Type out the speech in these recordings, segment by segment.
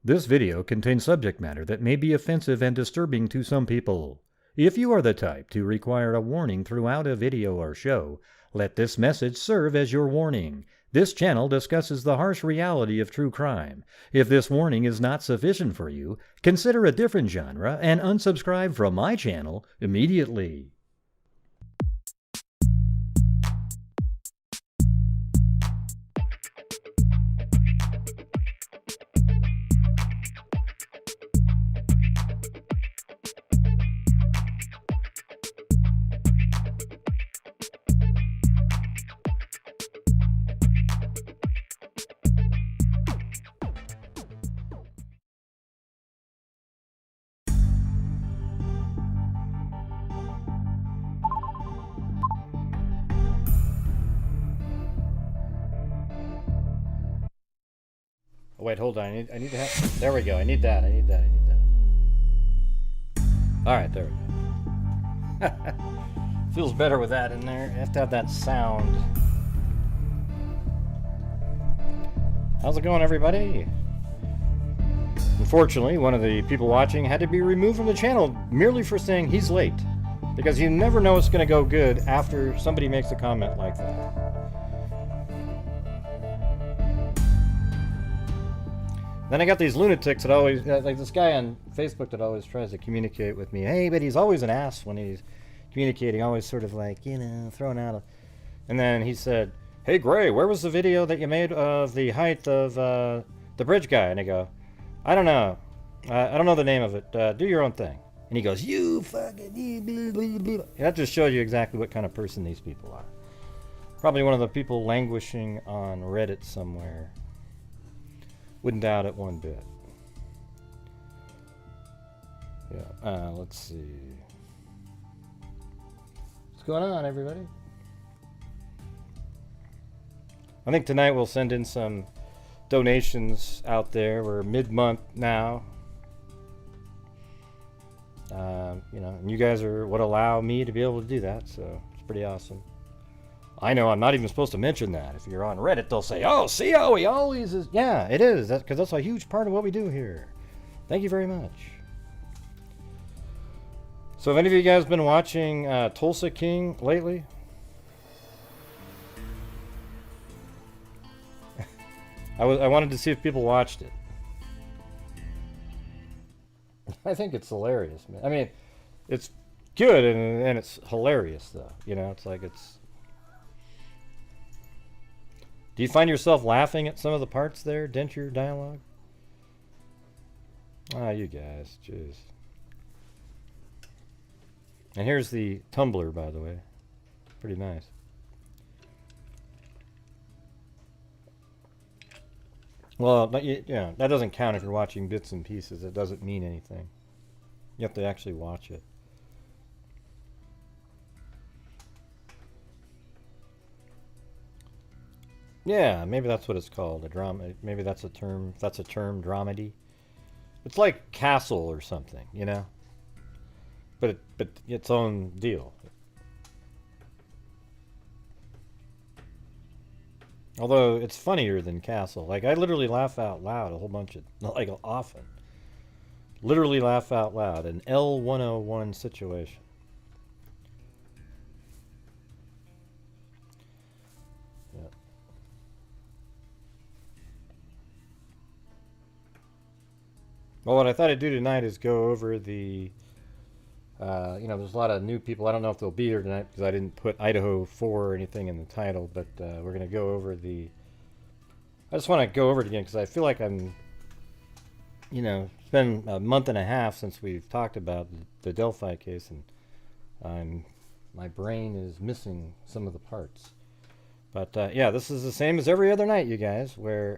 This video contains subject matter that may be offensive and disturbing to some people. If you are the type to require a warning throughout a video or show, let this message serve as your warning. This channel discusses the harsh reality of true crime. If this warning is not sufficient for you, consider a different genre and unsubscribe from my channel immediately. Wait, hold on. I need to have... There we go. I need that. Alright, there we go. Feels better with that in there. You have to have that sound. How's it going, everybody? Unfortunately, one of the people watching had to be removed from the channel merely for saying he's late. Because you never know it's going to go good after somebody makes a comment like that. Then I got these lunatics that always, like this guy on Facebook that always tries to communicate with me. Hey, but he's always an ass when he's communicating, always sort of like, you know, throwing out a... And then he said, hey, Gray, where was the video that you made of the height of the bridge guy? And I go, I don't know. I don't know the name of it. Do your own thing. And he goes, you fucking... Blah, blah, blah. That just shows you exactly what kind of person these people are. Probably one of the people languishing on Reddit somewhere. Wouldn't doubt it one bit. Yeah, let's see. What's going on, everybody? I think tonight we'll send in some donations out there. We're mid-month now. You know, and you guys are what allow me to be able to do that, so it's pretty awesome. I know I'm not even supposed to mention that. If you're on Reddit, they'll say, oh, see how he always is. Yeah, it is. That's because that's a huge part of what we do here. Thank you very much. So have any of you guys been watching Tulsa King lately? I wanted to see if people watched it. I think it's hilarious, man. I mean, it's good and it's hilarious, though. You know, it's like it's... Do you find yourself laughing at some of the parts there, Denture dialogue? Ah, you guys, jeez. And here's the tumbler, by the way. Pretty nice. Well, but yeah, that doesn't count if you're watching bits and pieces. It doesn't mean anything. You have to actually watch it. Yeah, maybe that's what it's called, a drama. Maybe that's a term. That's a term, dramedy. It's like Castle or something, you know. But its own deal. Although it's funnier than Castle. Like I literally laugh out loud a whole bunch of, like often. Literally laugh out loud. An L101 situation. Well, what I thought I'd do tonight is go over the, you know, there's a lot of new people. I don't know if they'll be here tonight because I didn't put Idaho 4 or anything in the title, but we're going to go over the, I just want to go over it again because I feel like I'm, you know, it's been a month and a half since we've talked about the Delphi case, and my brain is missing some of the parts. But yeah, this is the same as every other night, you guys, where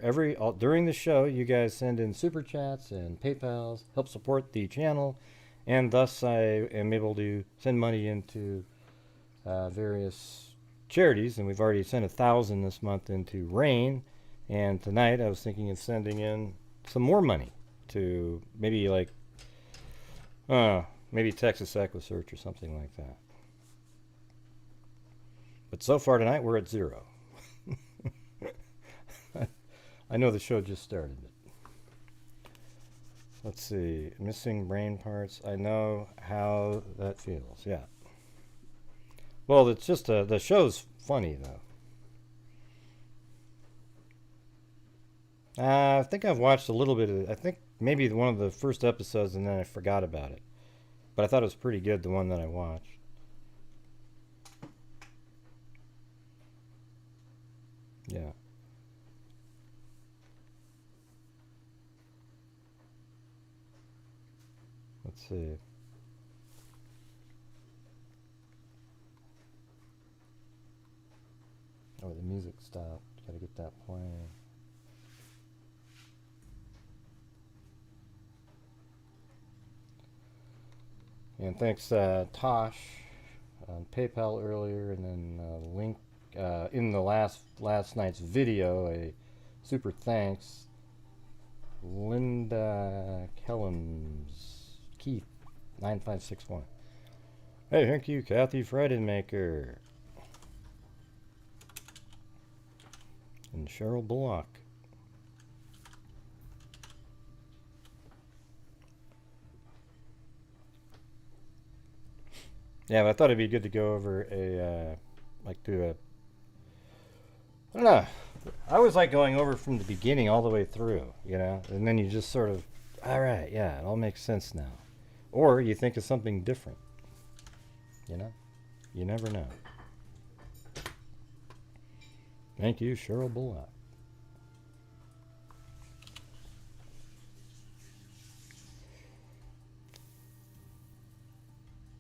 during the show, you guys send in super chats and PayPals, help support the channel, and thus I am able to send money into various charities, and we've already sent 1,000 this month into RAIN, and tonight I was thinking of sending in some more money to maybe like, maybe Texas Equisearch or something like that. But so far tonight, we're at 0. I know the show just started. Let's see. Missing brain parts. I know how that feels. Yeah. Well, it's just the show's funny though. I think I've watched a little bit of it. I think maybe one of the first episodes and then I forgot about it. But I thought it was pretty good, the one that I watched. Yeah. Let's see. Oh, the music stopped. Gotta get that playing. And thanks, Tosh, on PayPal earlier, and then link in the last night's video. A super thanks, Linda Kellums, Keith, 9561. Hey, thank you, Kathy Freidenmaker, and Cheryl Bullock. Yeah, but I thought it'd be good to go over a, I don't know. I always like going over from the beginning all the way through, you know, and then you just sort of, all right, yeah, it all makes sense now. Or you think of something different, you know? You never know. Thank you, Cheryl Bullock.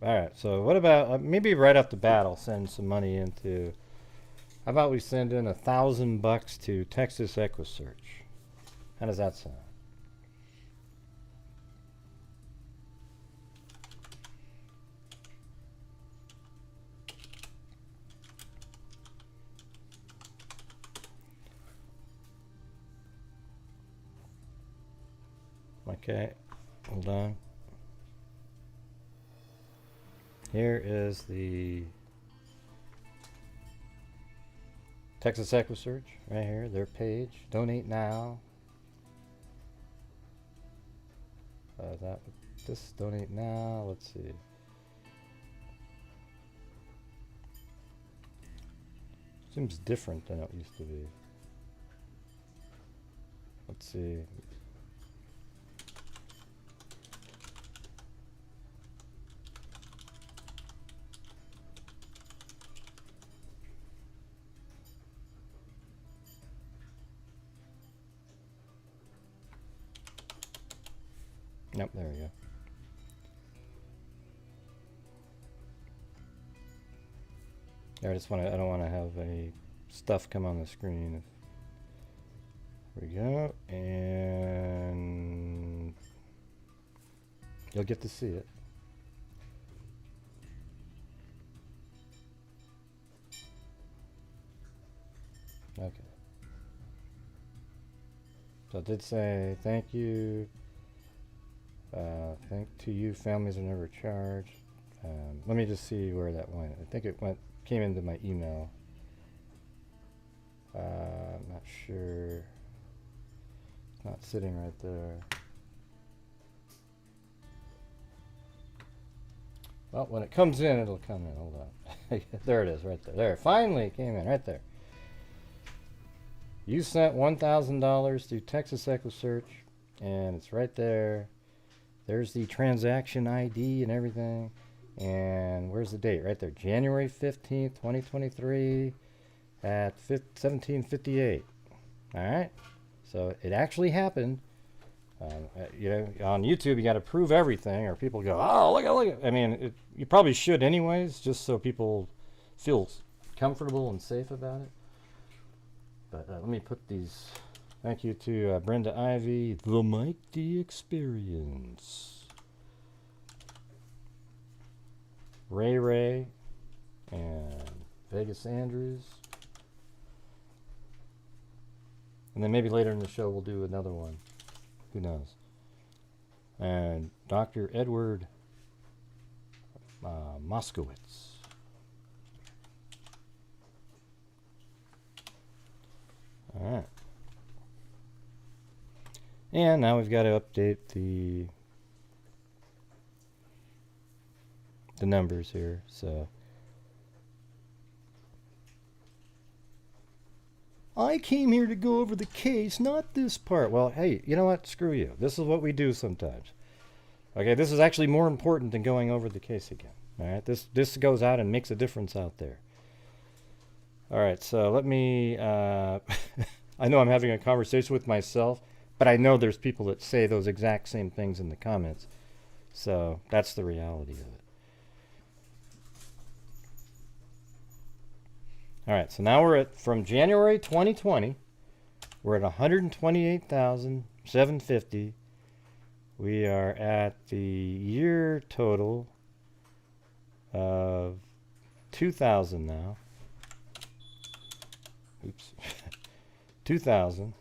Alright, so what about, maybe right off the bat I'll send some money into, how about we send in $1,000 to Texas EquiSearch? How does that sound? Okay, hold on. Here is the Texas EquiSearch right here, their page. Donate now. This donate now. Let's see. Seems different than it used to be. Let's see. Yep, there we go. I don't want to have any stuff come on the screen. There we go, and you'll get to see it. Okay. So I did say thank you. Thank to you, families are never charged. Let me just see where that went. I think it came into my email. I'm not sure. It's not sitting right there. Well, when it comes in, it'll come in. Hold on. There it is, right there. There, finally it came in, right there. You sent $1,000 to Texas EquiSearch, and it's right there. There's the transaction ID and everything. And where's the date? Right there. January 15th, 2023 at 17:58. All right. So it actually happened. You know, on YouTube, you got to prove everything or people go, oh, look at. I mean, you probably should anyways, just so people feel comfortable and safe about it. But let me put these. Thank you to Brenda Ivy, the Mike D Experience, Ray, and Vegas Andrews. And then maybe later in the show we'll do another one. Who knows? And Dr. Edward Moskowitz. All right. And now we've got to update the numbers here. So I came here to go over the case, not this part. Well, hey, you know what? Screw you. This is what we do sometimes. Okay, this is actually more important than going over the case again. All right, this goes out and makes a difference out there. All right, so let me, I know I'm having a conversation with myself, but I know there's people that say those exact same things in the comments. So that's the reality of it. All right, so now we're at, from January 2020, we're at 128,750. We are at the year total of 2,000 now. Oops. 2,000.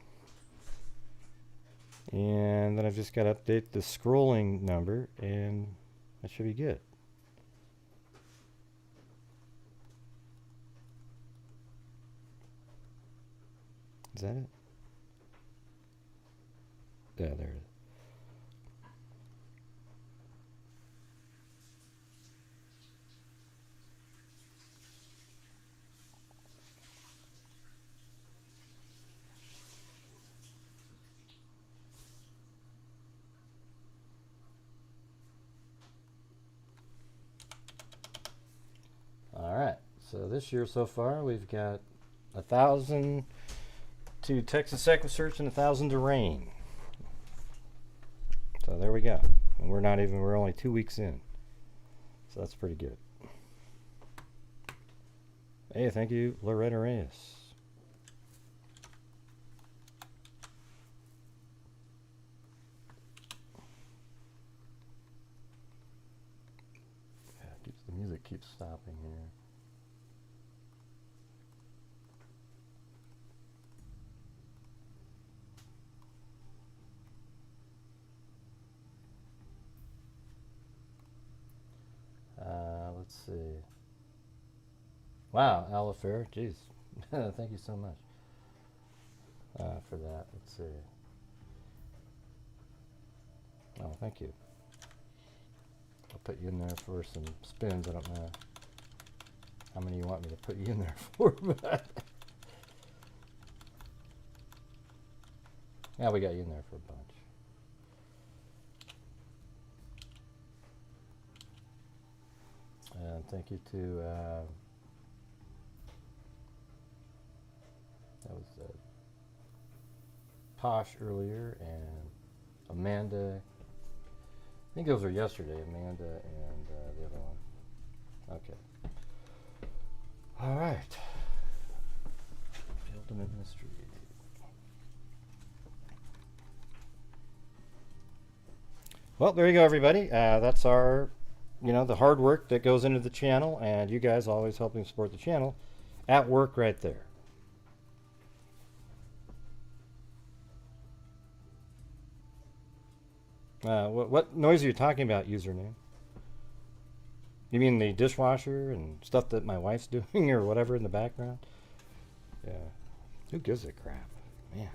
And then I've just got to update the scrolling number, and that should be good. Is that it? Yeah, there it is. All right, so this year so far we've got 1,000 to Texas Equisearch and 1,000 to Rain. So there we go. And we're only 2 weeks in. So that's pretty good. Hey, thank you, Loretta Reyes. The music keeps stopping here. Let's see. Wow, Alifair, jeez. Thank you so much for that. Let's see. Oh, thank you. I'll put you in there for some spins. I don't know how many you want me to put you in there for, but yeah, we got you in there for a bunch. And thank you to that was Posh earlier, and Amanda. I think those were yesterday, Amanda and the other one. Okay. All right. The Ultimate Mystery. Well, there you go, everybody. That's our, the hard work that goes into the channel, and you guys always helping support the channel at work right there. What noise are you talking about, username? You mean the dishwasher and stuff that my wife's doing or whatever in the background? Yeah. Who gives a crap? Man.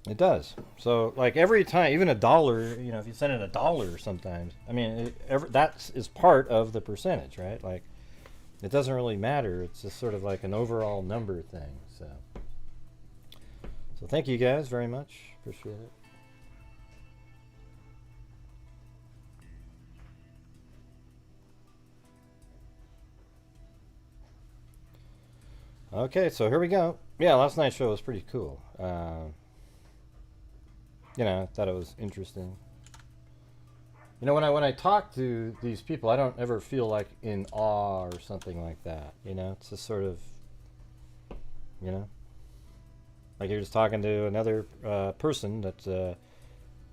It does. So, like, every time, even $1, if you send in $1 sometimes, I mean, that is part of the percentage, right? Like, it doesn't really matter. It's just sort of like an overall number thing, so thank you guys very much. Appreciate it. Okay, so here we go. Yeah, last night's show was pretty cool. I thought it was interesting. When I talk to these people, I don't ever feel like in awe or something like that. It's just sort of, like you're just talking to another person that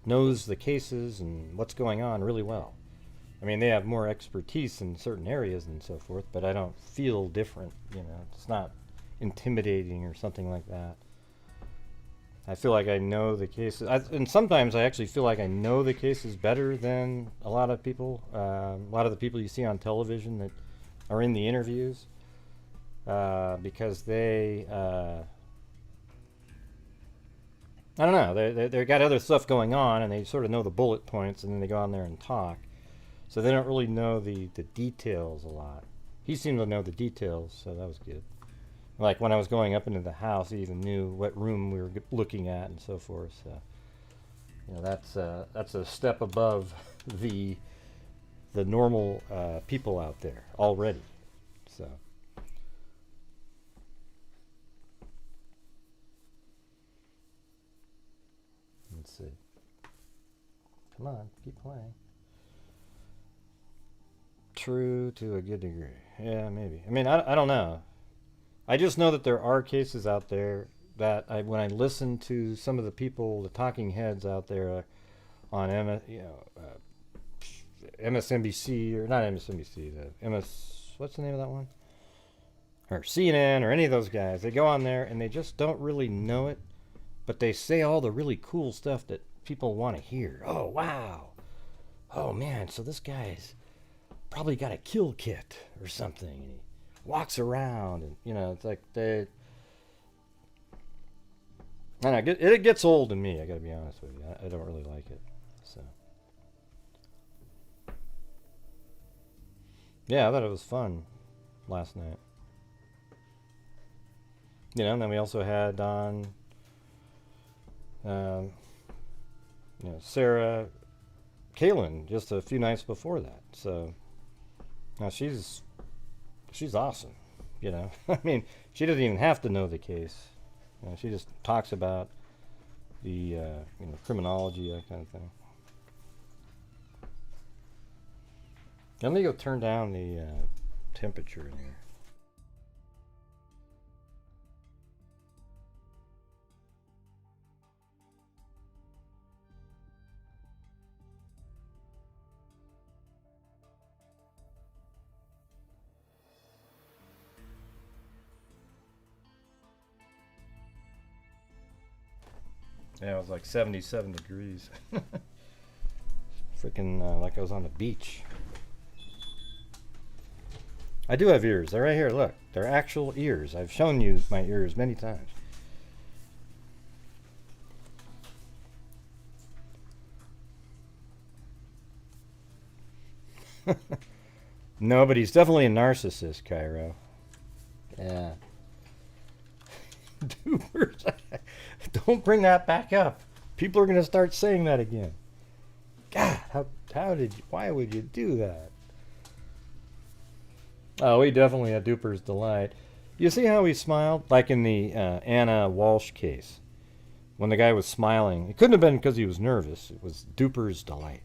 knows the cases and what's going on really well. I mean, they have more expertise in certain areas and so forth, but I don't feel different. It's not intimidating or something like that. I feel like I know the cases, and sometimes I actually feel like I know the cases better than a lot of people. A lot of the people you see on television that are in the interviews, because they I don't know. They got other stuff going on, and they sort of know the bullet points, and then they go on there and talk. So they don't really know the details a lot. He seemed to know the details, so that was good. Like when I was going up into the house, he even knew what room we were looking at and so forth. So, you know, that's a step above the normal people out there already. So. Let's see. Come on, keep playing. True to a good degree. Yeah, maybe. I mean, I don't know. I just know that there are cases out there that when I listen to some of the people, the talking heads out there on MSNBC, or not MSNBC, the what's the name of that one? Or CNN, or any of those guys, they go on there and they just don't really know it, but they say all the really cool stuff that people want to hear. Oh, wow. Oh, man, so this guy's probably got a kill kit or something, and he walks around, and, you know, it's like they... I don't know, it gets old to me, I gotta be honest with you. I don't really like it, so... Yeah, I thought it was fun last night. You know, and then we also had on... you know, Sarah Kalin just a few nights before that. So now she's awesome, you know. I mean, she doesn't even have to know the case. You know, she just talks about the you know, criminology, that kind of thing. Let me go turn down the temperature in here. Yeah, it was like 77 degrees. Freaking like I was on the beach. I do have ears. They're right here. Look, they're actual ears. I've shown you my ears many times. No, but he's definitely a narcissist, Cairo. Yeah. Dupers. Don't bring that back up. People are going to start saying that again. God, why would you do that? Oh, he definitely had Duper's delight. You see how he smiled? Like in the Anna Walsh case. When the guy was smiling. It couldn't have been because he was nervous. It was Duper's delight.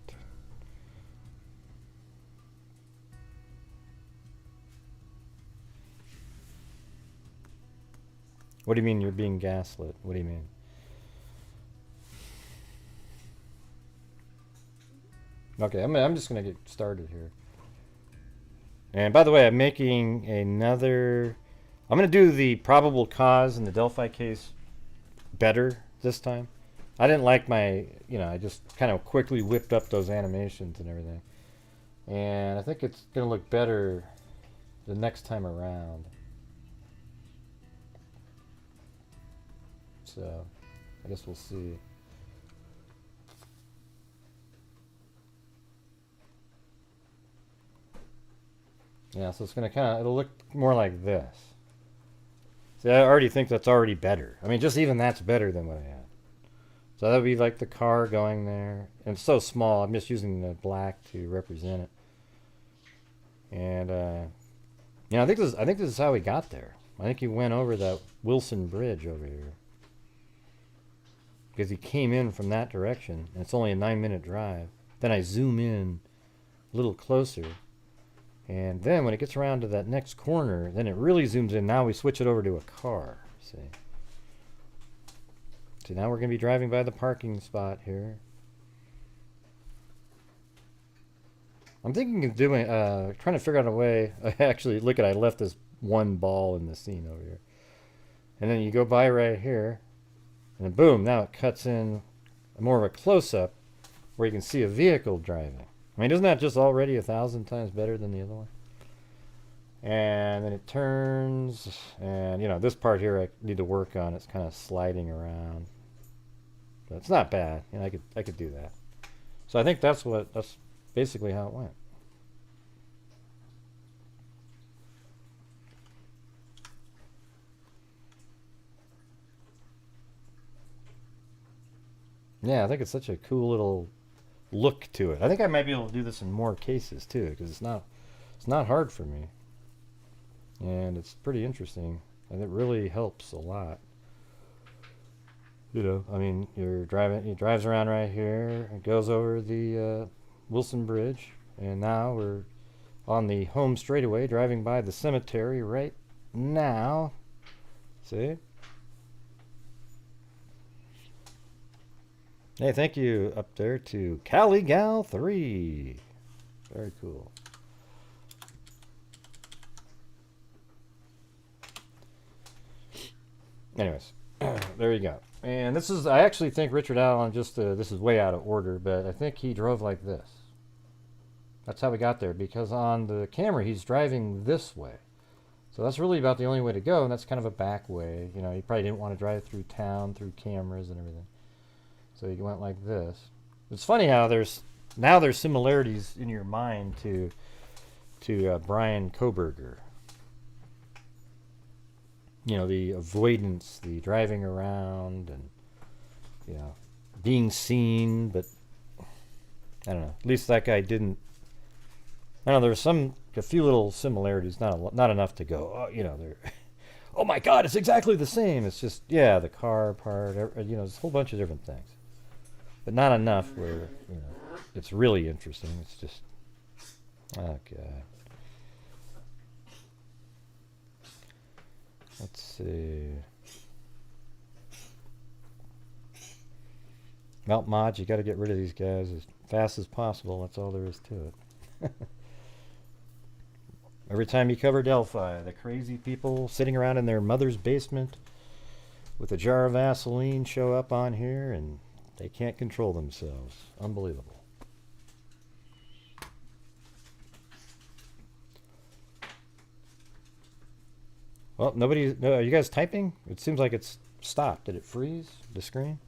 What do you mean you're being gaslit? What do you mean? Okay, I'm just going to get started here. And by the way, I'm making another... I'm going to do the probable cause in the Delphi case better this time. I didn't like my... You know, I just kind of quickly whipped up those animations and everything. And I think it's going to look better the next time around. So, I guess we'll see. Yeah, so it's going to kind of, it'll look more like this. See, I already think that's already better. I mean, just even that's better than what I had. So that would be like the car going there. And it's so small, I'm just using the black to represent it. And, you know, I think this is how he got there. I think he went over that Wilson Bridge over here. Because he came in from that direction, and it's only a 9-minute drive. Then I zoom in a little closer. And then when it gets around to that next corner, then it really zooms in. Now we switch it over to a car. See? So now we're going to be driving by the parking spot here. I'm thinking of doing, trying to figure out a way. Actually, look at, I left this one ball in the scene over here. And then you go by right here. And then boom, now it cuts in more of a close-up where you can see a vehicle driving. I mean, isn't that just already 1,000 times better than the other one? And then it turns, and you know, this part here I need to work on. It's kind of sliding around. But it's not bad. You know, I could do that. So I think that's basically how it went. Yeah, I think it's such a cool little look to it. I think I might be able to do this in more cases too, because it's not hard for me, and it's pretty interesting, and it really helps a lot. You know, I mean, he drives around right here, and goes over the Wilson Bridge, and now we're on the home straightaway, driving by the cemetery right now. See? Hey, thank you up there to Cali Gal 3. Very cool. Anyways, there you go. And this is, I actually think Richard Allen this is way out of order, but I think he drove like this. That's how we got there, because on the camera he's driving this way. So that's really about the only way to go, and that's kind of a back way. You know, he probably didn't want to drive through town, through cameras and everything. So he went like this. It's funny how there's similarities in your mind to Brian Koberger. You know, the avoidance, the driving around, and you know, being seen. But I don't know. At least that guy didn't. I don't know. There's a few little similarities, not enough to go. Oh, you know, they're. Oh my God, it's exactly the same. It's just the car part. You know, there's a whole bunch of different things. But not enough where, you know, it's really interesting. It's just, oh God. Let's see. Melt mods, you got to get rid of these guys as fast as possible. That's all there is to it. Every time you cover Delphi, the crazy people sitting around in their mother's basement with a jar of Vaseline show up on here, and they can't control themselves. Unbelievable. Well, are you guys typing? It seems like it's stopped. Did it freeze the screen?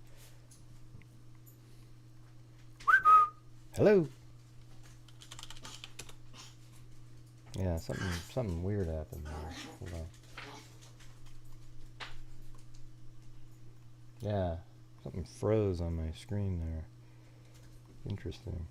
Hello? Yeah, something weird happened there. Hold on. Yeah. Something froze on my screen there. Interesting.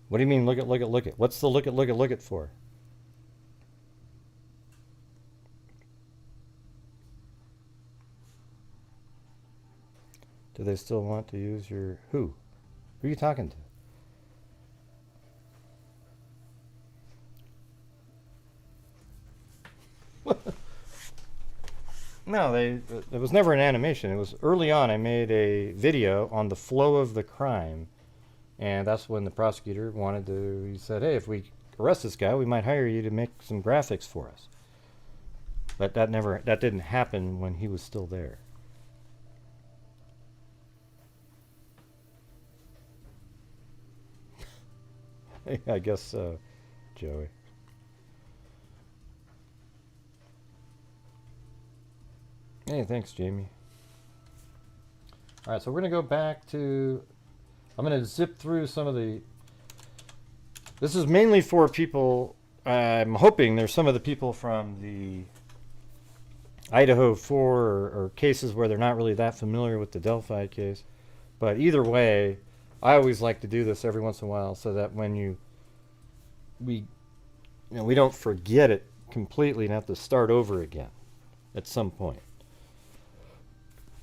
What do you mean, look at? What's the look at for? Do they still want to use your... Who? Who are you talking to? No, it was never an animation. It was early on. I made a video on the flow of the crime. And that's when the prosecutor he said, hey, if we arrest this guy, we might hire you to make some graphics for us. But that didn't happen when he was still there. I guess so, Joey. Hey, thanks, Jamie. All right, so we're going to go back to... I'm going to zip through some of the... This is mainly for people... I'm hoping there's some of the people from the Idaho 4 or cases where they're not really that familiar with the Delphi case. But either way, I always like to do this every once in a while so that when we don't forget it completely and have to start over again at some point.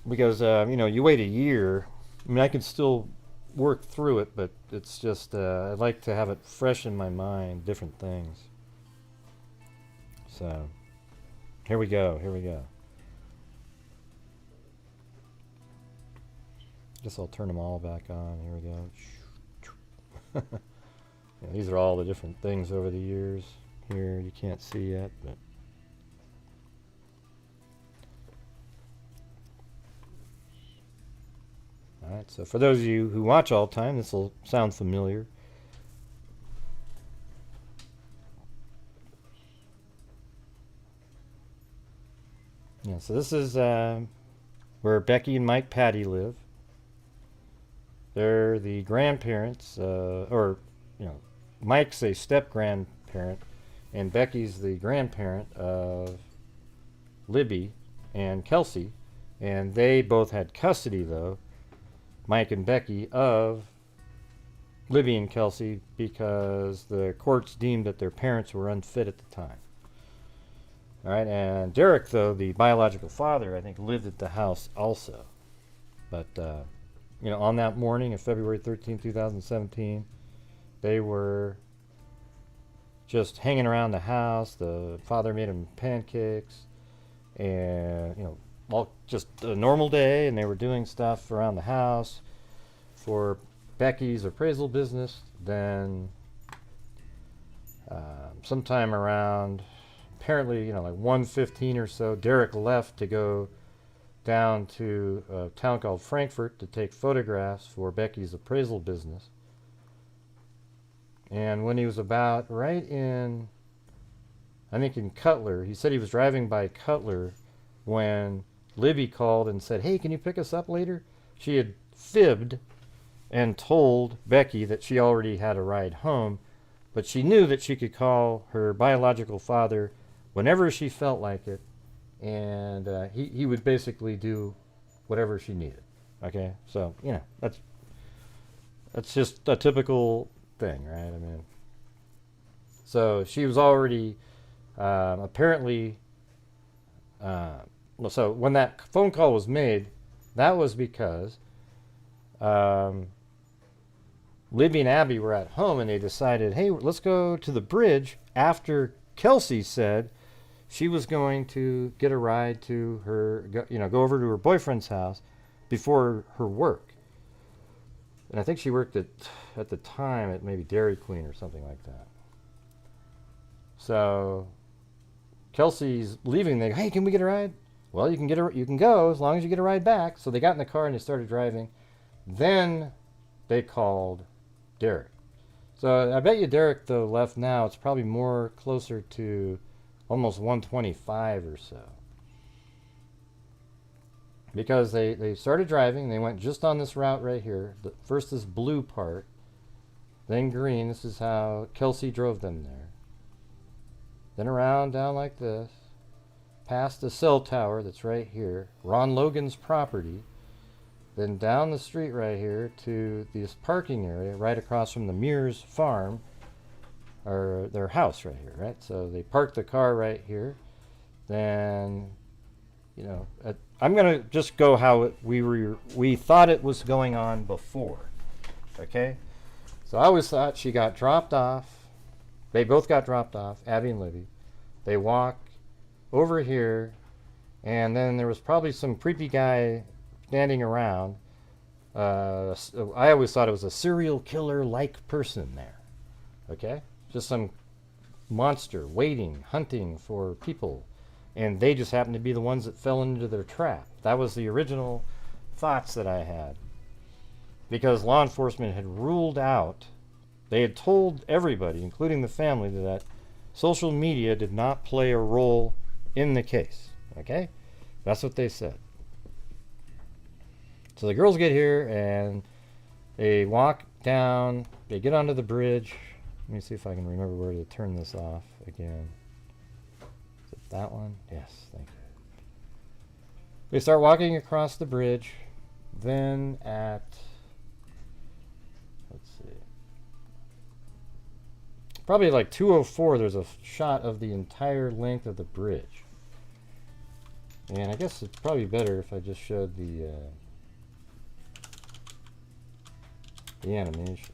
Because, you wait a year. I mean, I can still work through it, but it's just I like to have it fresh in my mind, different things. So here we go. Guess I'll turn them all back on. Here we go. Yeah, these are all the different things over the years. Here you can't see yet, but all right. So for those of you who watch all the time, this will sound familiar. Yeah. So this is where Becky and Mike Patty live. They're the grandparents, or Mike's a step grandparent, and Becky's the grandparent of Libby and Kelsey, and they both had custody, though, Mike and Becky, of Libby and Kelsey because the courts deemed that their parents were unfit at the time. All right, and Derek, though, the biological father, I think lived at the house also. But, on that morning of February 13, 2017, they were just hanging around the house. The father made them pancakes and, all just a normal day, and they were doing stuff around the house for Becky's appraisal business. Then sometime around, apparently, like 1:15 or so, Derek left to go down to a town called Frankfurt to take photographs for Becky's appraisal business. And when he was about right in, I think in Cutler, he said he was driving by Cutler when Libby called and said, "Hey, can you pick us up later?" She had fibbed and told Becky that she already had a ride home, but she knew that she could call her biological father whenever she felt like it, and he would basically do whatever she needed. Okay, so that's just a typical thing, right? I mean, so she was already apparently. So when that phone call was made, that was because Libby and Abby were at home, and they decided, hey, let's go to the bridge after Kelsey said she was going to get a ride to her, go over to her boyfriend's house before her work. And I think she worked at the time at maybe Dairy Queen or something like that. So Kelsey's leaving. They go, hey, can we get a ride? Well, you can go as long as you get a ride back. So they got in the car and they started driving. Then they called Derek. So I bet you Derek, though, left now. It's probably more closer to almost 1:25 or so. Because they started driving. They went just on this route right here. First this blue part, then green. This is how Kelsey drove them there. Then around down like this, past the cell tower that's right here, Ron Logan's property, then down the street right here to this parking area right across from the Mears farm, or their house right here, right? So they parked the car right here. Then, I'm going to just go how we thought it was going on before, okay? So I always thought she got dropped off. They both got dropped off, Abby and Libby. They walk over here, and then there was probably some creepy guy standing around. I always thought it was a serial killer-like person there, okay? Just some monster waiting, hunting for people, and they just happened to be the ones that fell into their trap. That was the original thoughts that I had, because law enforcement had ruled out, they had told everybody, including the family, that social media did not play a role in the case, okay? That's what they said. So the girls get here, and they walk down, they get onto the bridge. Let me see if I can remember where to turn this off again. Is it that one? Yes, thank you. They start walking across the bridge. Then at, let's see, probably like 2:04, there's a shot of the entire length of the bridge. And I guess it's probably better if I just showed the animation.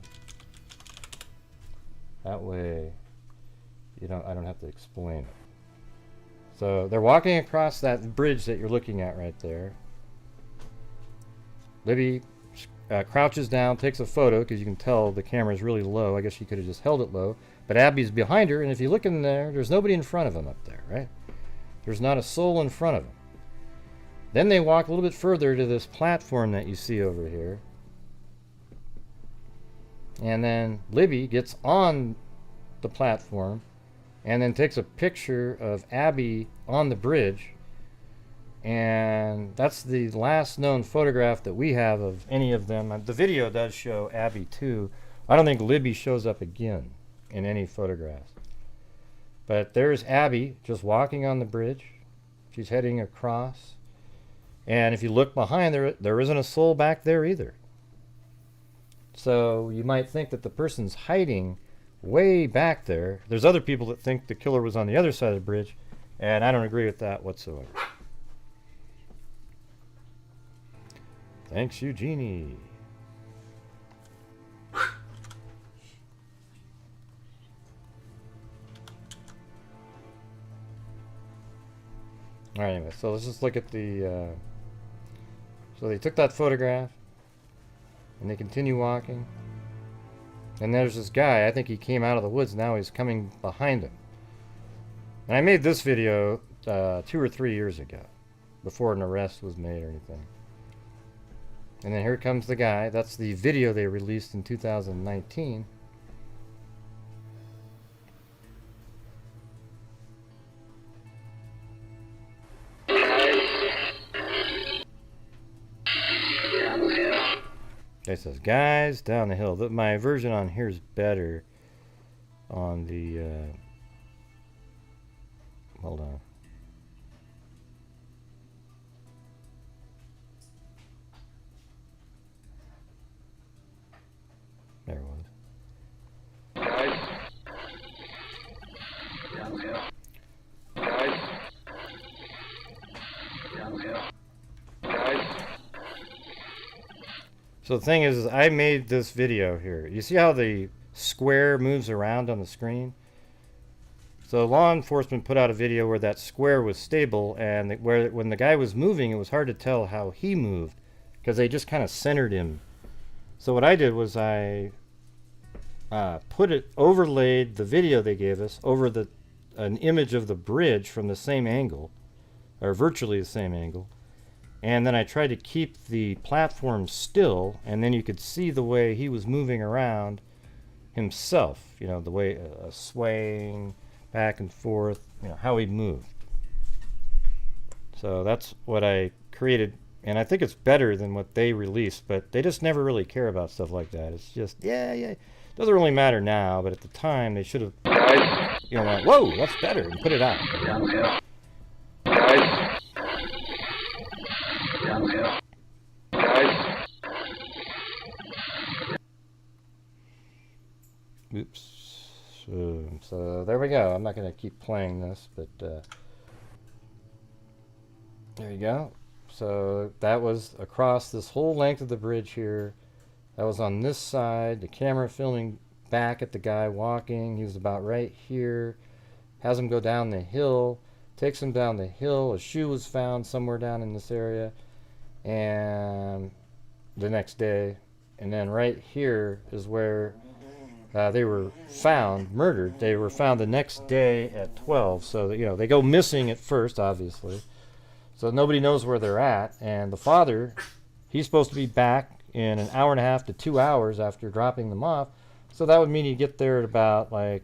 That way, I don't have to explain it. So they're walking across that bridge that you're looking at right there. Libby crouches down, takes a photo, because you can tell the camera is really low. I guess she could have just held it low. But Abby's behind her, and if you look in there, there's nobody in front of him up there, right? There's not a soul in front of him. Then they walk a little bit further to this platform that you see over here. And then Libby gets on the platform and then takes a picture of Abby on the bridge. And that's the last known photograph that we have of any of them. The video does show Abby too. I don't think Libby shows up again in any photographs. But there's Abby just walking on the bridge. She's heading across. And if you look behind there isn't a soul back there either. So you might think that the person's hiding way back there. There's other people that think the killer was on the other side of the bridge, and I don't agree with that whatsoever. Thanks, Eugenie. All right, anyway, so let's just look at the... So they took that photograph, and they continue walking. And there's this guy, I think he came out of the woods, now he's coming behind him. And I made this video 2 or 3 years ago, before an arrest was made or anything. And then here comes the guy. That's the video they released in 2019. It says, guys, down the hill. My version on here is better on the, hold on. There it was. Guys. Down the hill. Guys. Down the hill. Guys. So the thing is I made this video here. You see how the square moves around on the screen? So law enforcement put out a video where that square was stable, and when the guy was moving, it was hard to tell how he moved because they just kind of centered him. So what I did was I overlaid the video they gave us over an image of the bridge from the same angle, or virtually the same angle. And then I tried to keep the platform still, and then you could see the way he was moving around himself, you know, the way swaying back and forth, you know, how he moved. So that's what I created, and I think it's better than what they released, but they just never really care about stuff like that. It's just, yeah, it doesn't really matter now, but at the time they should have, you know, like, whoa, that's better, and put it out. Guys. Down the hill. Guys. Oops. So there we go. I'm not going to keep playing this, but there you go. So that was across this whole length of the bridge here. That was on this side. The camera filming back at the guy walking. He was about right here. Has him go down the hill. Takes him down the hill. A shoe was found somewhere down in this area. And the next day. And then right here is where they were found, murdered. They were found the next day at 12. So, you know, they go missing at first, obviously. So nobody knows where they're at. And the father, he's supposed to be back in an hour and a half to 2 hours after dropping them off. So that would mean he'd get there at about like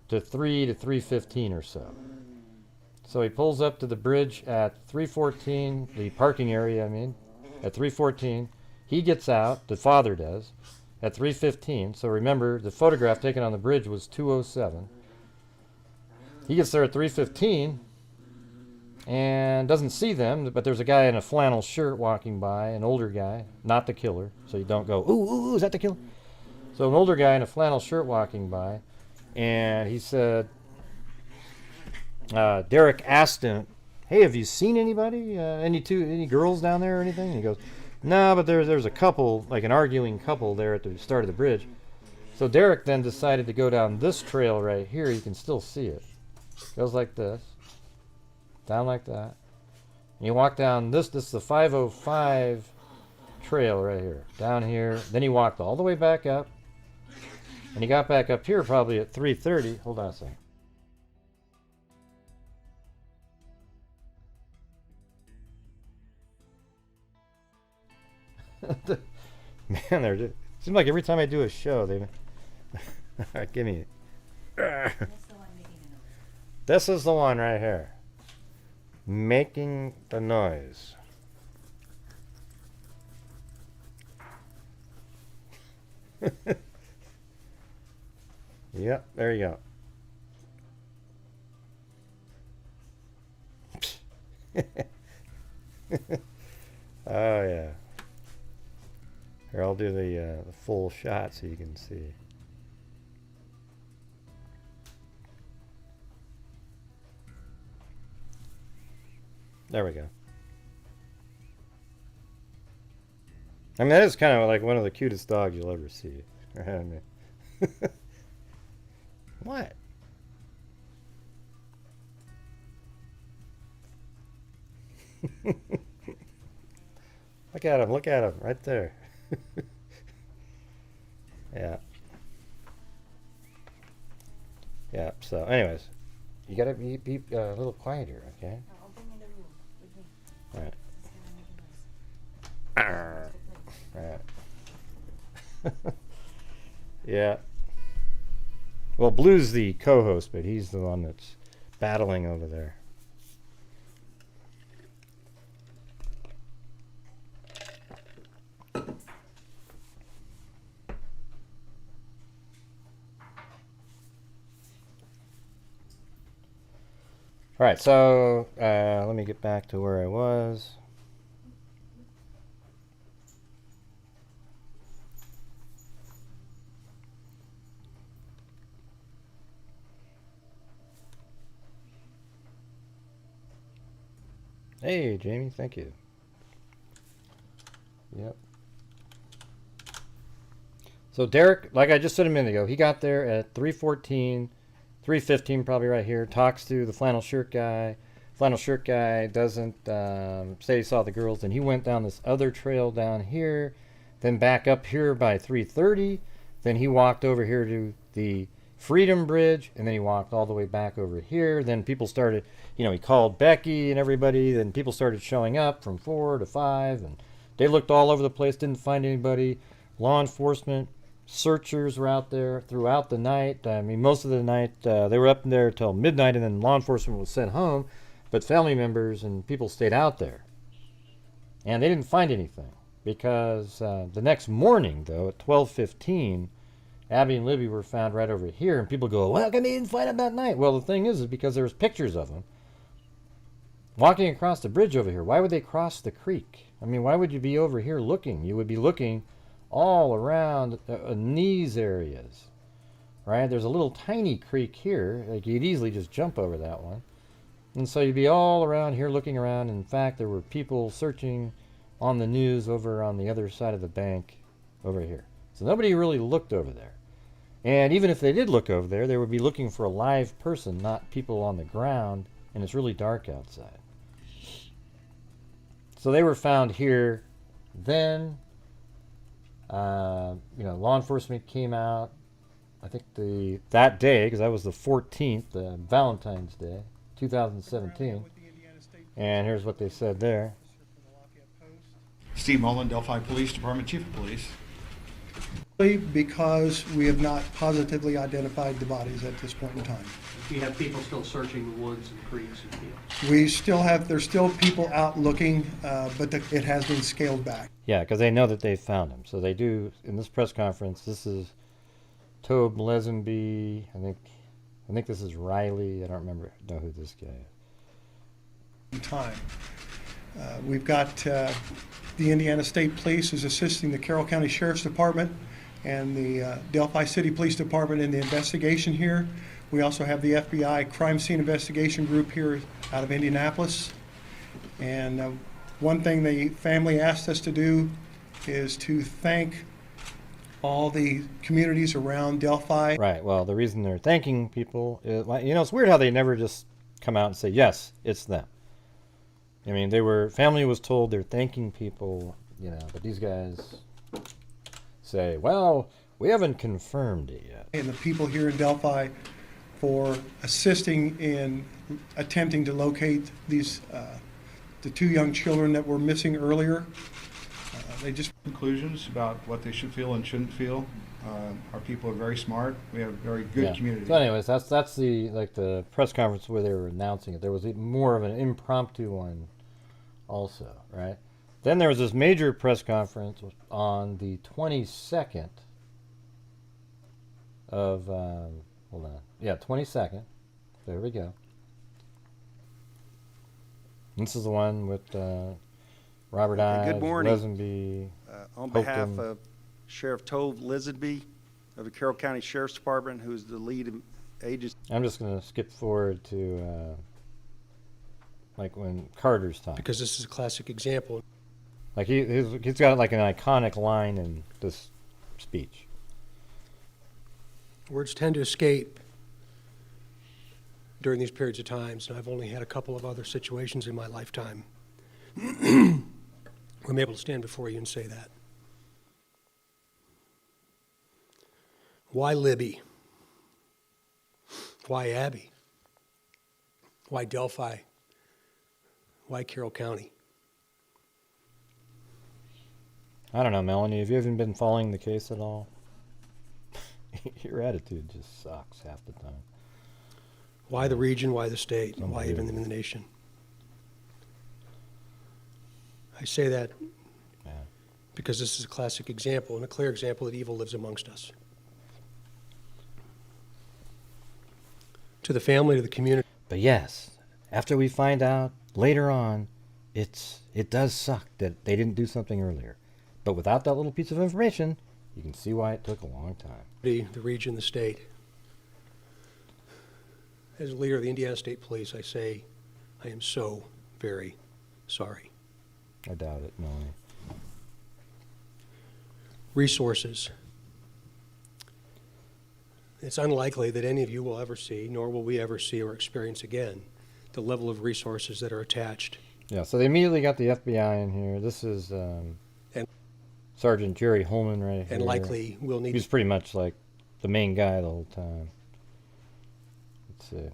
to 3 to 3:15 or so. So he pulls up to the bridge at 3:14, the parking area, I mean, at 3:14. He gets out, the father does, at 3:15. So remember, the photograph taken on the bridge was 2:07. He gets there at 3:15 and doesn't see them, but there's a guy in a flannel shirt walking by, an older guy, not the killer. So you don't go, ooh, is that the killer? So an older guy in a flannel shirt walking by, and he said, Derek asked him, hey, have you seen anybody? Any girls down there or anything? And he goes, no, but there's a couple, like an arguing couple there at the start of the bridge. So Derek then decided to go down this trail right here. You can still see it. Goes like this. Down like that. And you walk down this is the 505 trail right here. Down here. Then he walked all the way back up. And he got back up here probably at 3:30. Hold on a second. Man, they're just, seems like every time I do a show, they. All right, give me. This is the one right here. Making the noise. Yep, there you go. Oh yeah. Here, I'll do the full shot so you can see. There we go. I mean, that is kind of like one of the cutest dogs you'll ever see. What? Look at him, right there. Yeah. Yeah, so anyways, you gotta be a little quieter, okay? I'll bring in the room with me. Alright. Alright. Yeah. Well, Blue's the co-host, but he's the one that's battling over there. All right, so let me get back to where I was. Hey, Jamie, thank you. Yep. So Derek, like I just said a minute ago, he got there at 3:14. 3:15 probably right here, talks to the flannel shirt guy. Flannel shirt guy doesn't say he saw the girls, and he went down this other trail down here, then back up here by 3:30. Then he walked over here to the Freedom Bridge, and then he walked all the way back over here. Then people started, he called Becky and everybody. Then people started showing up from 4 to 5, and they looked all over the place, didn't find anybody. Law enforcement searchers were out there throughout the night. I mean, most of the night they were up there till midnight, and then law enforcement was sent home, but family members and people stayed out there, and they didn't find anything because the next morning, though, at 12:15, Abby and Libby were found right over here, and people go, well, how come they didn't find them that night? Well, the thing is because there was pictures of them walking across the bridge over here. Why would they cross the creek? I mean, why would you be over here looking? You would be looking all around these areas, right? There's a little tiny creek here. Like, you'd easily just jump over that one. And so you'd be all around here looking around. In fact, there were people searching on the news over on the other side of the bank over here. So nobody really looked over there. And even if they did look over there, they would be looking for a live person, not people on the ground, and it's really dark outside. So they were found here. Then law enforcement came out, I think that day, because that was the 14th, Valentine's Day, 2017. And here's what they said there. Steve Mullen, Delphi Police Department, Chief of Police. Because we have not positively identified the bodies at this point in time. You have people still searching the woods and creeks and fields. There's still people out looking, but it has been scaled back. Yeah, because they know that they found him. So they do, in this press conference, this is Tobe Lesenby, I think this is Riley, I don't know who this guy is. Time. We've got the Indiana State Police is assisting the Carroll County Sheriff's Department and the Delphi City Police Department in the investigation here. We also have the FBI Crime Scene Investigation Group here out of Indianapolis. And one thing the family asked us to do is to thank all the communities around Delphi. Right, well, the reason they're thanking people is, it's weird how they never just come out and say, yes, it's them. I mean, family was told they're thanking people you know, but these guys say, well, we haven't confirmed it yet. And the people here in Delphi for assisting in attempting to locate these, the two young children that were missing earlier. They just Conclusions about what they should feel and shouldn't feel. Our people are very smart. We have a very good community. So anyways, that's the press conference where they were announcing it. There was more of an impromptu one also, right? Then there was this major press conference on the 22nd of, hold on. Yeah, 22nd. There we go. This is the one with Robert Ives, Good morning. Lesenby. On behalf Hokum. of Sheriff Tove Lisenby of the Carroll County Sheriff's Department, who is the lead agency. I'm just going to skip forward to like when Carter's talking. Because this is a classic example. Like he's got like an iconic line in this speech. Words tend to escape during these periods of times, and I've only had a couple of other situations in my lifetime. I'm able to stand before you and say that. Why Libby? Why Abby? Why Delphi? Why Carroll County? I don't know, Melanie. Have you even been following the case at all? Your attitude just sucks half the time. Why the region? Why the state? And why even in the nation? I say that Yeah. because this is a classic example and a clear example that evil lives amongst us. To the family, to the community. But yes, after we find out later on, it does suck that they didn't do something earlier. But without that little piece of information, you can see why it took a long time. The region, the state. As a leader of the Indiana State Police, I say I am so very sorry. I doubt it, Melanie. Resources. It's unlikely that any of you will ever see, nor will we ever see or experience again, the level of resources that are attached. Yeah, so they immediately got the FBI in here. This is Sergeant Jerry Holman right here. And likely will need He's pretty much like the main guy the whole time. Let's see.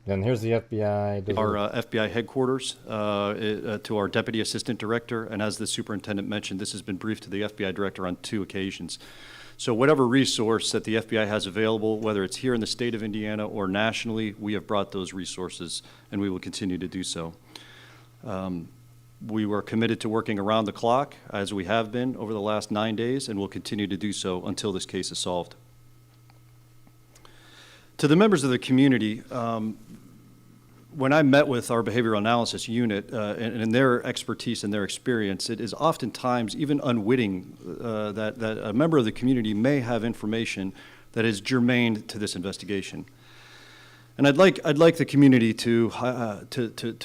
Then here's the FBI. Our FBI headquarters to our Deputy Assistant Director, and as the Superintendent mentioned, this has been briefed to the FBI Director on 2 occasions. So whatever resource that the FBI has available, whether it's here in the state of Indiana or nationally, we have brought those resources, and we will continue to do so. We were committed to working around the clock, as we have been over the last 9 days, and will continue to do so until this case is solved. To the members of the community, when I met with our behavioral analysis unit and their expertise and their experience, it is oftentimes even unwitting that a member of the community may have information that is germane to this investigation. And I'd like the community to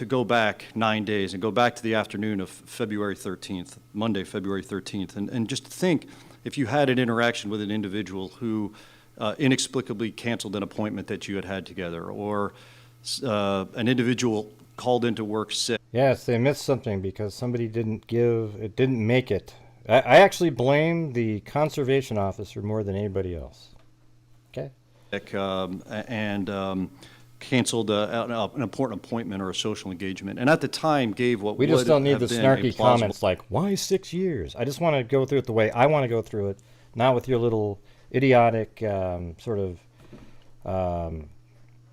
go back 9 days and go back to the afternoon of February 13th, Monday, February 13th, and just think if you had an interaction with an individual who inexplicably canceled an appointment that you had had together, or an individual called into work sick. Yes, they missed something because somebody didn't make it. I actually blame the conservation officer more than anybody else. Okay? And canceled an important appointment or a social engagement. And at the time gave what we just don't need the snarky plausible comments like, why 6 years? I just want to go through it the way I want to go through it, not with your little idiotic sort of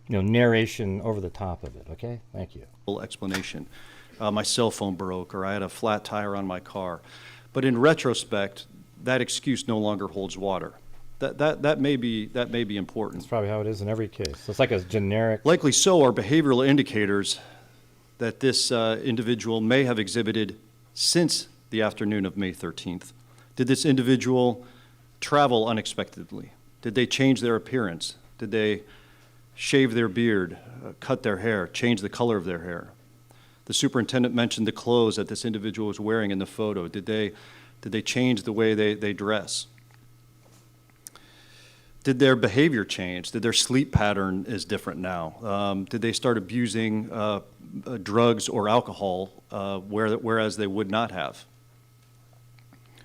narration over the top of it, okay? Thank you. Explanation. My cell phone broke, or I had a flat tire on my car. But in retrospect, that excuse no longer holds water. That may be important. That's probably how it is in every case. It's like a generic. Likely so are behavioral indicators that this individual may have exhibited since the afternoon of May 13th. Did this individual travel unexpectedly? Did they change their appearance? Did they shave their beard, cut their hair, change the color of their hair? The superintendent mentioned the clothes that this individual was wearing in the photo. Did they change the way they dress? Did their behavior change? Did their sleep pattern is different now? Did they start abusing drugs or alcohol, whereas they would not have?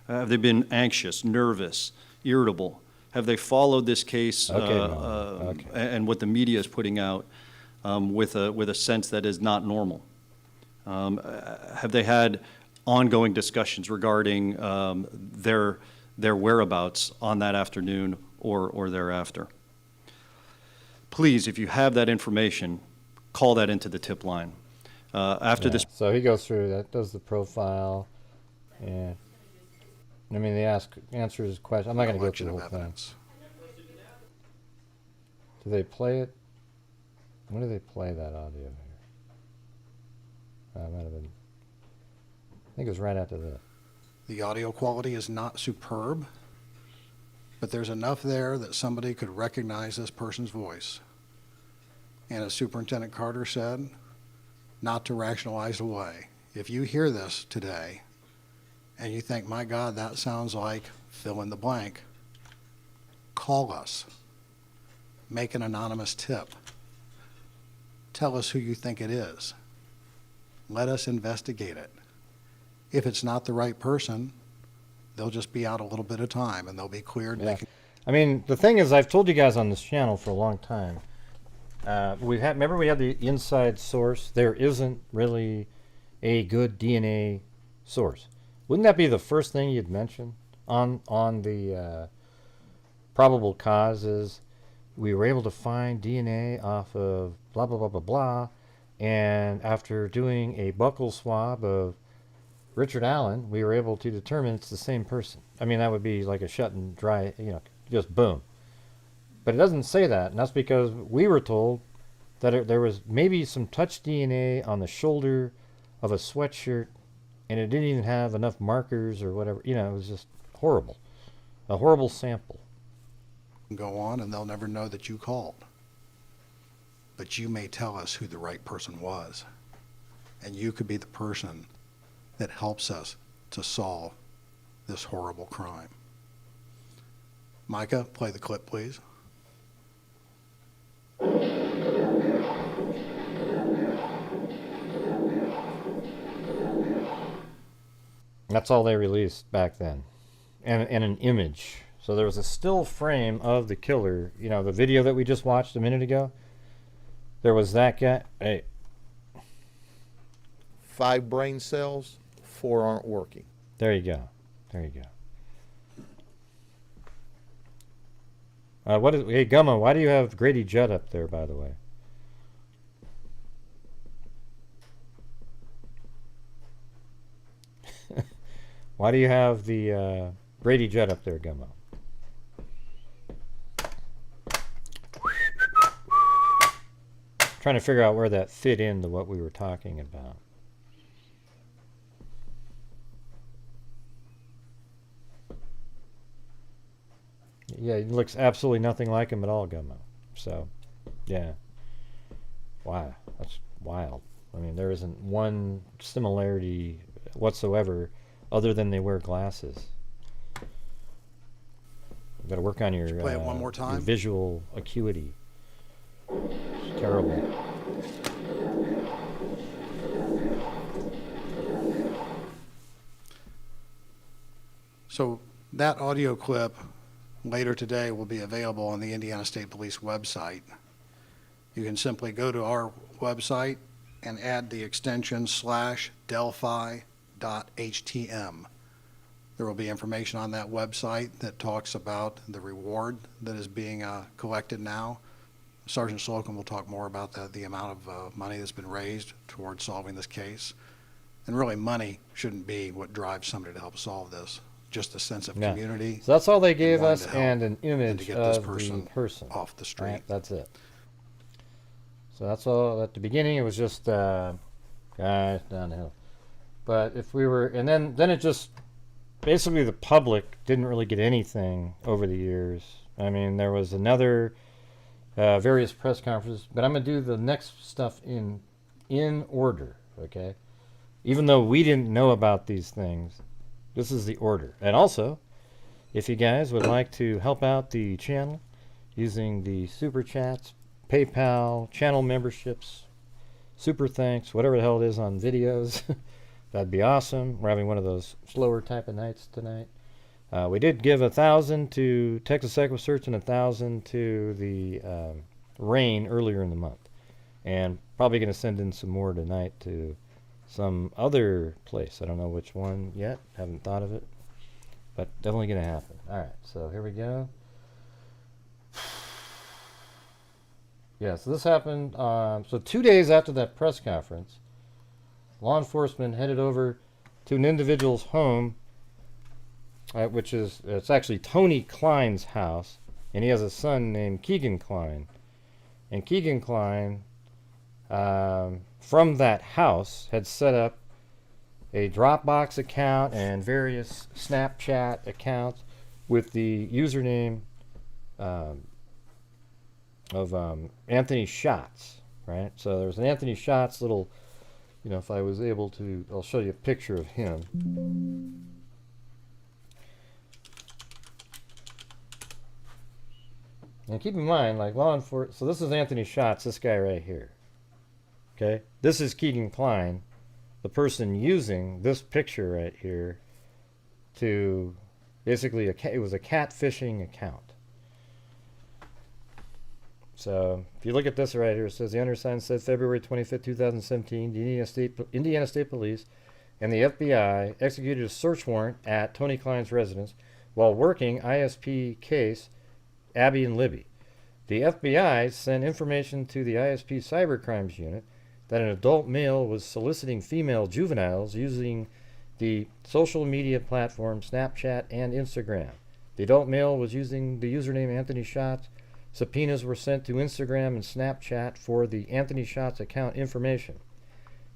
Have they been anxious, nervous, irritable? Have they followed this case and what the media is putting out with a sense that is not normal? Have they had ongoing discussions regarding their whereabouts on that afternoon or thereafter? Please, if you have that information, call that into the tip line. After this. So he goes through that, does the profile, and I mean, they answer his question. I'm not going to go through the whole thing. Do they play it? When do they play that audio here? Might have been. I think it was right after this. The audio quality is not superb, but there's enough there that somebody could recognize this person's voice. And as Superintendent Carter said, not to rationalize away. If you hear this today and you think, my God, that sounds like fill in the blank, call us. Make an anonymous tip. Tell us who you think it is. Let us investigate it. If it's not the right person, they'll just be out a little bit of time and they'll be cleared. Yeah. I mean, the thing is, I've told you guys on this channel for a long time. Remember we had the inside source? There isn't really a good DNA source. Wouldn't that be the first thing you'd mention on the probable causes? We were able to find DNA off of blah, blah, blah, blah, blah. And after doing a buccal swab of Richard Allen, we were able to determine it's the same person. I mean, that would be like a shut and dry, just boom. But it doesn't say that, and that's because we were told that there was maybe some touch DNA on the shoulder of a sweatshirt, and it didn't even have enough markers or whatever. It was just horrible. A horrible sample. Go on, and they'll never know that you called. But you may tell us who the right person was, and you could be the person that helps us to solve this horrible crime. Micah, play the clip, please. That's all they released back then. And an image. So there was a still frame of the killer. The video that we just watched a minute ago. There was that guy. Hey. 5 brain cells, 4 aren't working. There you go. There you go. Hey, Gummo, why do you have Grady Judd up there, by the way? Why do you have the Grady Judd up there, Gummo? Trying to figure out where that fit into what we were talking about. Yeah, it looks absolutely nothing like him at all, Gummo. So, yeah. Wow, that's wild. I mean, there isn't one similarity whatsoever other than they wear glasses. You've got to work on your, play it one more time? Your visual acuity. It's terrible. So that audio clip later today will be available on the Indiana State Police website. You can simply go to our website and add the extension /Delphi.htm. There will be information on that website that talks about the reward that is being collected now. Sergeant Slocum will talk more about that, the amount of money that's been raised towards solving this case. And really, money shouldn't be what drives somebody to help solve this. Just a sense of community. So that's all they gave us, and an image to get of this the person off the street. Right, that's it. So that's all. At the beginning, it was just guys downhill. But if we were, and then it just basically the public didn't really get anything over the years. I mean, there was another various press conferences, but I'm gonna do the next stuff in order, okay? Even though we didn't know about these things. This is the order. And also, if you guys would like to help out the channel using the super chats, PayPal, channel memberships, super thanks, whatever the hell it is on videos, that'd be awesome. We're having one of those slower type of nights tonight. We did give 1,000 to Texas Equisearch and 1,000 to the Rain earlier in the month. And probably going to send in some more tonight to some other place. I don't know which one yet. Haven't thought of it. But definitely going to happen. Alright, so here we go. Yeah, so this happened, so 2 days after that press conference, law enforcement headed over to an individual's home, it's actually Tony Kline's house, and he has a son named Kegan Kline. And Kegan Kline, from that house, had set up a Dropbox account and various Snapchat accounts with the username of Anthony Shots, right? So there's an Anthony Shots little, if I was able to, I'll show you a picture of him. And keep in mind, like law enforcement, so this is Anthony Shots, this guy right here. Okay? This is Kegan Kline, the person using this picture right here to basically, it was a catfishing account. So, if you look at this right here, it says the undersigned said February 25th, 2017, the Indiana State Police and the FBI executed a search warrant at Tony Kline's residence while working ISP case Abby and Libby. The FBI sent information to the ISP Cybercrimes Unit that an adult male was soliciting female juveniles using the social media platform Snapchat and Instagram. The adult male was using the username Anthony Shots. Subpoenas were sent to Instagram and Snapchat for the Anthony Shots account information.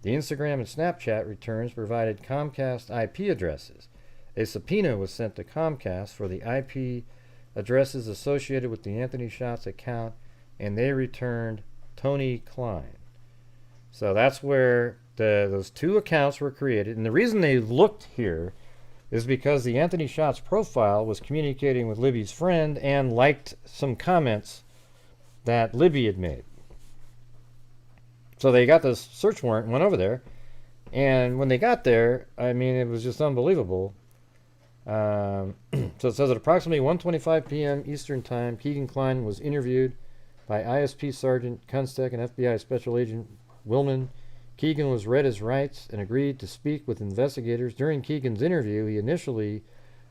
The Instagram and Snapchat returns provided Comcast IP addresses. A subpoena was sent to Comcast for the IP addresses associated with the Anthony Shots account, and they returned Tony Kline. So that's where those two accounts were created. And the reason they looked here is because the Anthony Shots profile was communicating with Libby's friend and liked some comments that Libby had made. So they got this search warrant and went over there. And when they got there, I mean, it was just unbelievable. So it says at approximately 1:25 p.m. Eastern Time, Kegan Kline was interviewed by ISP Sergeant Kunstek and FBI Special Agent Willman. Kegan was read his rights and agreed to speak with investigators. During Kegan's interview, he initially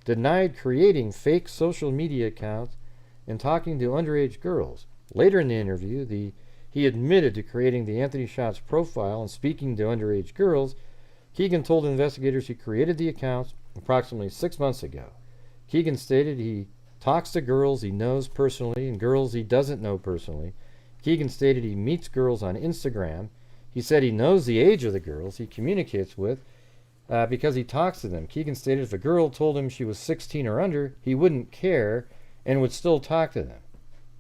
denied creating fake social media accounts and talking to underage girls. Later in the interview, he admitted to creating the Anthony Shots profile and speaking to underage girls. Kegan told investigators he created the accounts approximately 6 months ago. Kegan stated he talks to girls he knows personally and girls he doesn't know personally. Kegan stated he meets girls on Instagram. He said he knows the age of the girls he communicates with because he talks to them. Kegan stated if a girl told him she was 16 or under, he wouldn't care and would still talk to them.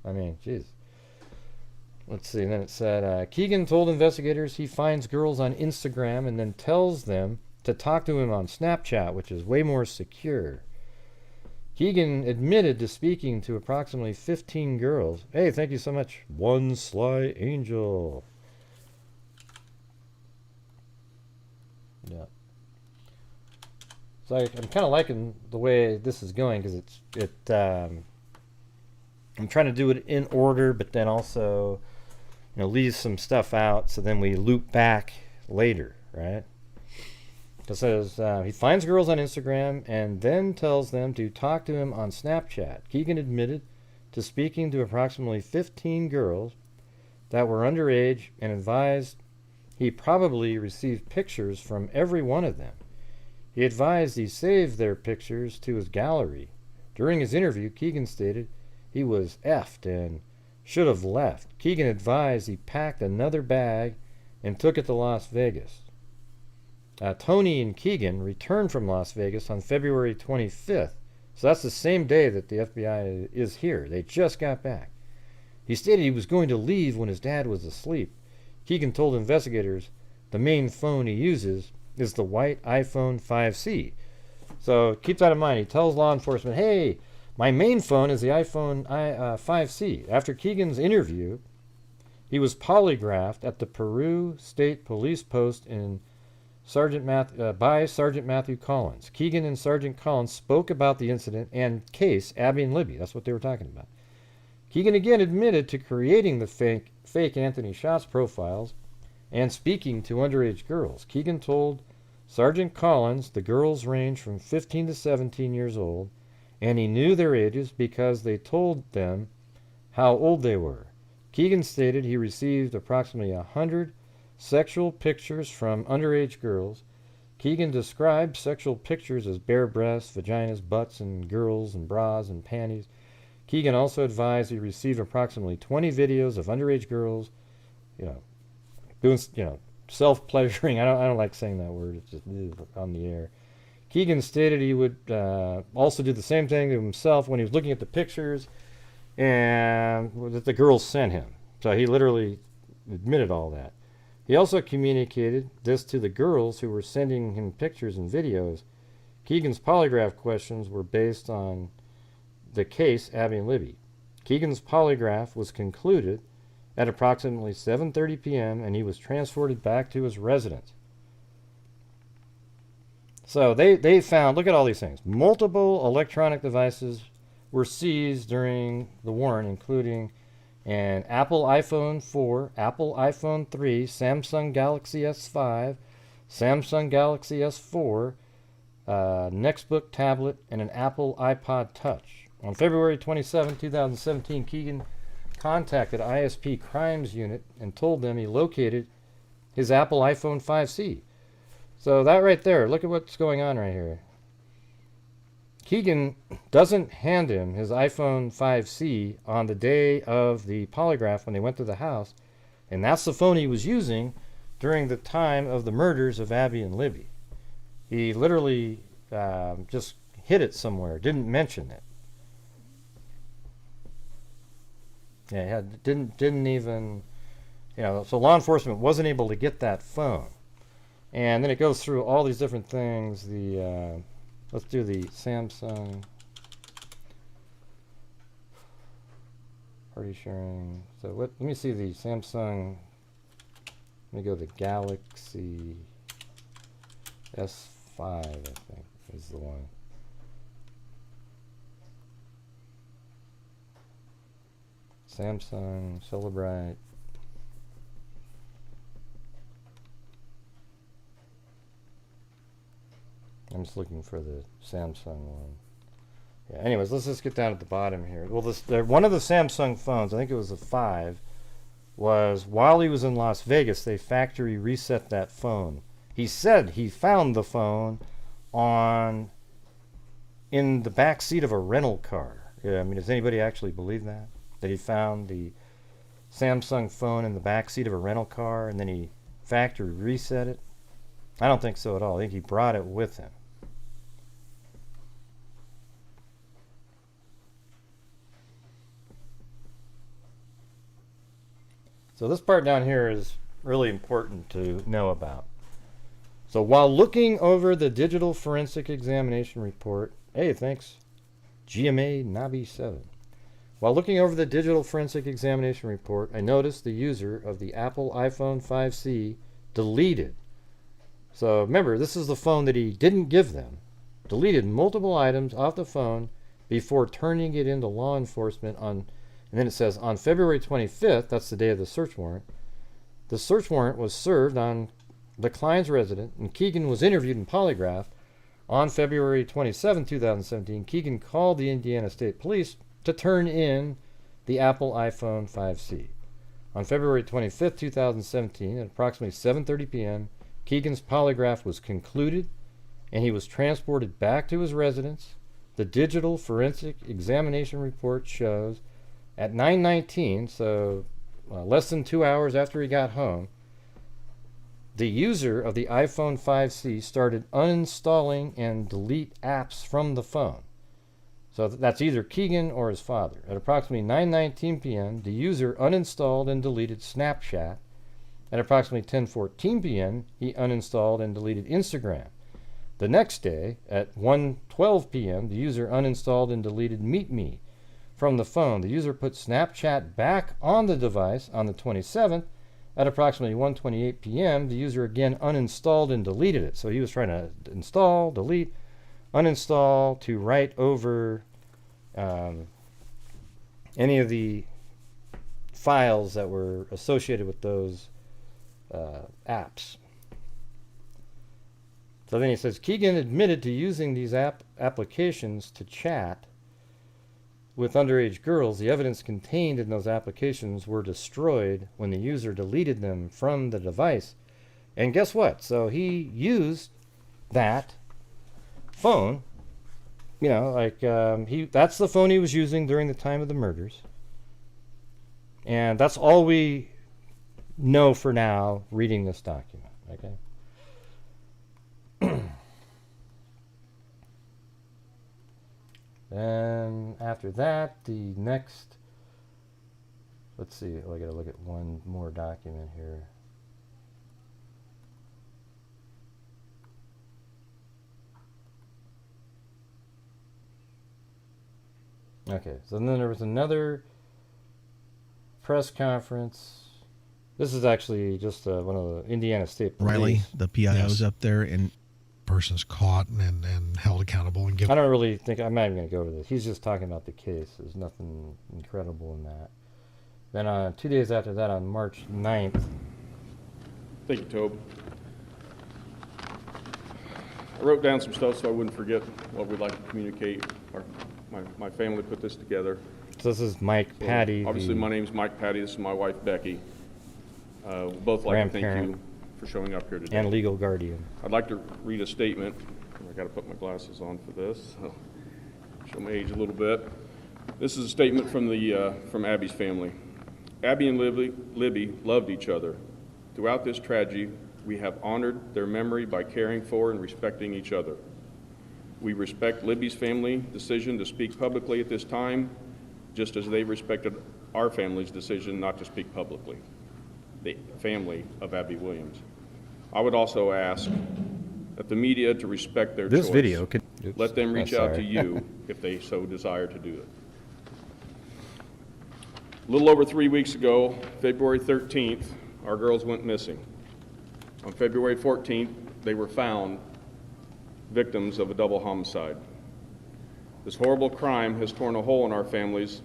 I mean, jeez. Let's see. And then it said, Kegan told investigators he finds girls on Instagram and then tells them to talk to him on Snapchat, which is way more secure. Kegan admitted to speaking to approximately 15 girls. Hey, thank you so much. One Sly Angel. Yeah. So I'm kind of liking the way this is going because I'm trying to do it in order, but then also, leave some stuff out so then we loop back later, right? It says he finds girls on Instagram and then tells them to talk to him on Snapchat. Kegan admitted to speaking to approximately 15 girls that were underage and advised he probably received pictures from every one of them. He advised he saved their pictures to his gallery. During his interview, Kegan stated he was effed and should have left. Kegan advised he packed another bag and took it to Las Vegas. Tony and Kegan returned from Las Vegas on February 25th. So that's the same day that the FBI is here. They just got back. He stated he was going to leave when his dad was asleep. Kegan told investigators the main phone he uses is the white iPhone 5C. So keep that in mind. He tells law enforcement, hey, my main phone is the iPhone 5C. After Kegan's interview, he was polygraphed at the Peru State Police Post in by Sergeant Matthew Collins. Keegan and Sergeant Collins spoke about the incident and case Abby and Libby. That's what they were talking about. Keegan again admitted to creating the fake Anthony Shots profiles and speaking to underage girls. Keegan told Sergeant Collins the girls range from 15 to 17 years old, and he knew their ages because they told them how old they were. Keegan stated he received approximately 100 sexual pictures from underage girls. Keegan described sexual pictures as bare breasts, vaginas, butts, and girls, and bras and panties. Keegan also advised he received approximately 20 videos of underage girls, doing, self-pleasuring. I don't like saying that word. It's just on the air. Keegan stated he would also do the same thing to himself when he was looking at the pictures and that the girls sent him. So he literally admitted all that. He also communicated this to the girls who were sending him pictures and videos. Keegan's polygraph questions were based on the case Abby and Libby. Keegan's polygraph was concluded at approximately 7:30 p.m. and he was transported back to his residence. So they found, look at all these things. Multiple electronic devices were seized during the warrant, including an Apple iPhone 4, Apple iPhone 3, Samsung Galaxy S5, Samsung Galaxy S4, Nextbook tablet, and an Apple iPod Touch. On February 27, 2017, Keegan contacted ISP Crimes Unit and told them he located his Apple iPhone 5C. So that right there, look at what's going on right here. Keegan doesn't hand him his iPhone 5C on the day of the polygraph when they went to the house, and that's the phone he was using during the time of the murders of Abby and Libby. He literally just hid it somewhere, didn't mention it. Yeah, didn't even, so law enforcement wasn't able to get that phone. And then it goes through all these different things. Let's do the Samsung party sharing. So let me see the Samsung. Let me go the Galaxy S5, I think is the one. Samsung Celebrite. I'm just looking for the Samsung one. Yeah, anyways, let's just get down at the bottom here. Well, one of the Samsung phones, I think it was a 5, was while he was in Las Vegas, they factory reset that phone. He said he found the phone in the back seat of a rental car. Yeah, I mean, does anybody actually believe that? That he found the Samsung phone in the back seat of a rental car and then he factory reset it? I don't think so at all. I think he brought it with him. So this part down here is really important to know about. So while looking over the digital forensic examination report, hey, thanks, GMA Nabi 7. While looking over the digital forensic examination report, I noticed the user of the Apple iPhone 5C deleted. So remember, this is the phone that he didn't give them. Deleted multiple items off the phone before turning it into law enforcement and then it says on February 25th, that's the day of the search warrant, the search warrant was served on the Kline's resident and Keegan was interviewed and polygraphed. On February 27, 2017, Keegan called the Indiana State Police to turn in the Apple iPhone 5C. On February 25th, 2017, at approximately 7:30 p.m., Keegan's polygraph was concluded and he was transported back to his residence. The digital forensic examination report shows at 9:19, so less than 2 hours after he got home, the user of the iPhone 5C started uninstalling and delete apps from the phone. So that's either Keegan or his father. At approximately 9:19 p.m., the user uninstalled and deleted Snapchat. At approximately 10:14 p.m., he uninstalled and deleted Instagram. The next day, at 1:12 p.m., the user uninstalled and deleted Meet Me from the phone. The user put Snapchat back on the device on the 27th At approximately 1:28 p.m., the user again uninstalled and deleted it. So he was trying to install, delete, uninstall to write over any of the files that were associated with those apps. So then he says, Keegan admitted to using these applications to chat with underage girls. The evidence contained in those applications were destroyed when the user deleted them from the device. And guess what? So he used that phone, you know, like that's the phone he was using during the time of the murders. And that's all we know for now reading this document, okay? Then after that, the next, let's see, I gotta look at one more document here. Okay, so then there was another press conference. This is actually just one of the Indiana State Police. Riley, the PIO's up there, and person's caught and held accountable and given. I don't really think, I'm not even going to go over this. He's just talking about the case. There's nothing incredible in that. Then 2 days after that, on March 9th. Thank you, Tobe. I wrote down some stuff so I wouldn't forget what we'd like to communicate. My family put this together. So this is Mike Patty. Obviously, my name's Mike Patty. This is my wife, Becky. Both like to thank you for showing up here today. And legal guardian. I'd like to read a statement. I got to put my glasses on for this. So show my age a little bit. This is a statement from Abby's family. Abby and Libby loved each other. Throughout this tragedy, we have honored their memory by caring for and respecting each other. We respect Libby's family decision to speak publicly at this time, just as they respected our family's decision not to speak publicly. The family of Abby Williams. I would also ask that the media to respect their choice. This video could let them reach out to you if they so desire to do it. A little over 3 weeks ago, February 13th, our girls went missing. On February 14th, they were found victims of a double homicide. This horrible crime has torn a hole in our families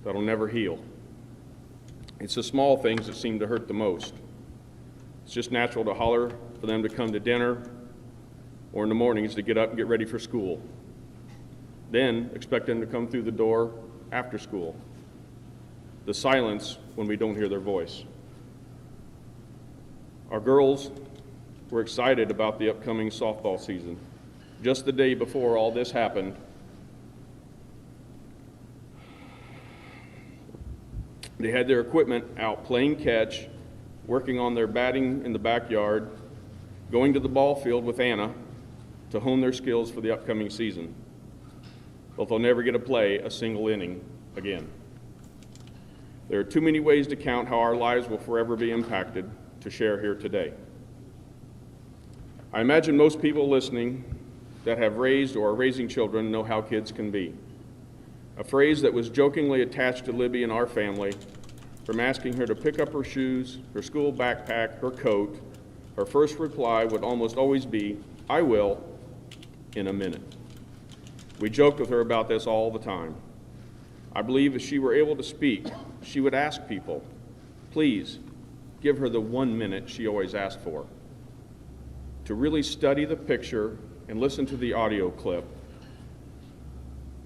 that'll never heal. It's the small things that seem to hurt the most. It's just natural to holler for them to come to dinner or in the mornings to get up and get ready for school. Then expect them to come through the door after school. The silence when we don't hear their voice. Our girls were excited about the upcoming softball season. Just the day before all this happened, they had their equipment out playing catch, working on their batting in the backyard, going to the ball field with Anna to hone their skills for the upcoming season. But they'll never get to play a single inning again. There are too many ways to count how our lives will forever be impacted to share here today. I imagine most people listening that have raised or are raising children know how kids can be. A phrase that was jokingly attached to Libby and our family, from asking her to pick up her shoes, her school backpack, her coat, her first reply would almost always be, "I will, in a minute." We joked with her about this all the time. I believe if she were able to speak, she would ask people, please give her the 1 minute she always asked for, to really study the picture and listen to the audio clip.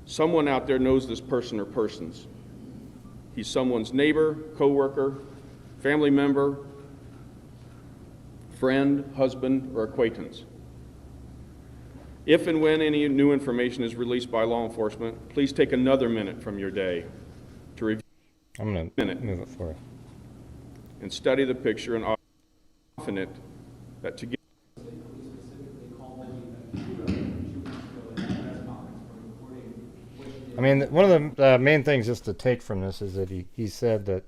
Someone out there knows this person or persons. He's someone's neighbor, coworker, family member, friend, husband, or acquaintance. If and when any new information is released by law enforcement, please take another minute from your day to review. I'm going to move it forward. And study the picture and confident that together. I mean, one of the main things just to take from this is that he said that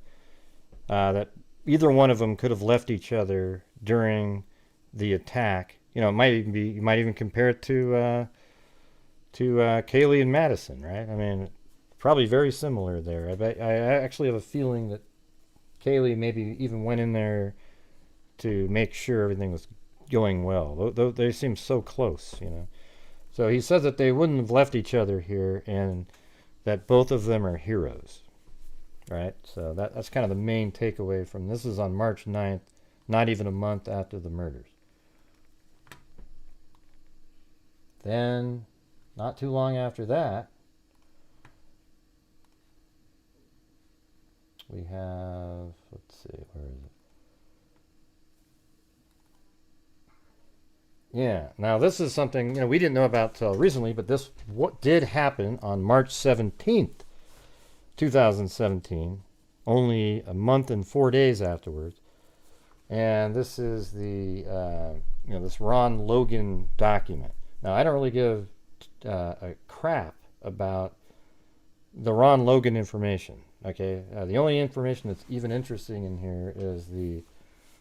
that either one of them could have left each other during the attack. You know, it might even be, you might even compare it to Kaylee and Madison, right? I mean, probably very similar there. I actually have a feeling that Kaylee maybe even went in there to make sure everything was going well. They seem so close, you know. So he says that they wouldn't have left each other here, and that both of them are heroes, right? So that's kind of the main takeaway from this. Is on March 9th, not even a month after the murders. Then, not too long after that, we have, let's see, where is it? Yeah, now this is something, you know, we didn't know about till recently, but this what did happen on March 17th, 2017, only a month and 4 days afterwards. And this is the, you know, this Ron Logan document. Now, I don't really give a crap about the Ron Logan information, okay? The only information that's even interesting in here is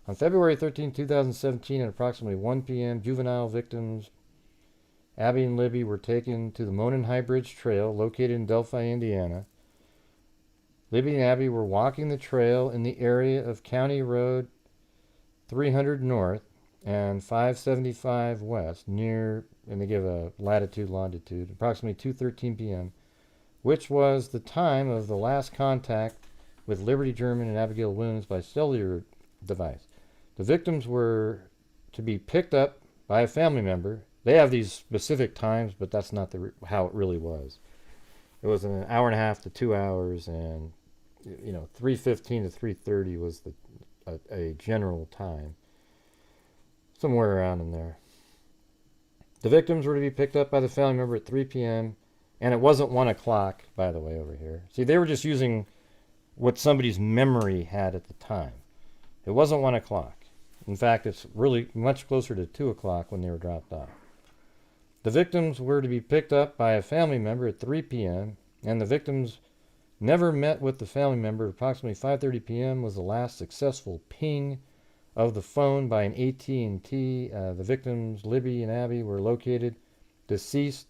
on February 13, 2017, at approximately 1 p.m., juvenile victims Abby and Libby were taken to the Monon High Bridge Trail located in Delphi, Indiana. Libby and Abby were walking the trail in the area of County Road 300 North and 575 West near, and they give a latitude, longitude, approximately 2:13 p.m., which was the time of the last contact with Liberty German and Abigail Williams by cellular device. The victims were to be picked up by a family member. They have these specific times, but that's not how it really was. It was an hour and a half to 2 hours, and 3:15 to 3:30 was a general time, somewhere around in there. The victims were to be picked up by the family member at 3 p.m., and it wasn't 1 o'clock, by the way, over here. See, they were just using what somebody's memory had at the time. It wasn't 1 o'clock. In fact, it's really much closer to 2 o'clock when they were dropped off. The victims were to be picked up by a family member at 3 p.m., and the victims never met with the family member. Approximately 5:30 p.m. was the last successful ping of the phone by an AT&T. The victims, Libby and Abby, were located deceased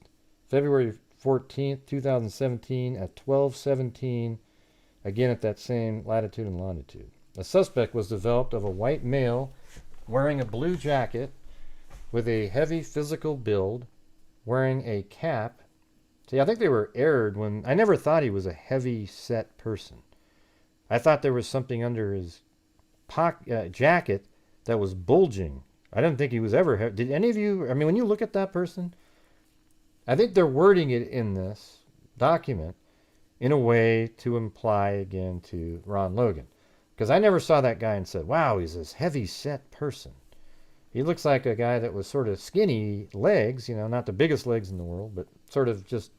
February 14th, 2017 at 12:17, again at that same latitude and longitude. The suspect was developed of a white male wearing a blue jacket with a heavy physical build, wearing a cap. See, I think they were erred when I never thought he was a heavy set person. I thought there was something under his jacket that was bulging. I didn't think he was ever did any of you, I mean, when you look at that person, I think they're wording it in this document in a way to imply again to Ron Logan. Because I never saw that guy and said, wow, he's this heavy set person. He looks like a guy that was sort of skinny legs, not the biggest legs in the world, but sort of just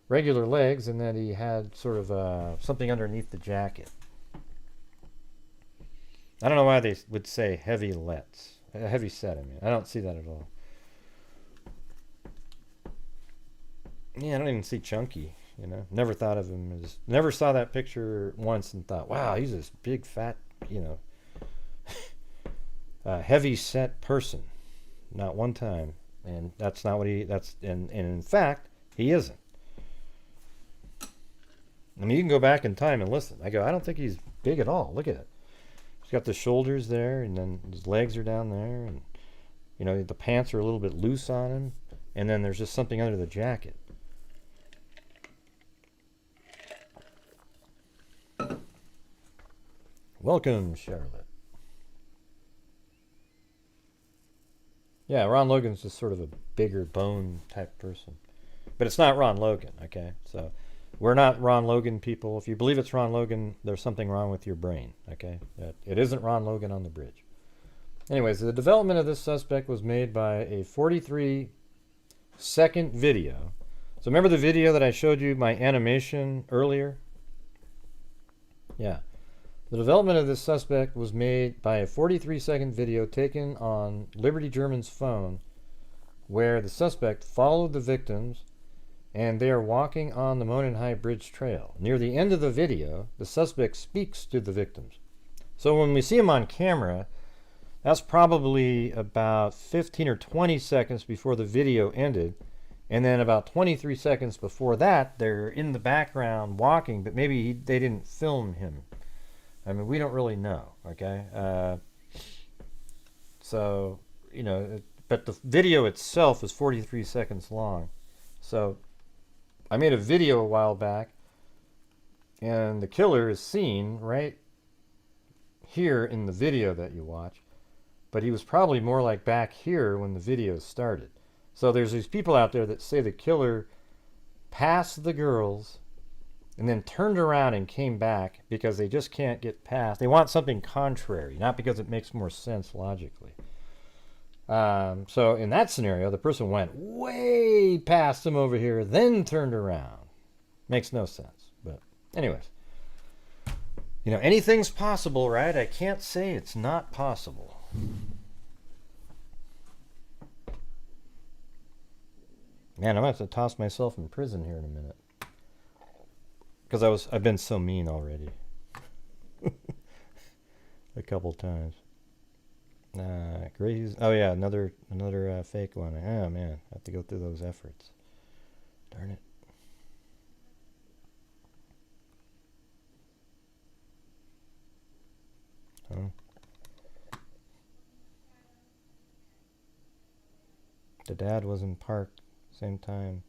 regular legs, and that he had sort of something underneath the jacket. I don't know why they would say heavy set, I mean. I don't see that at all. Yeah, I don't even see chunky, Never thought of him as, never saw that picture once and thought, wow, he's this big, fat, heavy set person. Not one time. And that's not what and in fact, he isn't. I mean, you can go back in time and listen. I don't think he's big at all. Look at it. He's got the shoulders there, and then his legs are down there, and, the pants are a little bit loose on him, and then there's just something under the jacket. Welcome, Charlotte. Yeah, Ron Logan's just sort of a bigger bone type person. But it's not Ron Logan, okay? So we're not Ron Logan people. If you believe it's Ron Logan, there's something wrong with your brain, okay? It isn't Ron Logan on the bridge. Anyways, the development of this suspect was made by a 43-second video. So remember the video that I showed you, my animation earlier? Yeah. The development of this suspect was made by a 43-second video taken on Liberty German's phone, where the suspect followed the victims and they are walking on the Monon High Bridge Trail. Near the end of the video, the suspect speaks to the victims. So when we see him on camera, that's probably about 15 or 20 seconds before the video ended, and then about 23 seconds before that, they're in the background walking, but maybe they didn't film him. I mean, we don't really know, okay? So, you know, but the video itself is 43 seconds long. So, I made a video a while back, and the killer is seen right here in the video that you watch, but he was probably more like back here when the video started. So there's these people out there that say the killer passed the girls and then turned around and came back because they just can't get past. They want something contrary, not because it makes more sense logically. So in that scenario, the person went way past them over here, then turned around. Makes no sense. But anyways, you know, anything's possible, right? I can't say it's not possible. Man, I'm going to have to toss myself in prison here in a minute. Because I've been so mean already. A couple times. Grace. Oh yeah, another fake one. Oh man, I have to go through those efforts. Darn it. The dad was in park same time.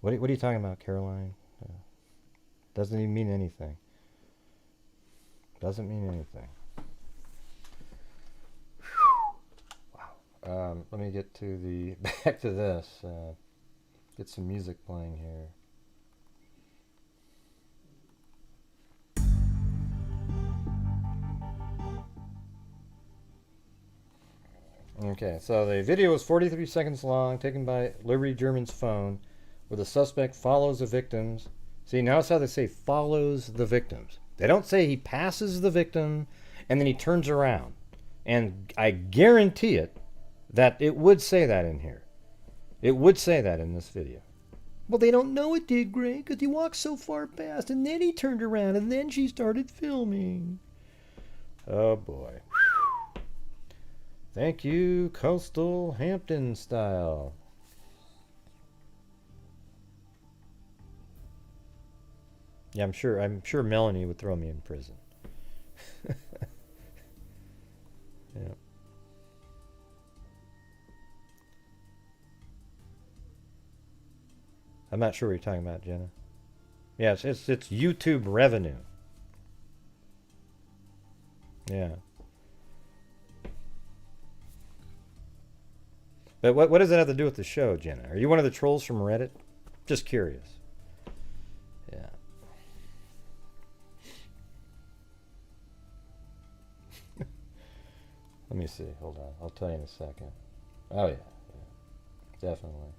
What are you talking about, Caroline? Doesn't even mean anything. Doesn't mean anything. Wow. Let me get to the back to this. Get some music playing here. Okay, so the video was 43 seconds long, taken by Liberty German's phone, where the suspect follows the victims. See, notice how they say follows the victims. They don't say he passes the victim and then he turns around. And I guarantee it that it would say that in here. It would say that in this video. Well, they don't know it did, Greg, because he walked so far past and then he turned around and then she started filming. Oh boy. Thank you, Coastal Hampton Style. Yeah, I'm sure Melanie would throw me in prison. Yeah. I'm not sure what you're talking about, Jenna. Yeah, it's YouTube revenue. Yeah. But what does that have to do with the show, Jenna? Are you one of the trolls from Reddit? Just curious. Yeah. Let me see. Hold on. I'll tell you in a second. Oh, yeah. Definitely.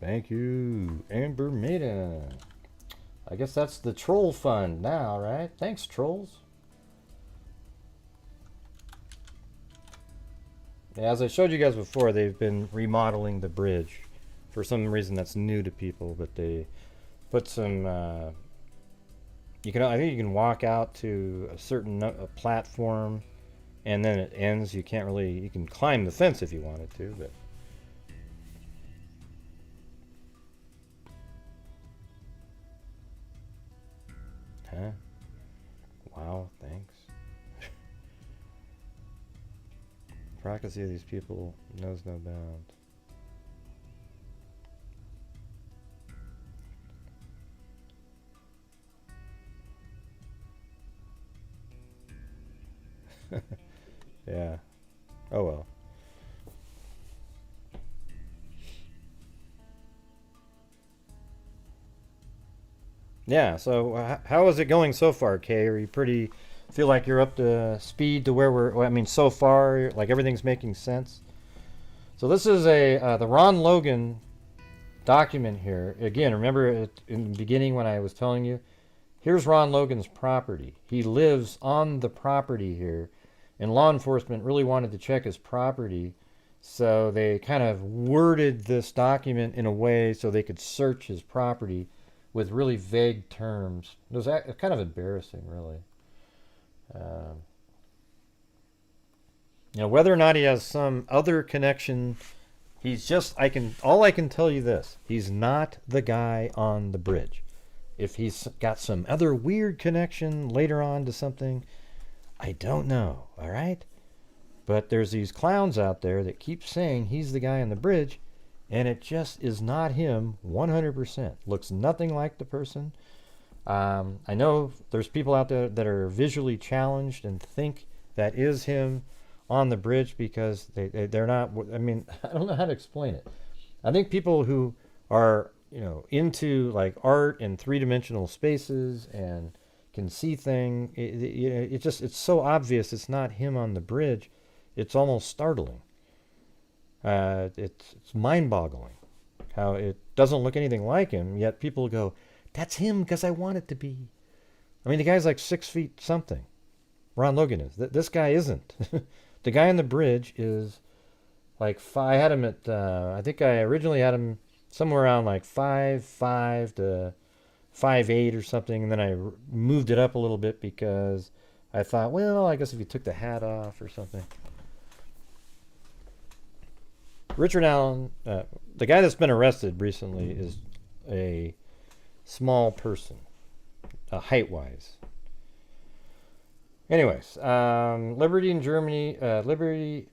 Thank you, Amber Maiden. I guess that's the troll fund now, right? Thanks, trolls. Yeah, as I showed you guys before, they've been remodeling the bridge. For some reason that's new to people, but they put some... I think you can walk out to a certain platform, and then it ends. You can't really... You can climb the fence if you wanted to, but... Huh? Wow, thanks. Prophecy of these people knows no bound. Yeah. Oh well. Yeah, so how is it going so far, Kay? Are you feel like you're up to speed to where so far, like everything's making sense? So this is the Ron Logan document here. Again, remember in the beginning when I was telling you, here's Ron Logan's property. He lives on the property here, and law enforcement really wanted to check his property, so they kind of worded this document in a way so they could search his property with really vague terms. It was kind of embarrassing, really. You know, whether or not he has some other connection, he's just, all I can tell you this, he's not the guy on the bridge. If he's got some other weird connection later on to something, I don't know, all right? But there's these clowns out there that keep saying he's the guy on the bridge, and it just is not him 100%. Looks nothing like the person. I know there's people out there that are visually challenged and think that is him on the bridge because they're not, I mean, I don't know how to explain it. I think people who are, you know, into like art and three-dimensional spaces and can see things, it's so obvious it's not him on the bridge. It's almost startling. It's mind-boggling how it doesn't look anything like him, yet people go, that's him because I want it to be. I mean, the guy's like 6 feet something. Ron Logan is. This guy isn't. The guy on the bridge is like I had him at, I think I originally had him somewhere around like 5'5" to 5'8" or something, and then I moved it up a little bit because I thought, well, I guess if you took the hat off or something. Richard Allen, the guy that's been arrested recently, is a small person, height-wise. Anyways, Liberty and Germany, Liberty,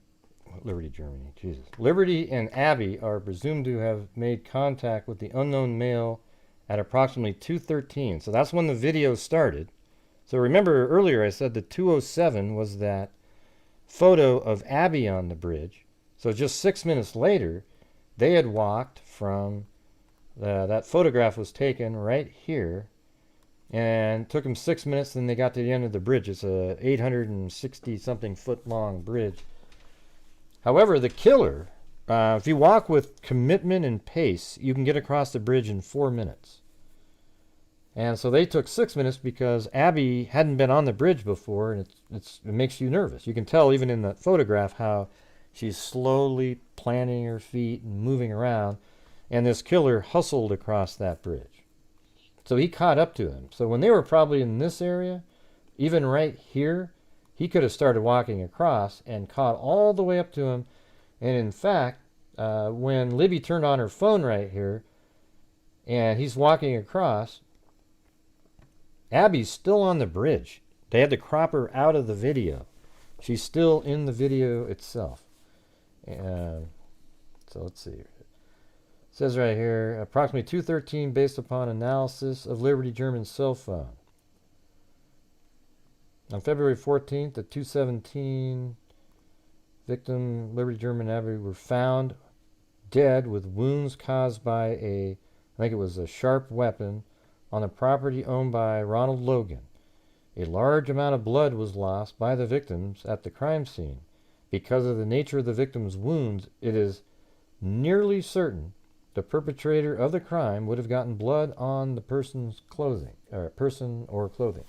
Germany, Jesus. Liberty and Abby are presumed to have made contact with the unknown male at approximately 2:13. So that's when the video started. So remember earlier I said the 2:07 was that photo of Abby on the bridge. So just 6 minutes later, they had walked from, that photograph was taken right here, and took them 6 minutes, then they got to the end of the bridge. It's a 860-something foot long bridge. However, the killer, if you walk with commitment and pace, you can get across the bridge in 4 minutes. And so they took 6 minutes because Abby hadn't been on the bridge before, and it makes you nervous. You can tell even in that photograph how she's slowly planting her feet and moving around, and this killer hustled across that bridge. So he caught up to him. So when they were probably in this area, even right here, he could have started walking across and caught all the way up to him. And in fact, when Libby turned on her phone right here, and he's walking across, Abby's still on the bridge. They had to crop her out of the video. She's still in the video itself. So let's see. It says right here, approximately 2:13 based upon analysis of Liberty German's cell phone. On February 14th at 2:17, victim Liberty German and Abby were found dead with wounds caused by I think it was a sharp weapon, on the property owned by Ronald Logan. A large amount of blood was lost by the victims at the crime scene. Because of the nature of the victim's wounds, it is nearly certain the perpetrator of the crime would have gotten blood on the person's clothing, or person or clothing.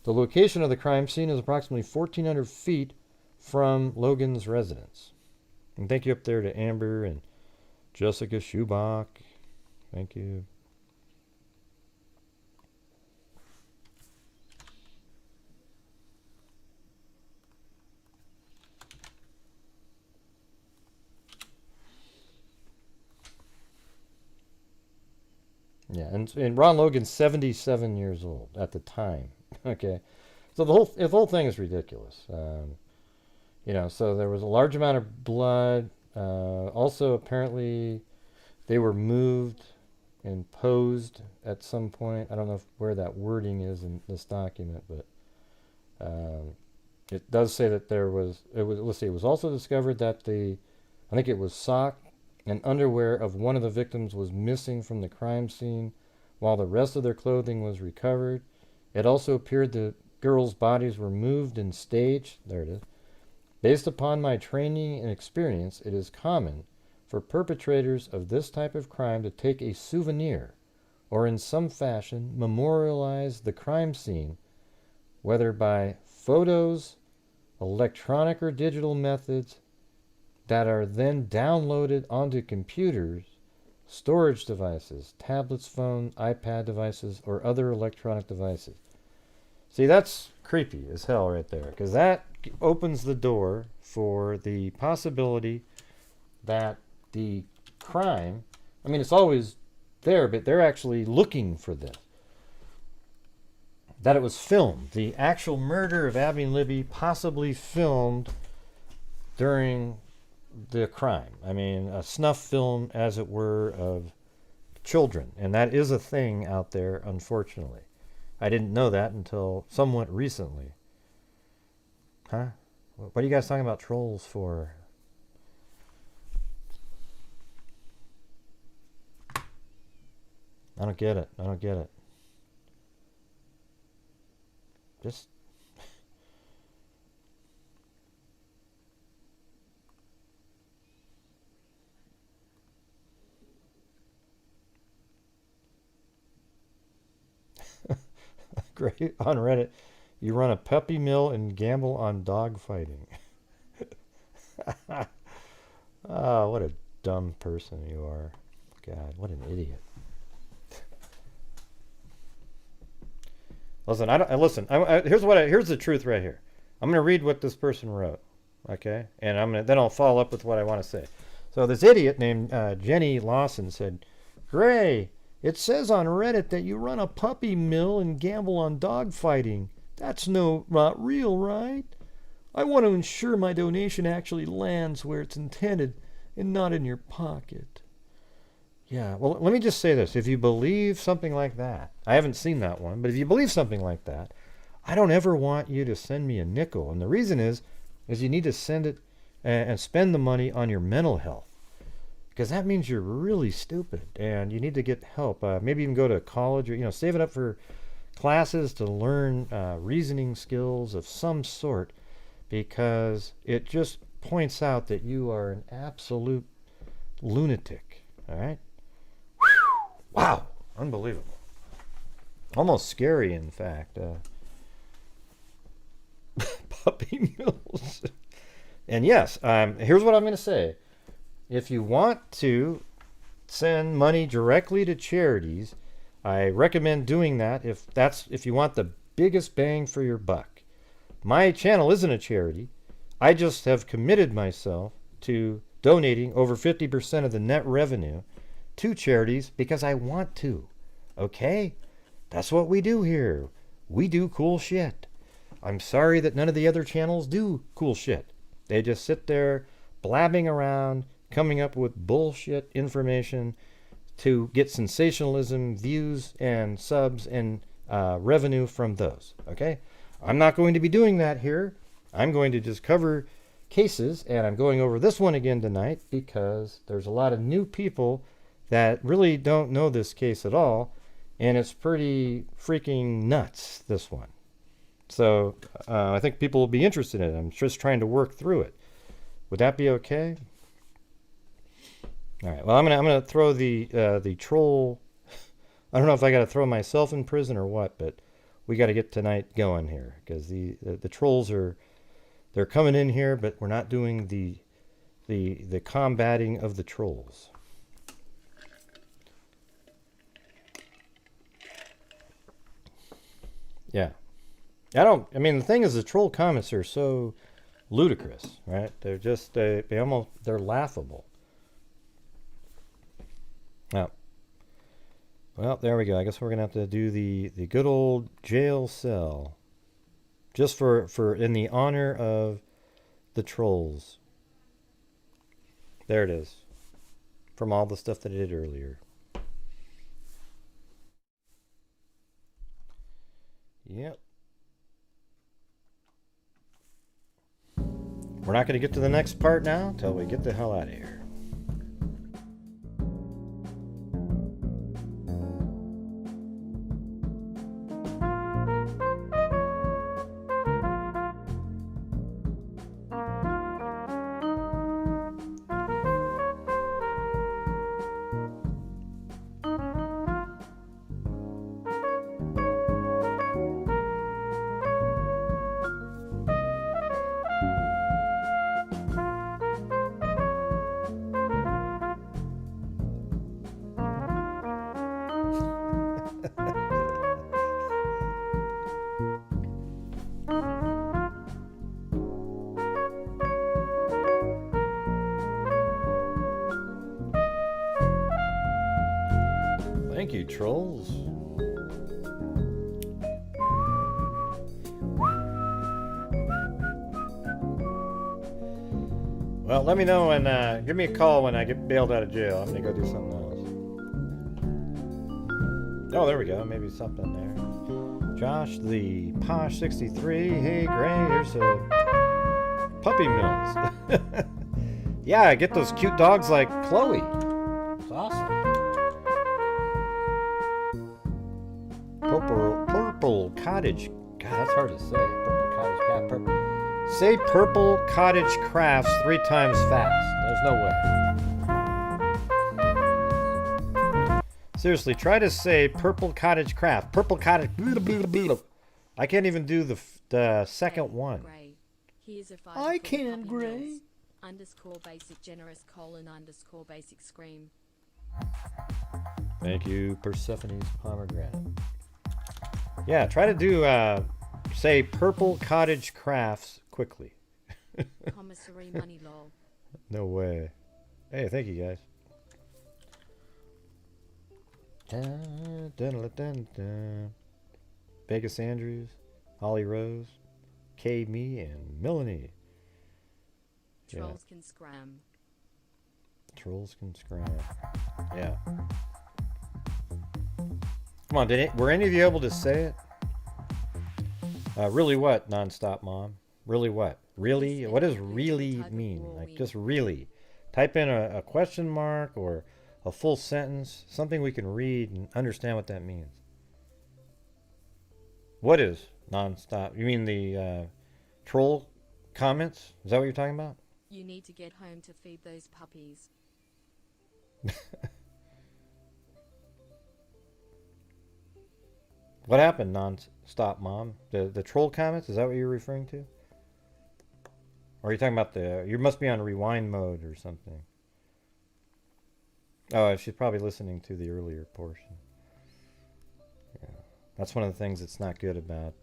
The location of the crime scene is approximately 1,400 feet from Logan's residence. And thank you up there to Amber and Jessica Schubach. Thank you. Yeah, and Ron Logan's 77 years old at the time. Okay, so the whole thing is ridiculous. You know, so there was a large amount of blood. Also, apparently, they were moved and posed at some point. I don't know where that wording is in this document, but it does say that let's see, it was also discovered that I think it was sock and underwear of one of the victims was missing from the crime scene, while the rest of their clothing was recovered. It also appeared the girls' bodies were moved and staged. There it is. Based upon my training and experience, it is common for perpetrators of this type of crime to take a souvenir or in some fashion memorialize the crime scene, whether by photos, electronic or digital methods that are then downloaded onto computers, storage devices, tablets, phone, iPad devices, or other electronic devices. See, that's creepy as hell right there, because that opens the door for the possibility that the crime, I mean, it's always there, but they're actually looking for this. That it was filmed. The actual murder of Abby and Libby possibly filmed during the crime. I mean, a snuff film, as it were, of children. And that is a thing out there, unfortunately. I didn't know that until somewhat recently. Huh? What are you guys talking about trolls for? I don't get it. I don't get it. Just... Great. On Reddit, you run a puppy mill and gamble on dog fighting. Oh, what a dumb person you are. God, what an idiot. Listen, here's the truth right here. I'm going to read what this person wrote, okay? And then I'll follow up with what I want to say. So this idiot named Jenny Lawson said, "Gray, it says on Reddit that you run a puppy mill and gamble on dog fighting. That's not real, right? I want to ensure my donation actually lands where it's intended and not in your pocket." Yeah, well, let me just say this. If you believe something like that, I haven't seen that one, but if you believe something like that, I don't ever want you to send me a nickel. And the reason is you need to send it and spend the money on your mental health. Because that means you're really stupid and you need to get help. Maybe even go to college or, save it up for classes to learn reasoning skills of some sort, because it just points out that you are an absolute lunatic. All right? Wow, unbelievable. Almost scary, in fact. Puppy mills. And yes, here's what I'm going to say. If you want to send money directly to charities, I recommend doing that if you want the biggest bang for your buck. My channel isn't a charity. I just have committed myself to donating over 50% of the net revenue to charities because I want to. Okay? That's what we do here. We do cool shit. I'm sorry that none of the other channels do cool shit. They just sit there blabbing around, coming up with bullshit information to get sensationalism, views, and subs, and revenue from those. Okay? I'm not going to be doing that here. I'm going to just cover cases, and I'm going over this one again tonight because there's a lot of new people that really don't know this case at all, and it's pretty freaking nuts, this one. So I think people will be interested in it. I'm just trying to work through it. Would that be okay? All right. Well, I'm gonna throw the troll. I don't know if I got to throw myself in prison or what, but we got to get tonight going here because the trolls they're coming in here, but we're not doing the combating of the trolls. Yeah. I mean, the thing is, the troll comments are so ludicrous, right? They're just, they're laughable. Oh. Well, there we go. I guess we're going to have to do the good old jail cell. Just for in the honor of the trolls. There it is. From all the stuff that I did earlier. Yep. We're not going to get to the next part now until we get the hell out of here. you trolls. Well, let me know and give me a call when I get bailed out of jail. I'm gonna go do something else. Oh, there we go. Maybe something there. Josh, the Posh 63. Hey, Gray, here's a puppy mills. Yeah, I get those cute dogs like Chloe. It's awesome. Purple cottage. God, that's hard to say. Purple cottage cat. Purple. Say purple cottage crafts 3 times fast. There's no way. Seriously, try to say purple cottage craft. Purple cottage. I can't even do the second one. I can, Gray. Underscore basic generous colon underscore basic scream. Thank you, Persephone's pomegranate. Yeah, try to do say purple cottage crafts quickly. Commissary money lol. No way. Hey, thank you guys. Dun, dun, dun, dun. Vegas Andrews, Holly Rose, Kay Me, and Melanie. Trolls can scram. Trolls can scram. Yeah. Come on, were any of you able to say it? Really what, nonstop mom? Really what? Really? What does really mean? Like just really. Type in a question mark or a full sentence, something we can read and understand what that means. What is nonstop? You mean the troll comments? Is that what you're talking about? You need to get home to feed those puppies. What happened, non-stop mom? The troll comments? Is that what you're referring to? Or are you talking about you must be on rewind mode or something. Oh, she's probably listening to the earlier portion. Yeah. That's one of the things that's not good about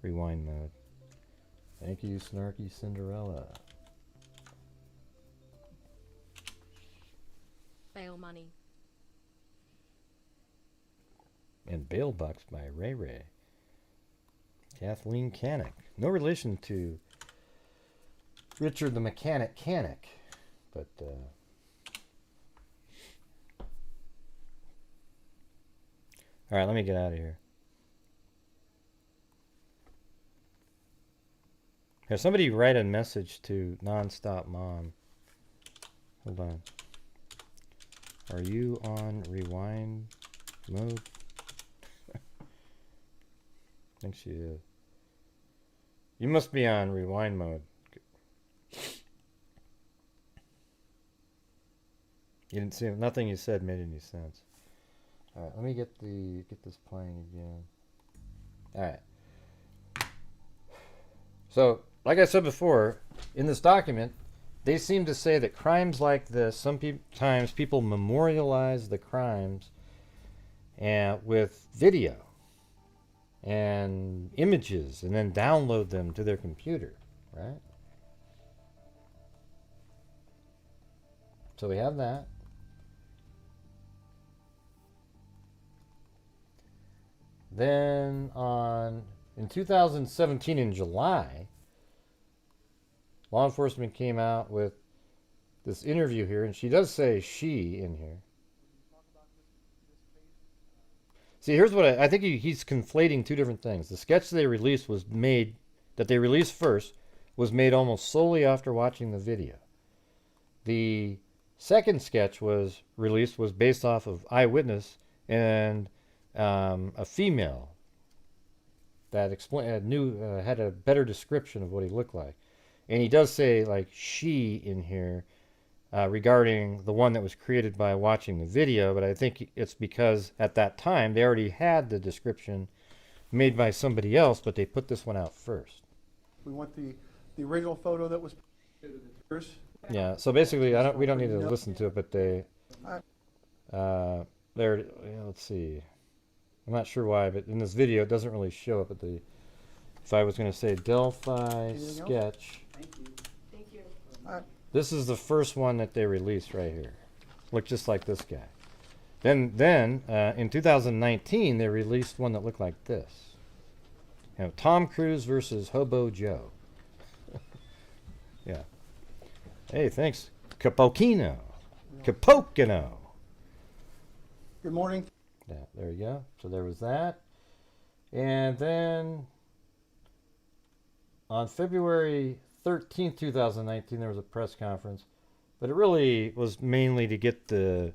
rewind mode. Thank you, Snarky Cinderella. Bail money. And Bail Bucks by Ray Ray. Kathleen Canick. No relation to Richard the Mechanic Canick, but all right, let me get out of here. Here, somebody write a message to Nonstop Mom. Hold on. Are you on rewind mode? I think she is. You must be on rewind mode. You didn't see nothing you said made any sense. All right, let me get this playing again. All right. So, like I said before, in this document, they seem to say that crimes like this, sometimes people memorialize the crimes and with video and images and then download them to their computer, right? So we have that. Then in 2017 in July, law enforcement came out with this interview here, and she does say she in here. See, here's what I think he's conflating two different things. The sketch they released that they released first, was made almost solely after watching the video. The second sketch was based off of eyewitness and a female that had a better description of what he looked like. And he does say like she in here regarding the one that was created by watching the video, but I think it's because at that time they already had the description made by somebody else, but they put this one out first. We want the original photo that was first. Yeah, so basically we don't need to listen to it, but they let's see. I'm not sure why, but in this video it doesn't really show up at the, if I was going to say Delphi sketch. Thank you. Thank you. This is the first one that they released right here. Look just like this guy. Then in 2019, they released one that looked like this. You know, Tom Cruise versus Hobo Joe. Yeah. Hey, thanks, Capocino. Capocino. Good morning. Yeah, there you go. So there was that. And then on February 13th, 2019, there was a press conference. But it really was mainly to get the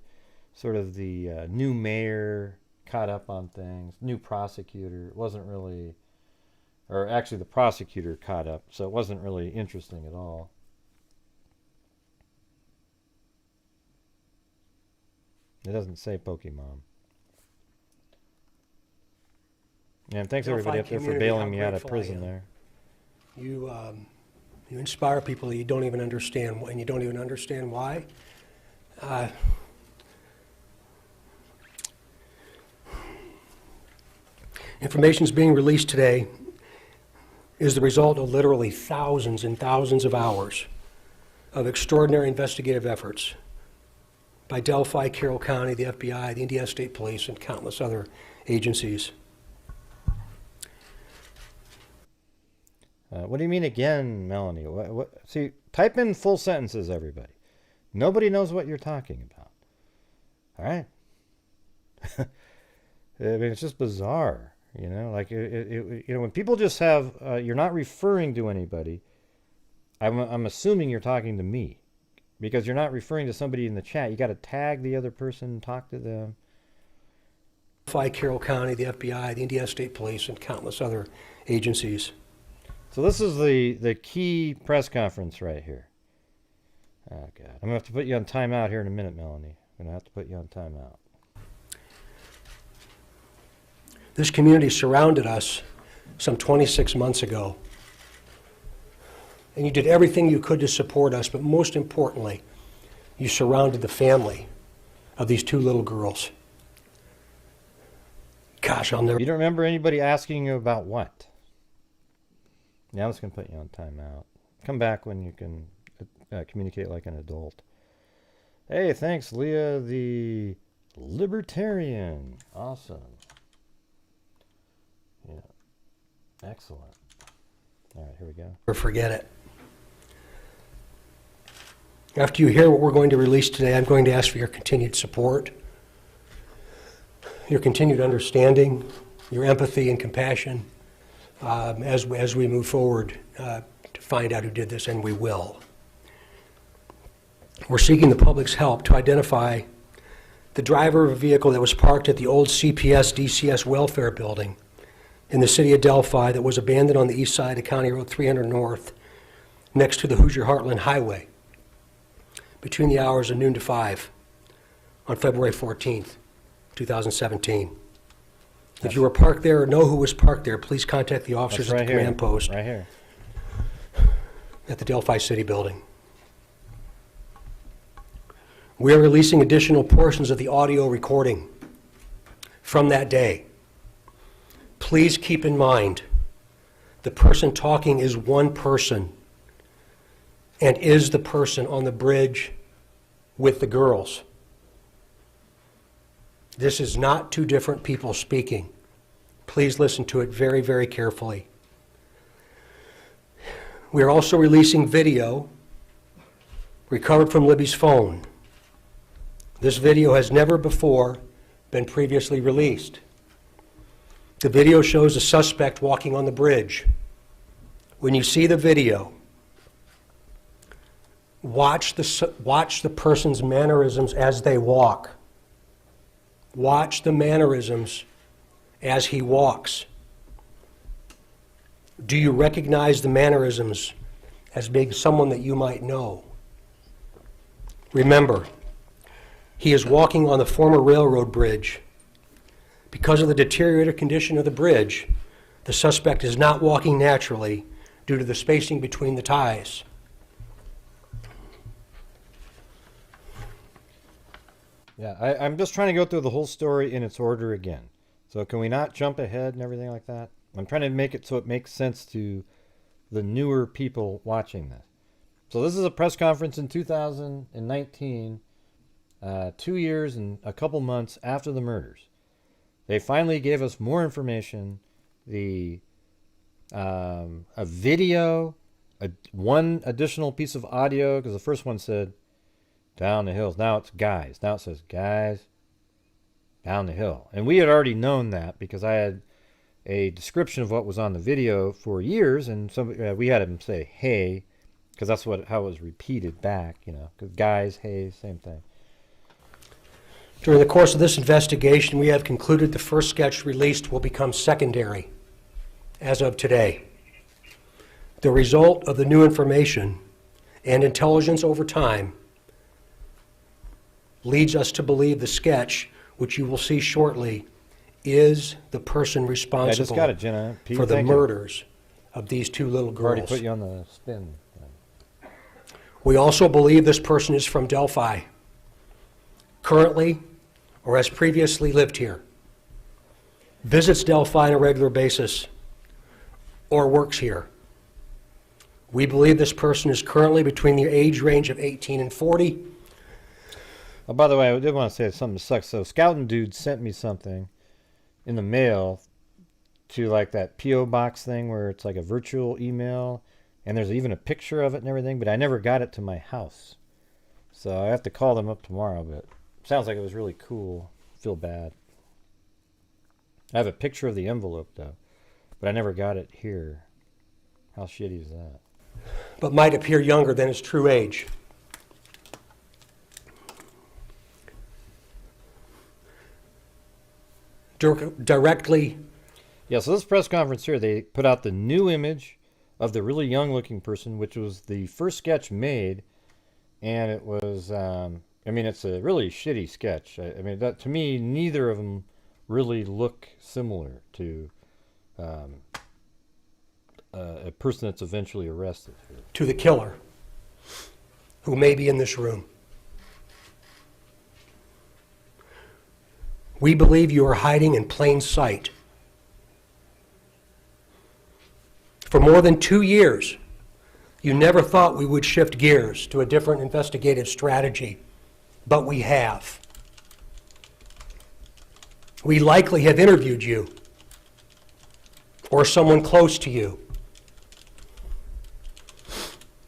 sort of the new mayor caught up on things, new prosecutor. It wasn't really, or actually the prosecutor caught up, so it wasn't really interesting at all. It doesn't say Pokemon. And thanks everybody up there for bailing me out of prison there. You inspire people that you don't even understand, and you don't even understand why. Information is being released today is the result of literally thousands and thousands of hours of extraordinary investigative efforts by Delphi, Carroll County, the FBI, the Indiana State Police, and countless other agencies. What do you mean again, Melanie? See, type in full sentences, everybody. Nobody knows what you're talking about. All right? I mean, it's just bizarre, you know? Like, you know, when people just have, you're not referring to anybody, I'm assuming you're talking to me. Because you're not referring to somebody in the chat. You got to tag the other person, talk to them. Delphi, Carroll County, the FBI, the Indiana State Police, and countless other agencies. So this is the key press conference right here. Oh, God. I'm going to have to put you on timeout here in a minute, Melanie. I'm going to have to put you on timeout. This community surrounded us some 26 months ago. And you did everything you could to support us, but most importantly, you surrounded the family of these two little girls. Gosh, I'll never... You don't remember anybody asking you about what? Now I'm just going to put you on timeout. Come back when you can communicate like an adult. Hey, thanks, Leah the Libertarian. Awesome. Yeah. Excellent. All right, here we go. Or forget it. After you hear what we're going to release today, I'm going to ask for your continued support, your continued understanding, your empathy and compassion as we move forward to find out who did this, and we will. We're seeking the public's help to identify the driver of a vehicle that was parked at the old CPS DCS welfare building in the city of Delphi that was abandoned on the east side of County Road 300 North next to the Hoosier Heartland Highway between the hours of noon to 5 on February 14th, 2017. If you were parked there or know who was parked there, please contact the officers at the command post right here at the Delphi City Building. We are releasing additional portions of the audio recording from that day. Please keep in mind, the person talking is one person and is the person on the bridge with the girls. This is not two different people speaking. Please listen to it very, very carefully. We are also releasing video recovered from Libby's phone. This video has never before been previously released. The video shows a suspect walking on the bridge. When you see the video, watch the person's mannerisms as they walk. Watch the mannerisms as he walks. Do you recognize the mannerisms as being someone that you might know? Remember, he is walking on the former railroad bridge. Because of the deteriorated condition of the bridge, the suspect is not walking naturally due to the spacing between the ties. Yeah, I'm just trying to go through the whole story in its order again. So can we not jump ahead and everything like that? I'm trying to make it so it makes sense to the newer people watching this. So this is a press conference in 2019. 2 years and a couple months after the murders. They finally gave us more information, a video, one additional piece of audio, because the first one said down the hills. Now it's guys. Now it says guys down the hill. And we had already known that because I had a description of what was on the video for years, and we had him say hey, because that's how it was repeated back, you know, because guys, hey, same thing. During the course of this investigation, we have concluded the first sketch released will become secondary as of today. The result of the new information and intelligence over time leads us to believe the sketch, which you will see shortly, is the person responsible I just got it, Jenna. Pete, for the thank you. murders of these two little I've already girls. put you on the spin. We also believe this person is from Delphi, currently or has previously lived here, visits Delphi on a regular basis, or works here. We believe this person is currently between the age range of 18 and 40. Oh, by the way, I did want to say something that sucks. So Scouting Dude sent me something in the mail to like that P.O. box thing where it's like a virtual email, and there's even a picture of it and everything, but I never got it to my house. So I have to call them up tomorrow, but it sounds like it was really cool. I feel bad. I have a picture of the envelope, though, but I never got it here. How shitty is that? But might appear younger than his true age. Directly. Yeah, so this press conference here, they put out the new image of the really young-looking person, which was the first sketch made, and it was, I mean, it's a really shitty sketch. I mean, to me, neither of them really look similar to a person that's eventually arrested. To the killer, who may be in this room. We believe you are hiding in plain sight. For more than 2 years, you never thought we would shift gears to a different investigative strategy, but we have. We likely have interviewed you or someone close to you.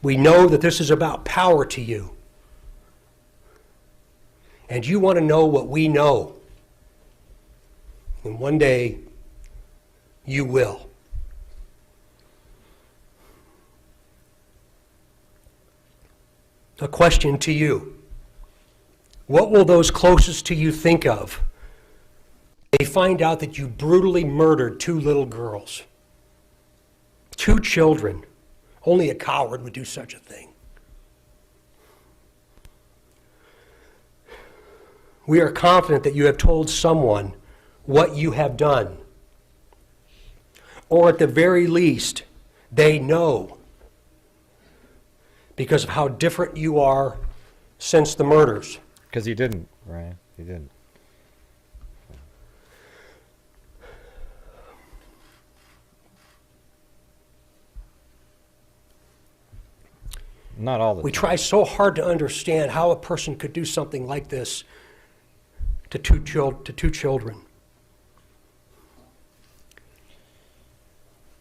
We know that this is about power to you, and you want to know what we know. And one day, you will. A question to you. What will those closest to you think of? They find out that you brutally murdered 2 little girls. 2 children. Only a coward would do such a thing. We are confident that you have told someone what you have done. Or at the very least, they know because of how different you are since the murders. Because he didn't, right? He didn't. Not all the time. We try so hard to understand how a person could do something like this to two children.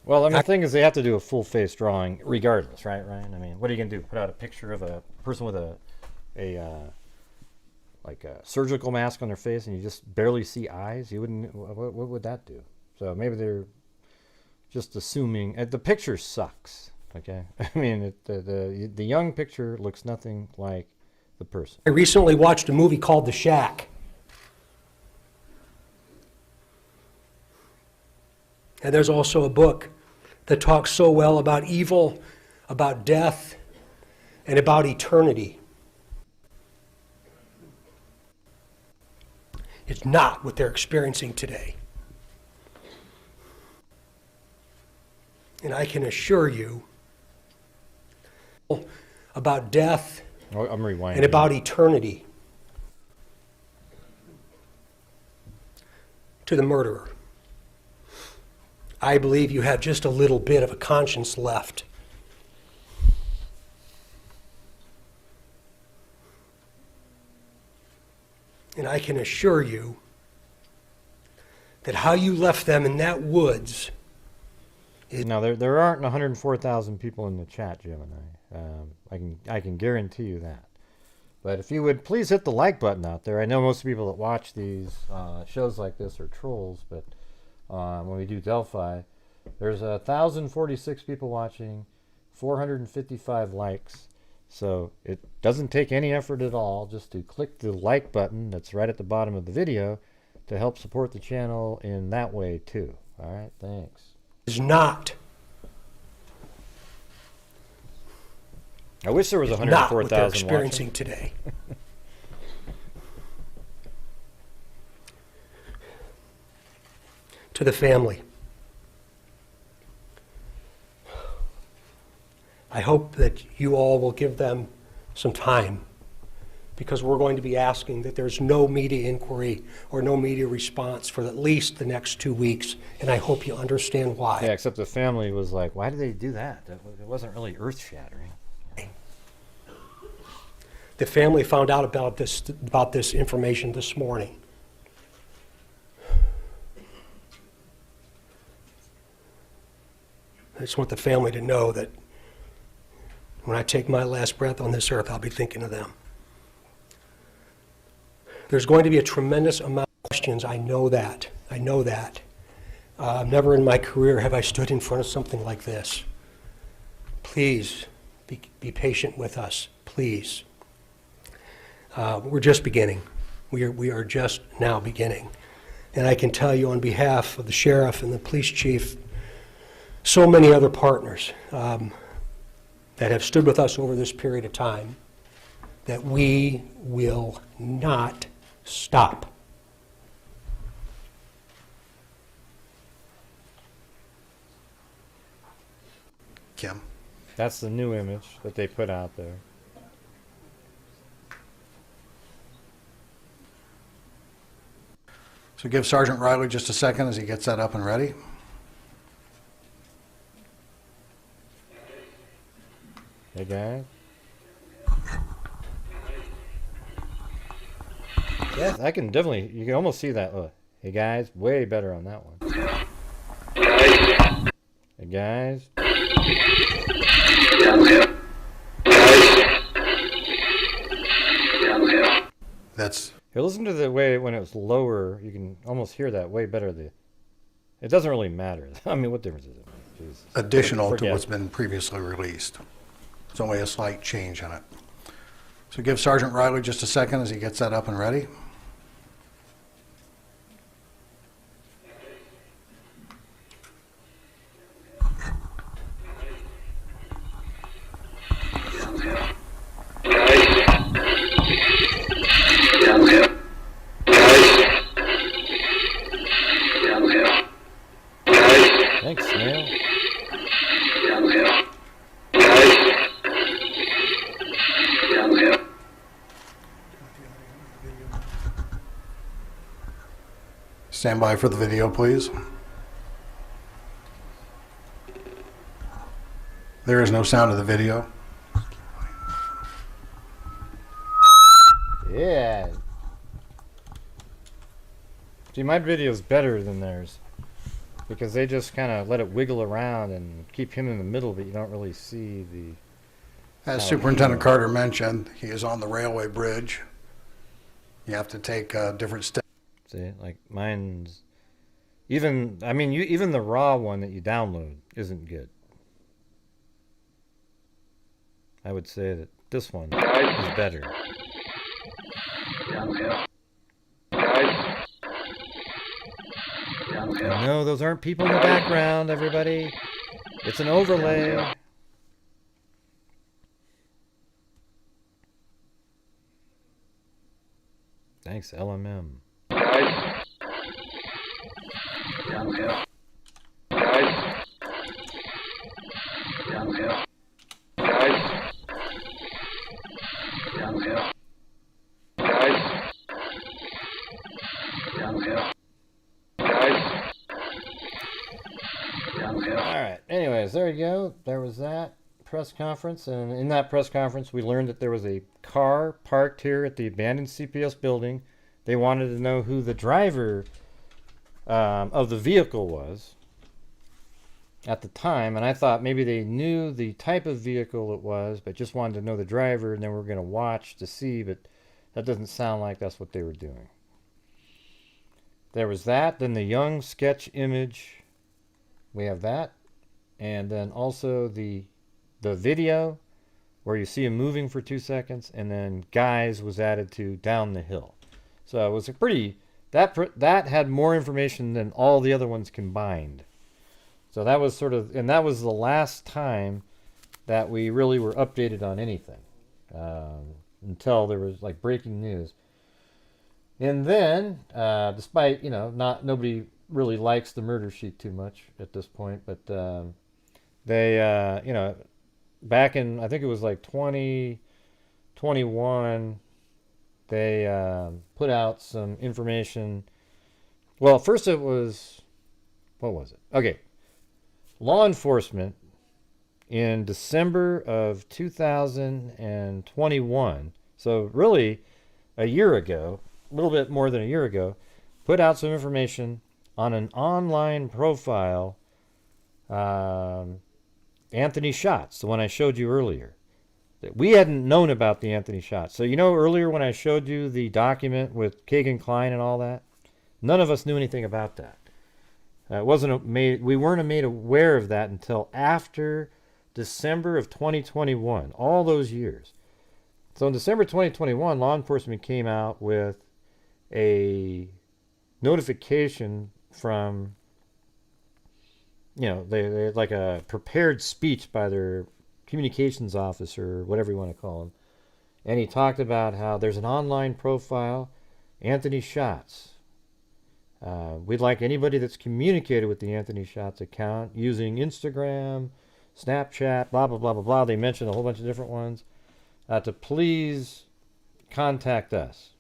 Well, I mean, the thing is, they have to do a full-face drawing regardless, right, Ryan? I mean, what are you going to do? Put out a picture of a person with a surgical mask on their face and you just barely see eyes? You wouldn't. What would that do? So maybe they're just assuming. The picture sucks, okay? I mean, the young picture looks nothing like the person. I recently watched a movie called The Shack. And there's also a book that talks so well about evil, about death, and about eternity. It's not what they're experiencing today. And I can assure you about death I'm rewinding. and about eternity to the murderer. I believe you have just a little bit of a conscience left. And I can assure you that how you left them in that woods. No, there aren't 104,000 people in the chat, Gemini. I can guarantee you that. But if you would please hit the like button out there. I know most people that watch these shows like this are trolls, but when we do Delphi, there's 1,046 people watching, 455 likes. So it doesn't take any effort at all just to click the like button that's right at the bottom of the video to help support the channel in that way too. All right, thanks. Is not. I wish there was Not what 104,000 they're watching. experiencing today. To the family, I hope that you all will give them some time, because we're going to be asking that there's no media inquiry or no media response for at least the next 2 weeks, and I hope you understand why. Yeah, except the family was like, why did they do that? It wasn't really earth-shattering. The family found out about this information this morning. I just want the family to know that when I take my last breath on this earth, I'll be thinking of them. There's going to be a tremendous amount of questions. I know that. I know that. Never in my career have I stood in front of something like this. Please be patient with us, please. We're just beginning. We are just now beginning. And I can tell you on behalf of the sheriff and the police chief, so many other partners that have stood with us over this period of time, that we will not stop. Kim? That's the new image that they put out there. So give Sergeant Riley just a second as he gets that up and ready. Hey, guys. Yes, I can definitely, you can almost see that. Look. Hey, guys, way better on that one. Hey, guys. That's... Here, listen to the way when it was lower, you can almost hear that way better. It doesn't really matter. I mean, what difference does it make? Jesus. Additional to what's been previously released. It's only a slight change on it. So give Sergeant Riley just a second as he gets that up and ready. Thanks, Snail. Stand by for the video, please. There is no sound of the video. Yeah. See, my video's better than theirs because they just kind of let it wiggle around and keep him in the middle, but you don't really see the... As Superintendent Carter mentioned, he is on the railway bridge. You have to take different steps. See, like mine's... Even, I mean, even the raw one that you download isn't good. I would say that this one is better. No, those aren't people in the background, everybody. It's an overlay. Thanks, LMM. Alright, anyways, there you go. There was that press conference, and in that press conference we learned that there was a car parked here at the abandoned CPS building they wanted to know who the driver of the vehicle was at the time, and I thought maybe they knew the type of vehicle it was, but just wanted to know the driver, and then we're going to watch to see, but that doesn't sound like that's what they were doing. There was that, then the young sketch image, we have that, and then also the video where you see him moving for 2 seconds, and then guys was added to down the hill. So it was a pretty, that had more information than all the other ones combined. So that was sort of, and that was the last time that we really were updated on anything, until there was like breaking news. And then, despite, you know, nobody really likes the murder sheet too much at this point, but they, you know, back in, I think it was like 2021, they put out some information. Well, first it was, what was it? Okay. Law enforcement in December of 2021, so really a year ago, a little bit more than a year ago, put out some information on an online profile, Anthony Shots, the one I showed you earlier. That we hadn't known about the Anthony Shots. So you know earlier when I showed you the document with Kegan Kline and all that? None of us knew anything about that. We weren't made aware of that until after December of 2021, all those years. So in December 2021, law enforcement came out with a notification from, you know, they had like a prepared speech by their communications officer, whatever you want to call him. And he talked about how there's an online profile, Anthony Shots. We'd like anybody that's communicated with the Anthony Shots account using Instagram, Snapchat, blah, blah, blah, blah, blah. They mentioned a whole bunch of different ones. To please contact us.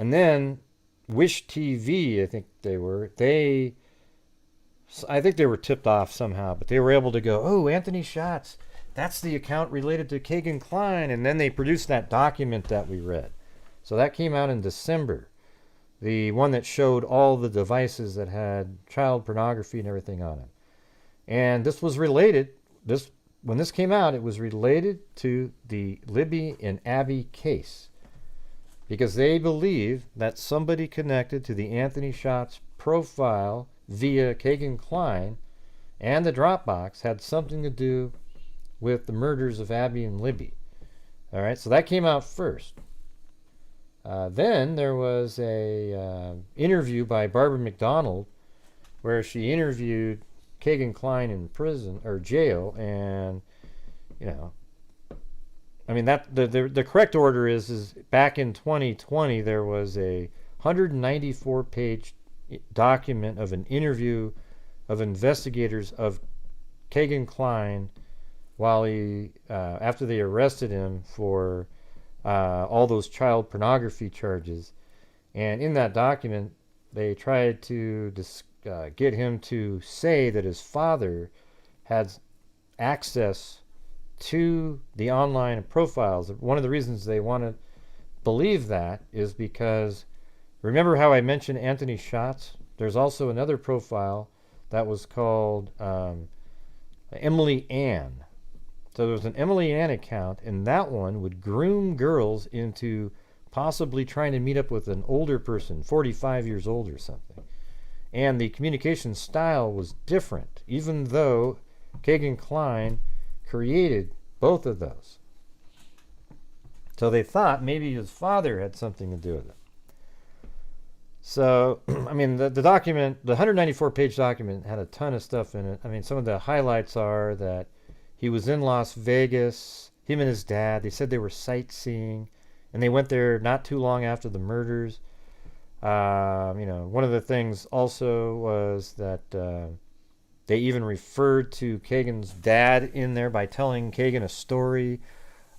And then Wish TV, I think they were tipped off somehow, but they were able to go, oh, Anthony Shots, that's the account related to Kegan Kline. And then they produced that document that we read. So that came out in December. The one that showed all the devices that had child pornography and everything on it. And this was related, when this came out, it was related to the Libby and Abby case. Because they believe that somebody connected to the Anthony Shots profile via Kegan Kline and the Dropbox had something to do with the murders of Abby and Libby. All right, so that came out first. Then there was a interview by Barbara McDonald where she interviewed Kegan Kline in prison or jail, and you know, I mean that the correct order is back in 2020 there was a 194-page document of an interview of investigators of Kegan Kline while he after they arrested him for all those child pornography charges. And in that document, they tried to get him to say that his father had access to the online profiles. One of the reasons they want to believe that is because, remember how I mentioned Anthony Shots? There's also another profile that was called Emily Ann. So there was an Emily Ann account, and that one would groom girls into possibly trying to meet up with an older person, 45 years old or something. And the communication style was different, even though Kegan Kline created both of those. So they thought maybe his father had something to do with it. So, I mean, the document, the 194-page document had a ton of stuff in it. I mean, some of the highlights are that he was in Las Vegas, him and his dad. They said they were sightseeing, and they went there not too long after the murders. You know, one of the things also was that they even referred to Kegan's dad in there by telling Kegan a story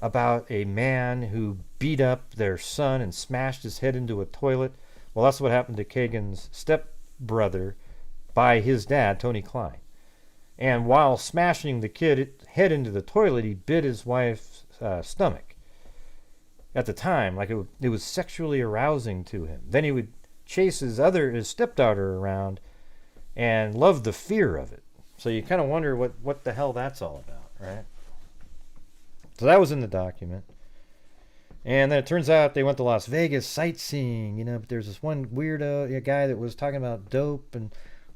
about a man who beat up their son and smashed his head into a toilet. Well, that's what happened to Kegan's stepbrother by his dad, Tony Kline. And while smashing the kid's head into the toilet, he bit his wife's stomach. at the time, like it was sexually arousing to him. Then he would chase his stepdaughter around and loved the fear of it. So you kind of wonder what the hell that's all about, right? So that was in the document. And then it turns out they went to Las Vegas sightseeing, but there's this one weirdo guy that was talking about dope, and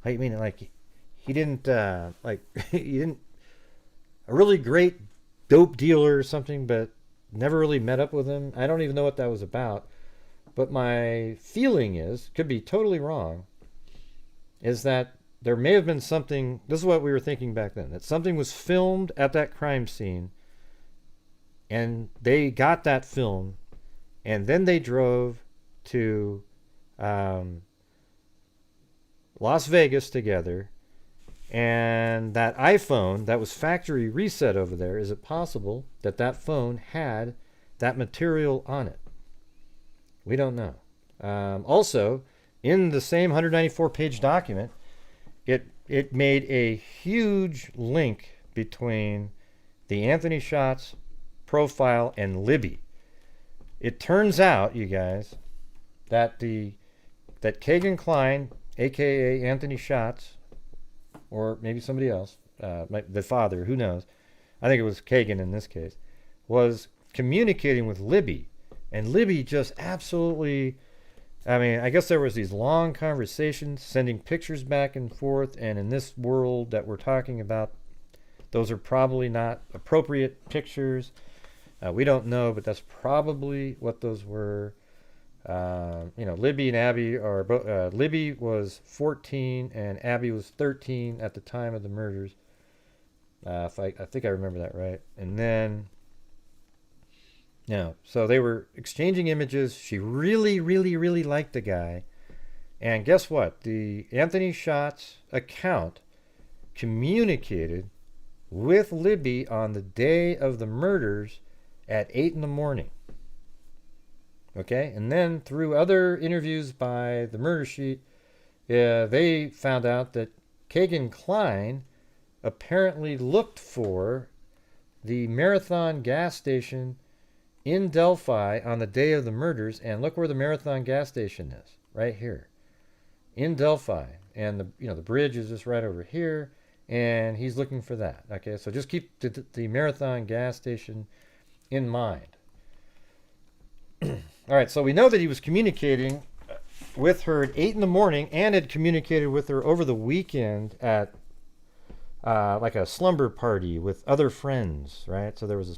I mean, like, he didn't, a really great dope dealer or something, but never really met up with him. I don't even know what that was about. But my feeling is, could be totally wrong, is that there may have been something, this is what we were thinking back then, that something was filmed at that crime scene, and they got that film, and then they drove to Las Vegas together, and that iPhone that was factory reset over there, is it possible that that phone had that material on it? We don't know. Also, in the same 194-page document, it made a huge link between the Anthony Shots profile and Libby. It turns out, you guys, that Kegan Kline, aka Anthony Shots, or maybe somebody else, the father, who knows, I think it was Kegan in this case, was communicating with Libby. And Libby just absolutely, I guess there was these long conversations, sending pictures back and forth, and in this world that we're talking about, those are probably not appropriate pictures. We don't know, but that's probably what those were. Libby and Abby are both. Libby was 14 and Abby was 13 at the time of the murders. I think I remember that right. And then, so they were exchanging images. She really, really, really liked the guy. And guess what? The Anthony Shots account communicated with Libby on the day of the murders at 8 in the morning. Okay, and then through other interviews by the murder sheet, they found out that Kegan Kline apparently looked for the Marathon gas station in Delphi on the day of the murders, and look where the Marathon gas station is, right here, in Delphi, and the bridge is just right over here, and he's looking for that. Okay, so just keep the Marathon gas station in mind. All right, so we know that he was communicating with her at 8 in the morning and had communicated with her over the weekend at like a slumber party with other friends, right? So there was a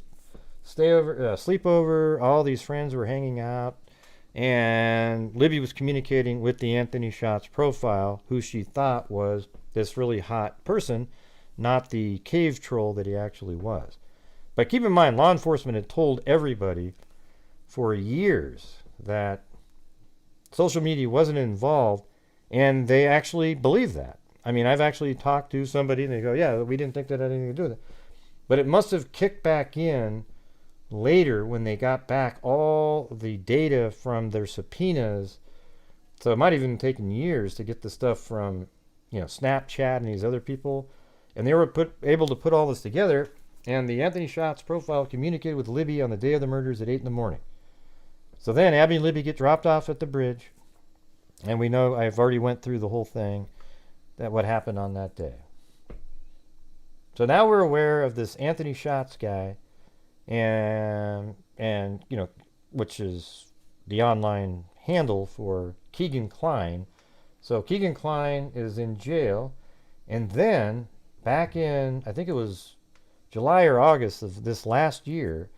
sleepover, all these friends were hanging out, and Libby was communicating with the Anthony Shots profile, who she thought was this really hot person, not the cave troll that he actually was. But keep in mind, law enforcement had told everybody for years that social media wasn't involved, and they actually believe that. I've actually talked to somebody and they go, yeah, we didn't think that had anything to do with it. But it must have kicked back in later when they got back all the data from their subpoenas. So it might have even taken years to get the stuff from, Snapchat and these other people. And they were able to put all this together, and the Anthony Shots profile communicated with Libby on the day of the murders at 8 in the morning. So then Abby and Libby get dropped off at the bridge, and we know, I've already went through the whole thing, that what happened on that day. So now we're aware of this Anthony Shots guy, and which is the online handle for Kegan Kline. So Kegan Kline is in jail, and then back in, I think it was July or August of this last year,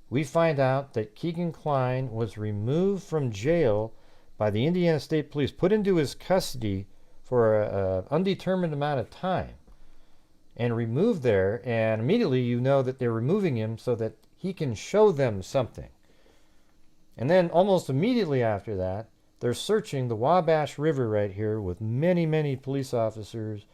we find out that Kegan Kline was removed from jail by the Indiana State Police, put into his custody for an undetermined amount of time, and removed there, and immediately you know that they're removing him so that he can show them something. And then almost immediately after that, they're searching the Wabash River right here with many, many police officers,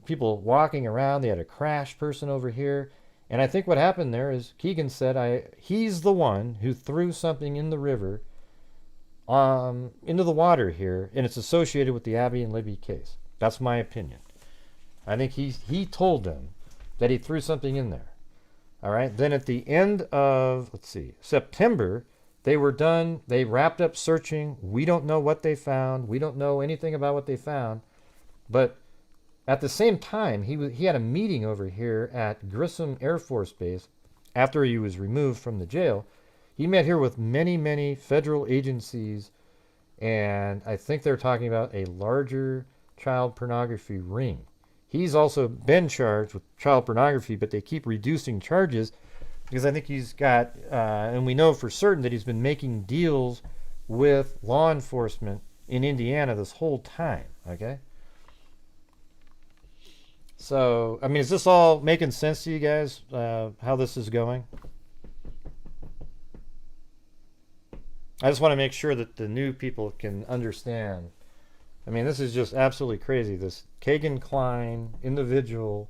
people walking around. They had a crash person over here. And I think what happened there is Kegan said he's the one who threw something in the river, into the water here, and it's associated with the Abby and Libby case. That's my opinion. I think he told them that he threw something in there. All right. Then at the end of, let's see, September, they were done. They wrapped up searching. We don't know what they found. We don't know anything about what they found. But at the same time, he had a meeting over here at Grissom Air Force Base after he was removed from the jail. He met here with many, many federal agencies, and I think they're talking about a larger child pornography ring. He's also been charged with child pornography, but they keep reducing charges because I think he's got, and we know for certain that he's been making deals with law enforcement in Indiana this whole time, okay? So, I mean, is this all making sense to you guys, how this is going? I just want to make sure that the new people can understand. I mean, this is just absolutely crazy. This Kegan Kline individual,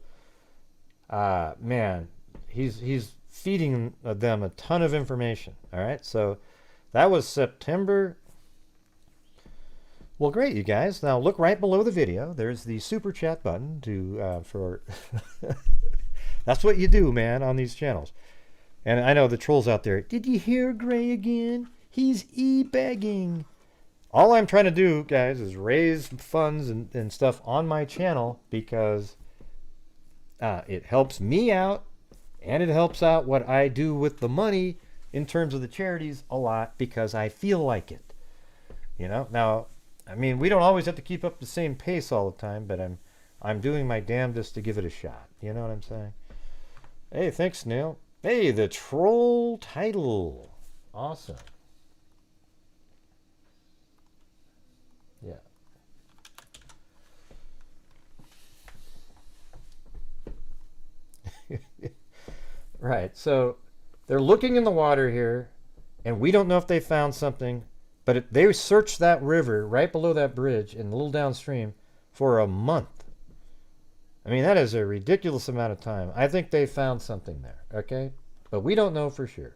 man, he's feeding them a ton of information. All right, so that was September. Well, great, you guys. Now look right below the video. There's the super chat button to for. That's what you do, man, on these channels. And I know the trolls out there. Did you hear Gray again? He's e-begging. All I'm trying to do, guys, is raise funds and stuff on my channel because it helps me out and it helps out what I do with the money in terms of the charities a lot because I feel like it. You know? Now, I mean, we don't always have to keep up the same pace all the time, but I'm doing my damnedest to give it a shot. You know what I'm saying? Hey, thanks, Neil. Hey, the troll title. Awesome. Yeah. Right. So they're looking in the water here, and we don't know if they found something, but they searched that river right below that bridge and a little downstream for a month. I mean, that is a ridiculous amount of time. I think they found something there, okay? But we don't know for sure.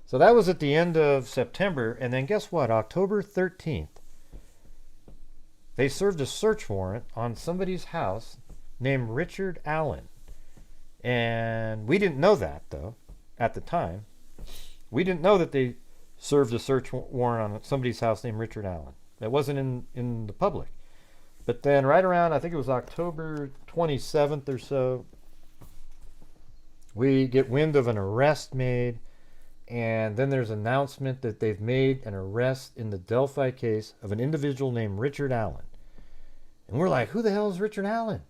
So that was at the end of September, and then guess what? October 13th, they served a search warrant on somebody's house named Richard Allen. And we didn't know that, though, at the time. We didn't know that they served a search warrant on somebody's house named Richard Allen. It wasn't in the public. But then right around, I think it was October 27th or so, we get wind of an arrest made. And then there's an announcement that they've made an arrest in the Delphi case of an individual named Richard Allen. And we're like, who the hell is Richard Allen?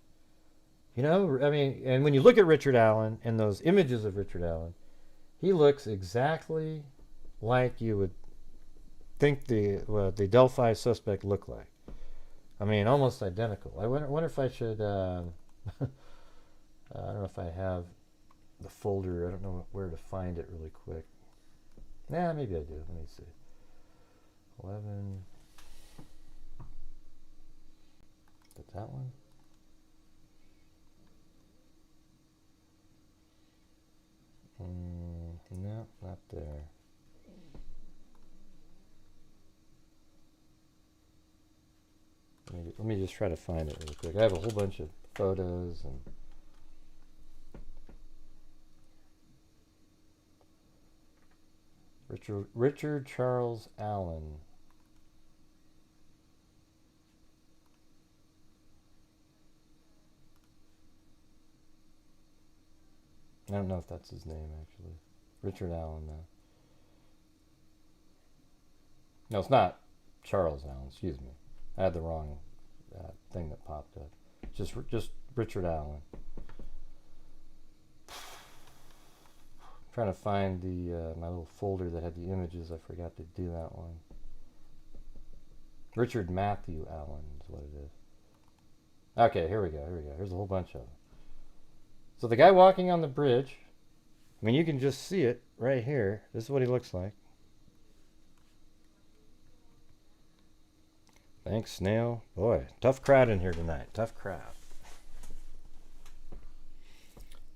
You know, I mean, and when you look at Richard Allen and those images of Richard Allen, he looks exactly like you would think the Delphi suspect looked like. I mean, almost identical. I wonder if I should, I don't know if I have the folder. I don't know where to find it really quick. Nah, maybe I do. Let me see. 11. Is it that one? No, not there. Let me just try to find it really quick. I have a whole bunch of photos and Richard Charles Allen. I don't know if that's his name, actually. Richard Allen, though. No, it's not Charles Allen, excuse me. I had the wrong thing that popped up. Just Richard Allen. I'm trying to find my little folder that had the images. I forgot to do that one. Richard Matthew Allen is what it is. Okay, here we go. Here's a whole bunch of them. So the guy walking on the bridge, I mean, you can just see it right here. This is what he looks like. Thanks, Snail. Boy, tough crowd in here tonight. Tough crowd.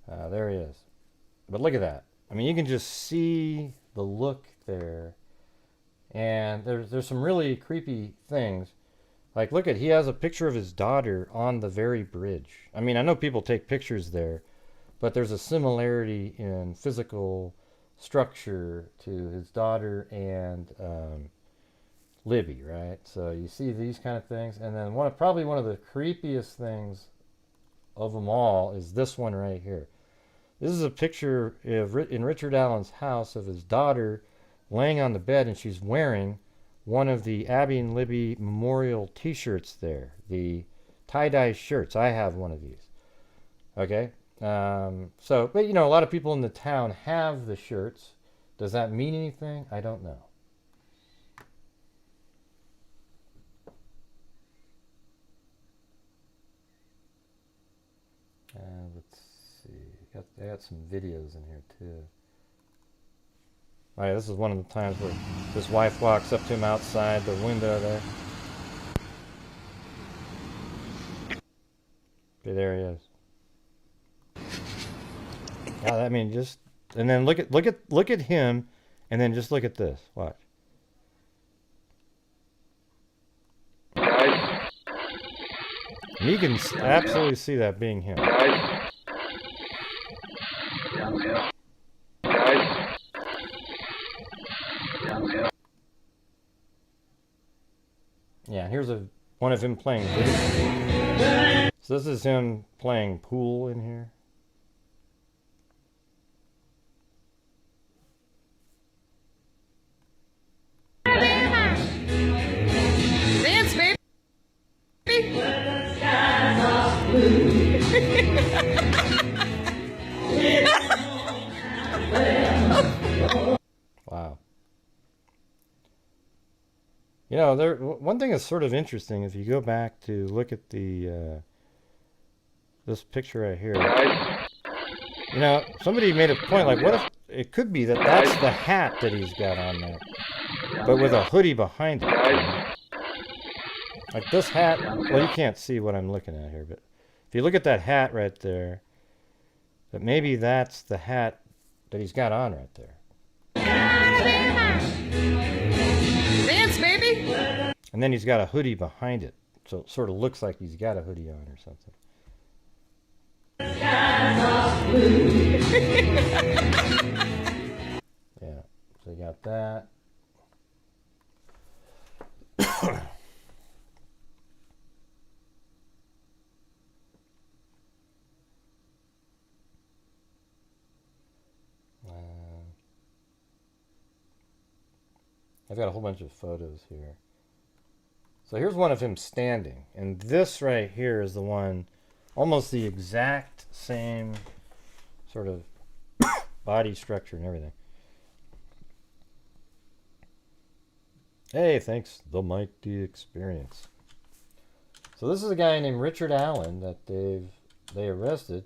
There he is. But look at that. I mean, you can just see the look there. And there's some really creepy things. Like, look at, he has a picture of his daughter on the very bridge. I mean, I know people take pictures there, but there's a similarity in physical structure to his daughter and Libby, right? So you see these kind of things, and then probably one of the creepiest things of them all is this one right here. This is a picture in Richard Allen's house of his daughter laying on the bed, and she's wearing one of the Abby and Libby memorial t-shirts there, the tie-dye shirts. I have one of these. Okay? But you know, a lot of people in the town have the shirts. Does that mean anything? I don't know. Let's see. I got some videos in here too. All right, this is one of the times where his wife walks up to him outside the window there. Okay, there he is. Yeah, I mean, just and then look at him, and then just look at this. Watch. Guys. And you can absolutely see that being him. Guys. Guys. Yeah, here's one of him playing video. So this is him playing pool in here. Dance, baby. Wow. You know, one thing that's sort of interesting, if you go back to look at the this picture right here. You know, somebody made a point, like, what if it could be that's the hat that he's got on there, but with a hoodie behind it. Like this hat, well, you can't see what I'm looking at here, but if you look at that hat right there, that maybe that's the hat that he's got on right there. Dance, baby. And then he's got a hoodie behind it, so it sort of looks like he's got a hoodie on or something. Yeah, so you got that. I've got a whole bunch of photos here. So here's one of him standing, and this right here is the one, almost the exact same sort of body structure and everything. Hey, thanks, the Mighty Experience. So this is a guy named Richard Allen that they arrested.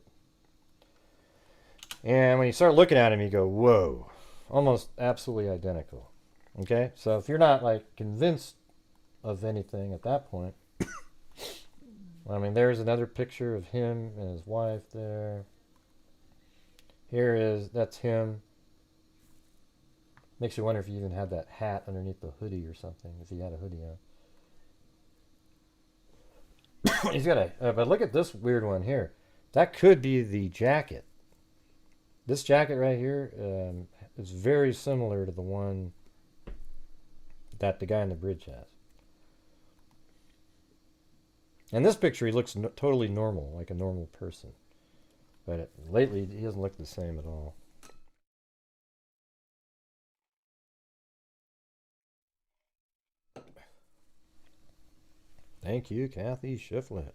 And when you start looking at him, you go, whoa, almost absolutely identical. Okay, so if you're not like convinced of anything at that point, I mean, there's another picture of him and his wife there. That's him. Makes you wonder if he even had that hat underneath the hoodie or something, if he had a hoodie on. He's got but look at this weird one here. That could be the jacket. This jacket right here is very similar to the one that the guy on the bridge has. In this picture, he looks totally normal, like a normal person. But lately, he doesn't look the same at all. Thank you, Kathy Shiflett.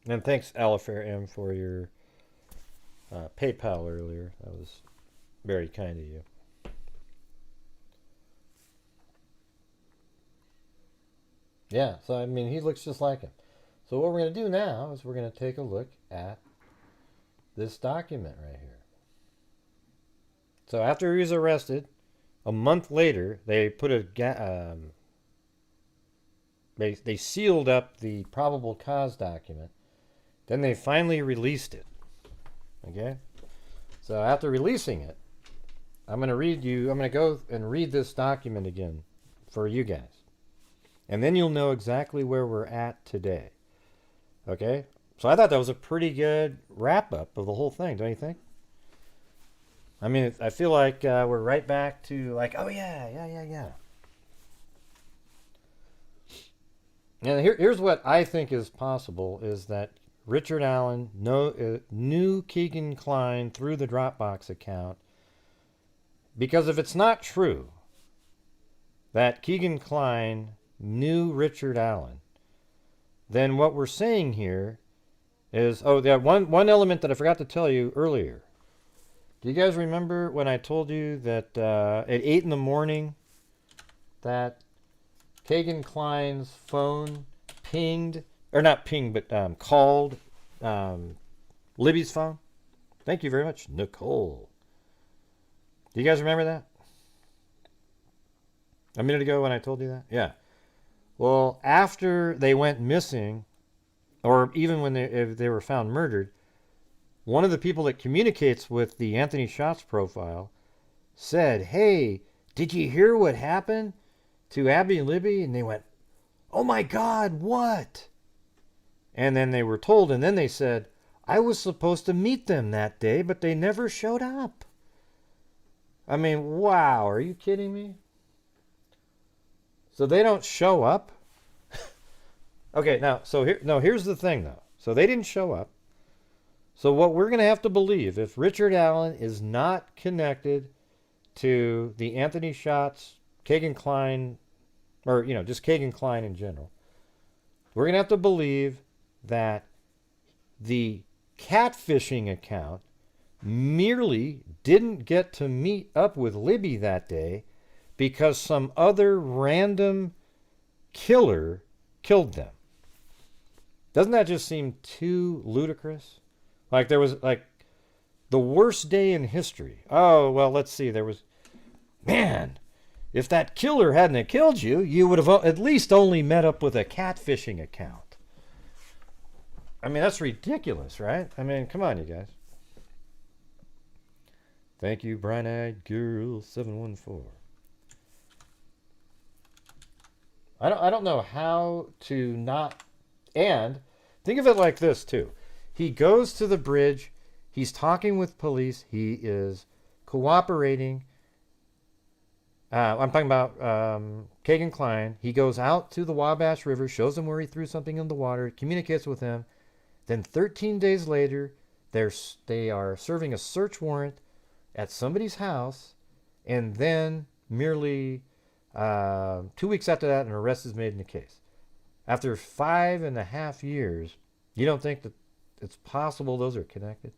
And thanks, Alifair M, for your PayPal earlier. That was very kind of you. Yeah, so I mean, he looks just like him. So what we're going to do now is we're going to take a look at this document right here. So after he was arrested, a month later, they put they sealed up the probable cause document Then they finally released it. Okay? So after releasing it, I'm going to go and read this document again for you guys. And then you'll know exactly where we're at today. Okay? So I thought that was a pretty good wrap-up of the whole thing, don't you think? I mean, I feel like we're right back to like, oh yeah. And here's what I think is possible, is that Richard Allen knew Kegan Kline through the Dropbox account, because if it's not true that Kegan Kline knew Richard Allen, then what we're saying here is, one element that I forgot to tell you earlier. Do you guys remember when I told you that at 8 in the morning that Kegan Kline's phone called Libby's phone? Thank you very much, Nicole. Do you guys remember that? A minute ago when I told you that? Yeah. Well, after they went missing, or even when if they were found murdered, one of the people that communicates with the Anthony Shots profile said, "Hey, did you hear what happened to Abby and Libby?" And they went, "Oh my God, what?" And then they were told, and then they said, "I was supposed to meet them that day, but they never showed up." I mean, wow, are you kidding me? So they don't show up? Okay, now, here's the thing, though. So they didn't show up. So what we're going to have to believe, if Richard Allen is not connected to the Anthony Shots, Kegan Kline, or, just Kegan Kline in general, we're going to have to believe that the catfishing account merely didn't get to meet up with Libby that day because some other random killer killed them. Doesn't that just seem too ludicrous? Like there was the worst day in history. Oh, well, let's see. Man, if that killer hadn't have killed you, you would have at least only met up with a catfishing account. I mean, that's ridiculous, right? I mean, come on, you guys. Thank you, Bright-Eyed Girl 714. I don't know how to not... And think of it like this, too. He goes to the bridge. He's talking with police. He is cooperating. I'm talking about Kegan Kline. He goes out to the Wabash River, shows them where he threw something in the water, communicates with them. Then 13 days later, they are serving a search warrant at somebody's house. And then merely 2 weeks after that, an arrest is made in the case. After 5.5 years, you don't think that it's possible those are connected?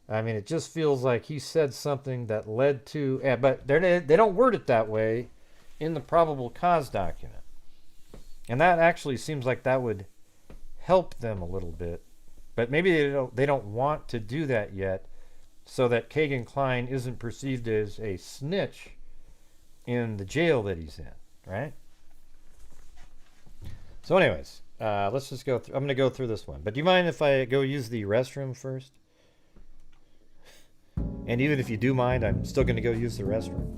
I mean, it just feels like he said something that led to... but they don't word it that way in the probable cause document. And that actually seems like that would help them a little bit. But maybe they don't want to do that yet, so that Kegan Kline isn't perceived as a snitch in the jail that he's in, right? So anyways, let's just go through. I'm going to go through this one. But do you mind if I go use the restroom first? And even if you do mind, I'm still going to go use the restroom.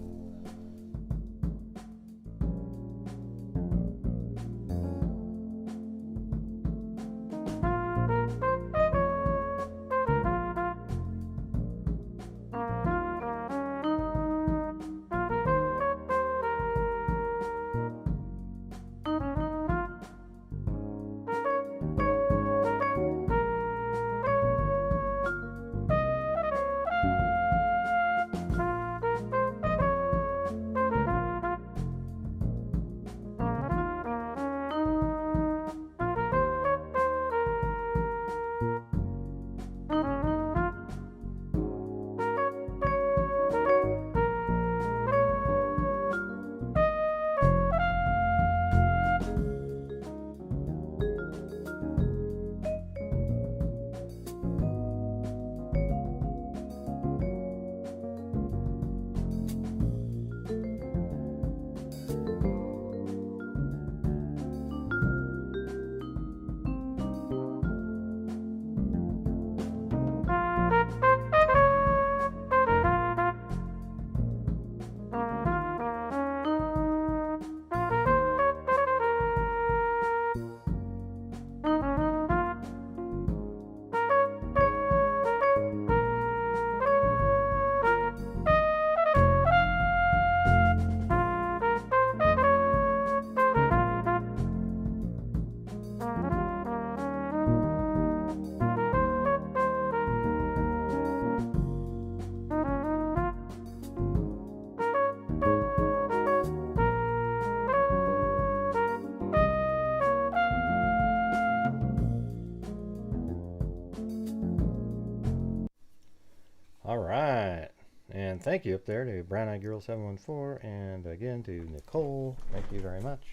All right. And thank you up there to Brown Eyed Girl 714 and again to Nicole. Thank you very much.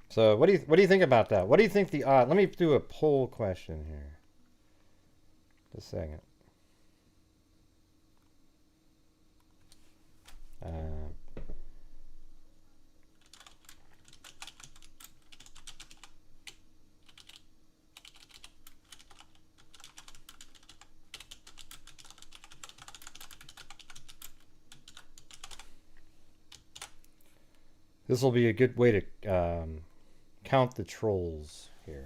So what do you think about that? What do you think the odd? Let me do a poll question here. Just a second. This will be a good way to count the trolls here.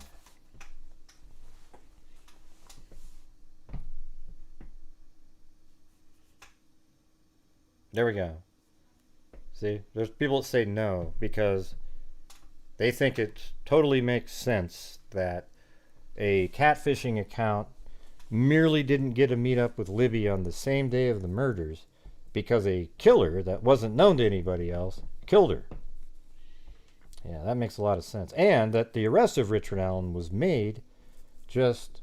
There we go. See, there's people that say no because they think it totally makes sense that a catfishing account merely didn't get a meet up with Libby on the same day of the murders because a killer that wasn't known to anybody else killed her. Yeah, that makes a lot of sense. And that the arrest of Richard Allen was made just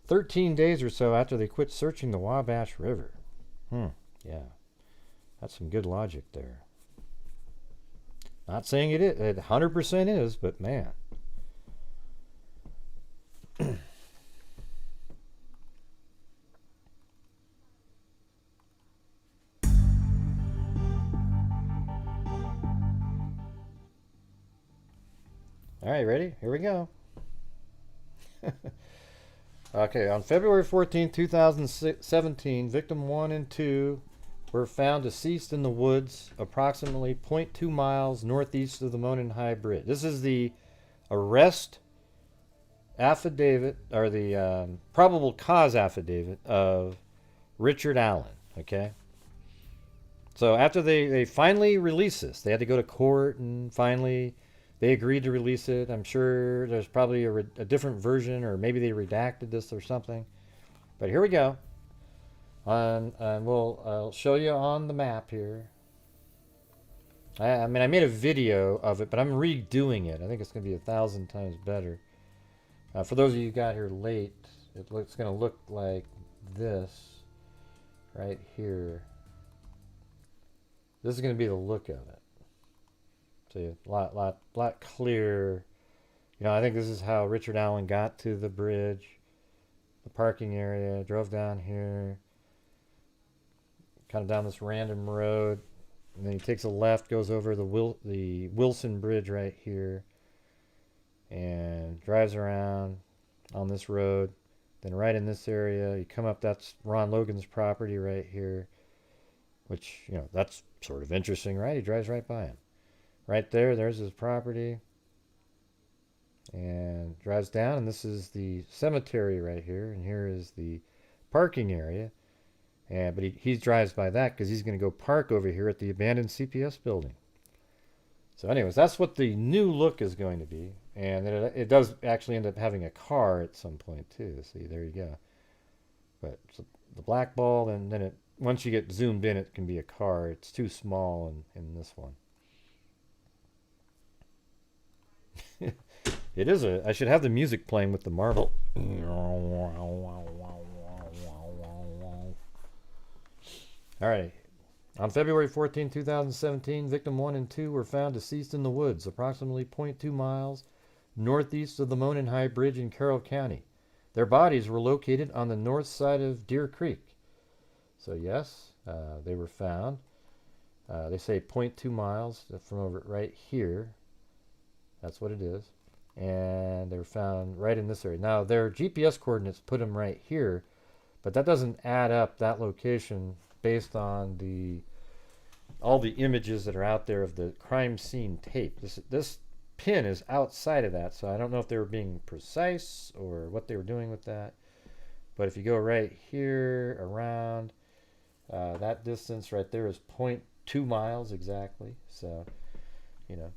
13 days or so after they quit searching the Wabash River. Yeah. That's some good logic there. Not saying it 100% is, but man. All right, ready? Here we go. Okay, on February 14, 2017, victim 1 and 2 were found deceased in the woods approximately 0.2 miles northeast of the Monon High Bridge. This is the arrest affidavit, or the probable cause affidavit of Richard Allen, okay? So after they finally released this, they had to go to court and finally they agreed to release it. I'm sure there's probably a different version, or maybe they redacted this or something. But here we go. And I'll show you on the map here. I mean, I made a video of it, but I'm redoing it. I think it's going to be 1,000 times better. For those of you who got here late, it's going to look like this right here. This is going to be the look of it. See, a lot clearer. You know, I think this is how Richard Allen got to the bridge, the parking area, drove down here, kind of down this random road, and then he takes a left, goes over the Wilson Bridge right here, and drives around on this road. Then right in this area, you come up, that's Ron Logan's property right here, which, you know, that's sort of interesting, right? He drives right by him. Right there's his property, and drives down, and this is the cemetery right here, and here is the parking area, but he drives by that because he's going to go park over here at the abandoned CPS building. So anyways, that's what the new look is going to be, and it does actually end up having a car at some point too. See, there you go. But so the black ball, and then once you get zoomed in, it can be a car. It's too small in this one. It is I should have the music playing with the marble. Alright. On February 14, 2017, victim 1 and 2 were found deceased in the woods, approximately 0.2 miles northeast of the Monon High Bridge in Carroll County. Their bodies were located on the north side of Deer Creek. So yes, they were found. They say 0.2 miles from over right here. That's what it is. And they were found right in this area. Now, their GPS coordinates put them right here, but that doesn't add up, that location, based on all the images that are out there of the crime scene tape. This pin is outside of that, so I don't know if they were being precise or what they were doing with that. But if you go right here around, that distance right there is 0.2 miles exactly. So, you know,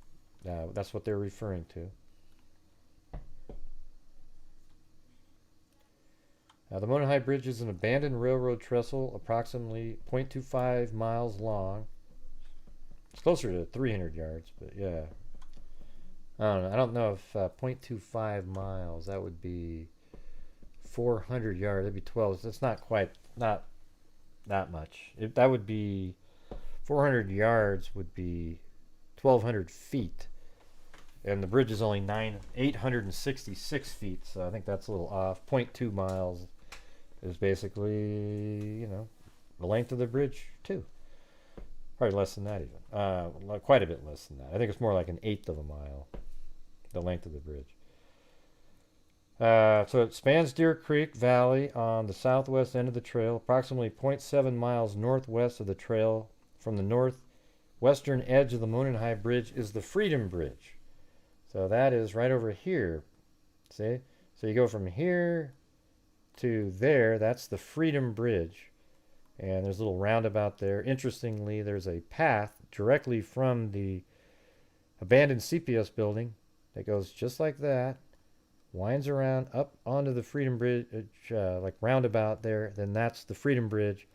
that's what they're referring to. The Monon High Bridge is an abandoned railroad trestle, approximately 0.25 miles long. It's closer to 300 yards, but yeah. I don't know if 0.25 miles, that would be 400 yards. That'd be 12. That's not quite, not that much. That would be 400 yards would be 1,200 feet. And the bridge is only 866 feet, so I think that's a little off. 0.2 miles is basically, the length of the bridge, too. Probably less than that even. Quite a bit less than that. I think it's more like an eighth of a mile, the length of the bridge. So it spans Deer Creek Valley on the southwest end of the trail, approximately 0.7 miles northwest of the trail. From the northwestern edge of the Monon High Bridge is the Freedom Bridge. So that is right over here. See? So you go from here to there. That's the Freedom Bridge. And there's a little roundabout there. Interestingly, there's a path directly from the abandoned CPS building that goes just like that, winds around up onto the Freedom Bridge, like roundabout there. Then that's the Freedom Bridge.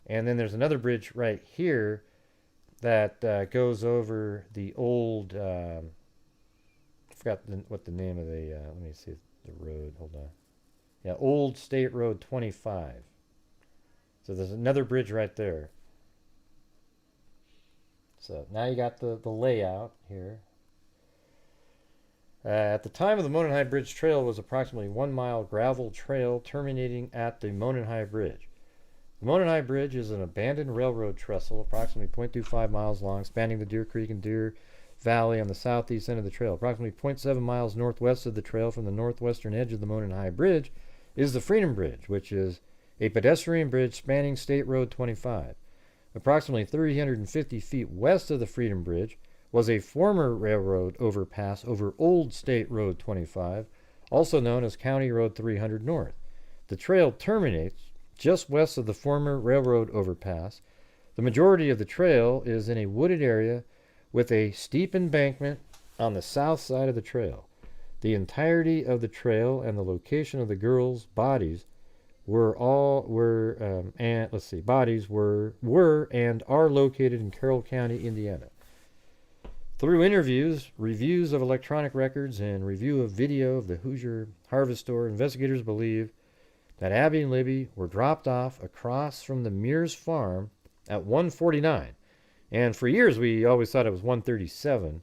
And then there's another bridge right here that goes over the old, I forgot what the name of the, let me see the road, hold on. Yeah, Old State Road 25. So there's another bridge right there. So now you got the layout here. At the time of the Monon High Bridge Trail was approximately 1 mile gravel trail terminating at the Monon High Bridge. The Monon High Bridge is an abandoned railroad trestle approximately 0.25 miles long, spanning the Deer Creek and Deer Valley on the southeast end of the trail. Approximately 0.7 miles northwest of the trail from the northwestern edge of the Monon High Bridge is the Freedom Bridge, which is a pedestrian bridge spanning State Road 25. Approximately 350 feet west of the Freedom Bridge was a former railroad overpass over Old State Road 25, also known as County Road 300 North. The trail terminates just west of the former railroad overpass. The majority of the trail is in a wooded area with a steep embankment on the south side of the trail. The entirety of the trail and the location of the girls' bodies were and are located in Carroll County, Indiana. Through interviews, reviews of electronic records, and review of video of the Hoosier Harvest Store, investigators believe that Abby and Libby were dropped off across from the Mears farm at 1:49. And for years we always thought it was 1:37.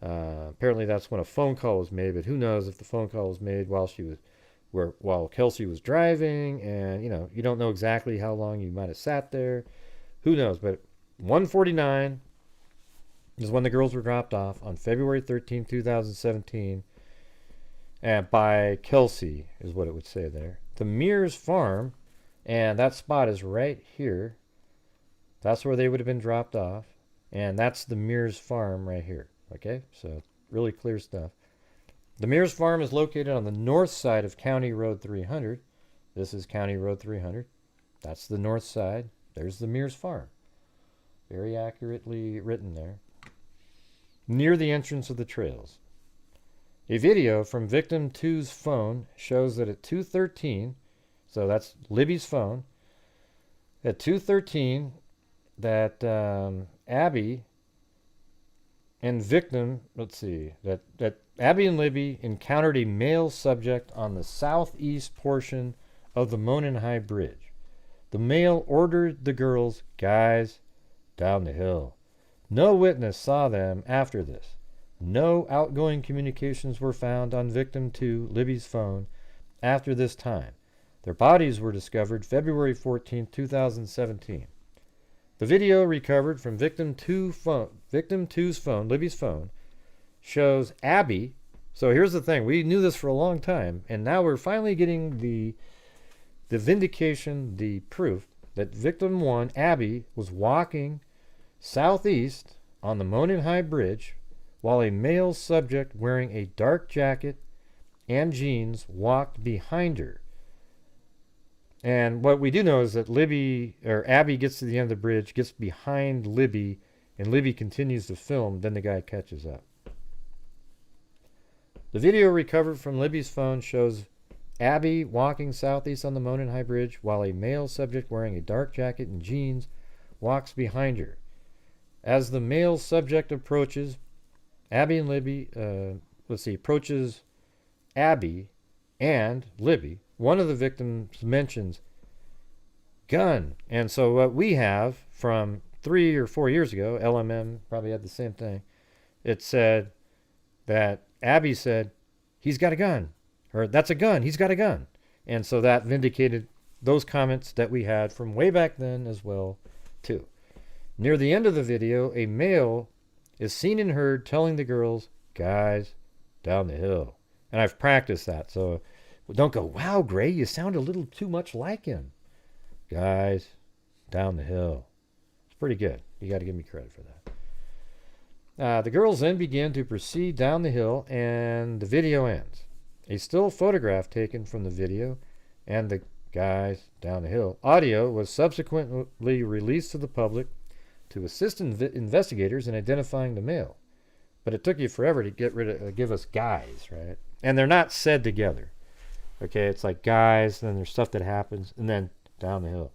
Apparently that's when a phone call was made, but who knows if the phone call was made while Kelsey was driving, and you don't know exactly how long you might have sat there. Who knows? But 1:49 is when the girls were dropped off on February 13, 2017, by Kelsey, is what it would say there. The Mears farm, and that spot is right here. That's where they would have been dropped off, and that's the Mears farm right here. Okay, so really clear stuff. The Mears farm is located on the north side of County Road 300. This is County Road 300. That's the north side. There's the Mears farm. Very accurately written there. Near the entrance of the trails. A video from victim 2's phone shows that at 2:13, so that's Libby's phone, at 2:13 that Abby and victim, that Abby and Libby encountered a male subject on the southeast portion of the Monon High Bridge. The male ordered the girls, guys, down the hill. No witness saw them after this. No outgoing communications were found on victim 2, Libby's phone, after this time. Their bodies were discovered February 14, 2017. The video recovered from victim 2's phone, Libby's phone, shows Abby. So here's the thing. We knew this for a long time, and now we're finally getting the vindication, the proof that victim 1, Abby, was walking southeast on the Monon High Bridge while a male subject wearing a dark jacket and jeans walked behind her. And what we do know is that Abby gets to the end of the bridge, gets behind Libby, and Libby continues to film. Then the guy catches up. The video recovered from Libby's phone shows Abby walking southeast on the Monon High Bridge while a male subject wearing a dark jacket and jeans walks behind her. As the male subject approaches, approaches Abby and Libby, one of the victims mentions gun. And so what we have from 3 or 4 years ago, LMM probably had the same thing. It said that Abby said, he's got a gun. Or that's a gun. He's got a gun. And so that vindicated those comments that we had from way back then as well, too. Near the end of the video, a male is seen and heard telling the girls, guys, down the hill. And I've practiced that, so don't go, wow, Gray, you sound a little too much like him. Guys, down the hill. It's pretty good. You got to give me credit for that. The girls then begin to proceed down the hill, and the video ends. A still photograph taken from the video and the guys down the hill. Audio was subsequently released to the public to assist investigators in identifying the male. But it took you forever to give us guys, right? And they're not said together. Okay, it's like guys, then there's stuff that happens, and then down the hill.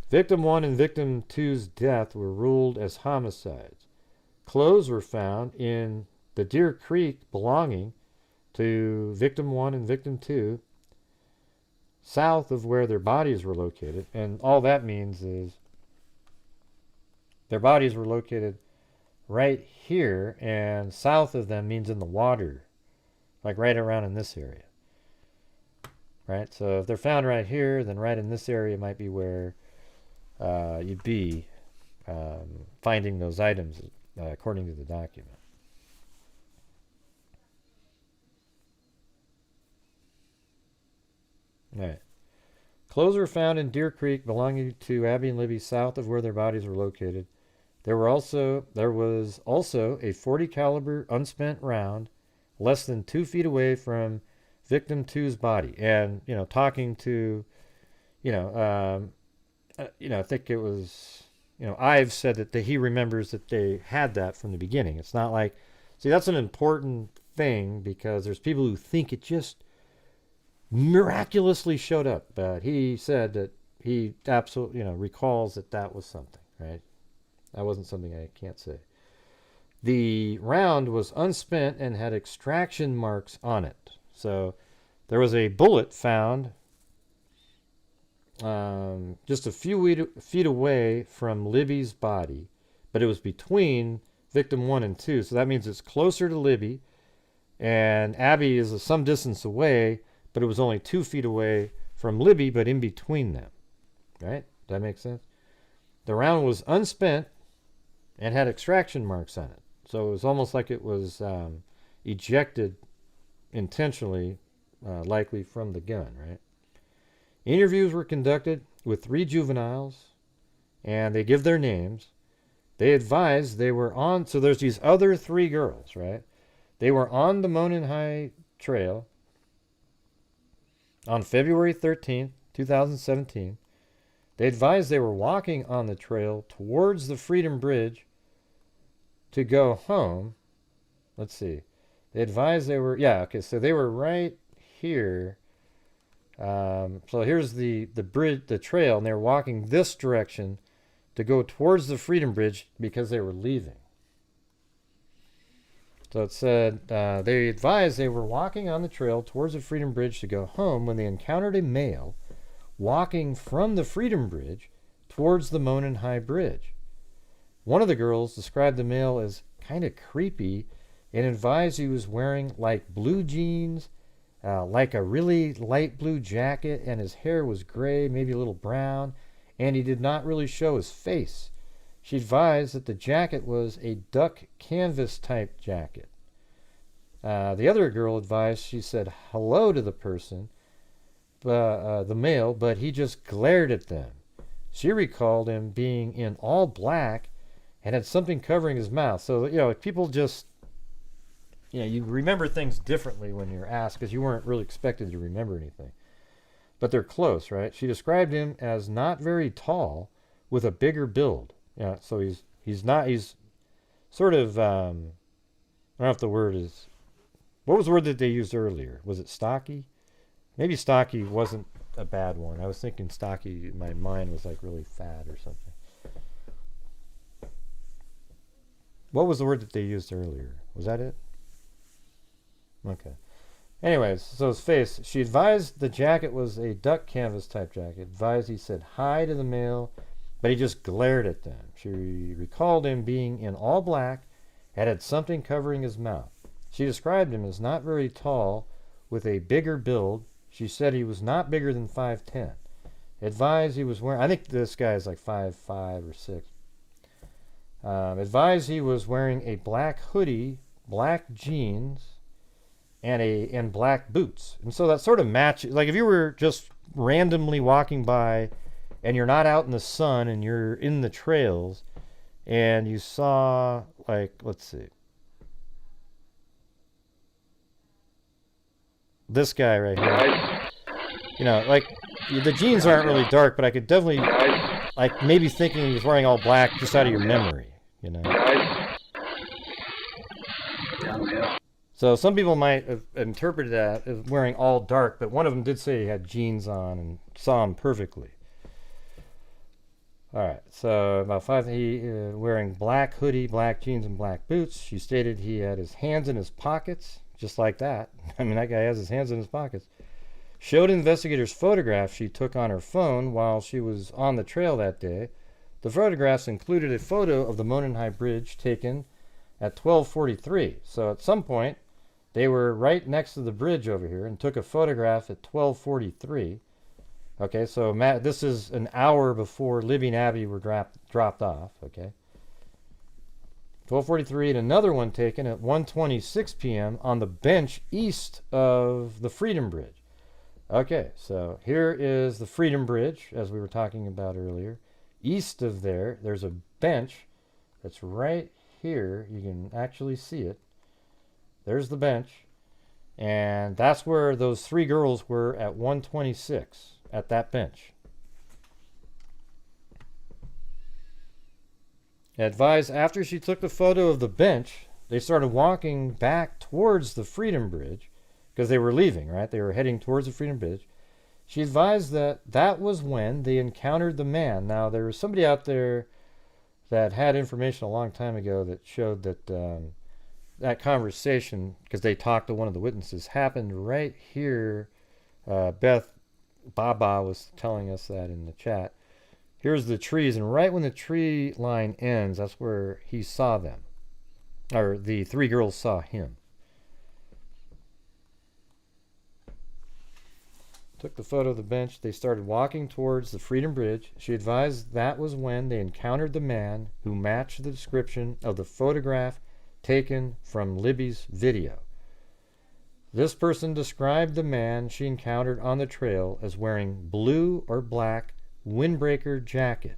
Victim 1 and Victim 2's death were ruled as homicides. Clothes were found in the Deer Creek belonging to Victim 1 and Victim 2, south of where their bodies were located. And all that means is their bodies were located right here, and south of them means in the water, like right around in this area. Right? So if they're found right here, then right in this area might be where you'd be finding those items, according to the document. All right. Clothes were found in Deer Creek belonging to Abby and Libby south of where their bodies were located. There was also a .40 caliber unspent round less than 2 feet away from Victim 2's body. And, talking to, I think it was, Ives said that he remembers that they had that from the beginning. It's not like, see, that's an important thing because there's people who think it just miraculously showed up. But he said that he absolutely, recalls that was something, right? That wasn't something I can't say. The round was unspent and had extraction marks on it. So there was a bullet found just a few feet away from Libby's body, but it was between Victim 1 and 2. So that means it's closer to Libby, and Abby is some distance away, but it was only 2 feet away from Libby, but in between them. Right? Does that make sense? The round was unspent and had extraction marks on it. So it was almost like it was ejected intentionally, likely from the gun, right? Interviews were conducted with 3 juveniles, and they give their names. They advised they were on, so there's these other 3 girls, right? They were on the Monon High Trail on February 13th, 2017. They advised they were walking on the trail towards the Freedom Bridge to go home. Let's see. They advised they were, so they were right here. So here's the bridge, the trail, and they were walking this direction to go towards the Freedom Bridge because they were leaving. So it said they advised they were walking on the trail towards the Freedom Bridge to go home when they encountered a male walking from the Freedom Bridge towards the Monon High Bridge. One of the girls described the male as kind of creepy and advised he was wearing like blue jeans, like a really light blue jacket, and his hair was gray, maybe a little brown, and he did not really show his face. She advised that the jacket was a duck canvas type jacket. The other girl advised, she said hello to the person, the male, but he just glared at them. She recalled him being in all black and had something covering his mouth. So, people just, you remember things differently when you're asked because you weren't really expected to remember anything. But they're close, right? She described him as not very tall with a bigger build. Yeah, so he's sort of, I don't know if the word is, what was the word that they used earlier? Was it stocky? Maybe stocky wasn't a bad one. I was thinking stocky, my mind was like really fat or something. What was the word that they used earlier? Was that it? Okay. Anyways, so his face. She advised the jacket was a duck canvas type jacket. Advised he said hi to the male, but he just glared at them. She recalled him being in all black and had something covering his mouth. She described him as not very tall, with a bigger build. She said he was not bigger than 5'10". Advised he was wearing, I think this guy is like 5'5" or 6". Advised he was wearing a black hoodie, black jeans, and black boots. And so that sort of matches, like if you were just randomly walking by and you're not out in the sun and you're in the trails and you saw, like, let's see, this guy right here. You know, like, the jeans aren't really dark, but I could definitely, like, maybe thinking he was wearing all black just out of your memory, you know. So some people might have interpreted that as wearing all dark, but one of them did say he had jeans on and saw him perfectly. All right, so about 5, he wearing black hoodie, black jeans, and black boots. She stated he had his hands in his pockets, just like that. I mean, that guy has his hands in his pockets. Showed investigators photographs she took on her phone while she was on the trail that day. The photographs included a photo of the Monenhigh Bridge taken at 12:43. So at some point, they were right next to the bridge over here and took a photograph at 12:43. Okay, so this is an hour before Libby and Abby were dropped off. Okay, 12:43, and another one taken at 1:26 p.m. on the bench east of the Freedom Bridge. Okay, so here is the Freedom Bridge, as we were talking about earlier. East of there, there's a bench that's right here. You can actually see it. There's the bench. And that's where those 3 girls were at 1:26, at that bench. Advised after she took the photo of the bench, they started walking back towards the Freedom Bridge, because they were leaving, right? They were heading towards the Freedom Bridge. She advised that that was when they encountered the man. Now, there was somebody out there that had information a long time ago that showed that that conversation, because they talked to one of the witnesses, happened right here. Beth Baba was telling us that in the chat. Here's the trees, and right when the tree line ends, that's where he saw them. Or the 3 girls saw him. Took the photo of the bench. They started walking towards the Freedom Bridge. She advised that was when they encountered the man who matched the description of the photograph taken from Libby's video. This person described the man she encountered on the trail as wearing blue or black windbreaker jacket.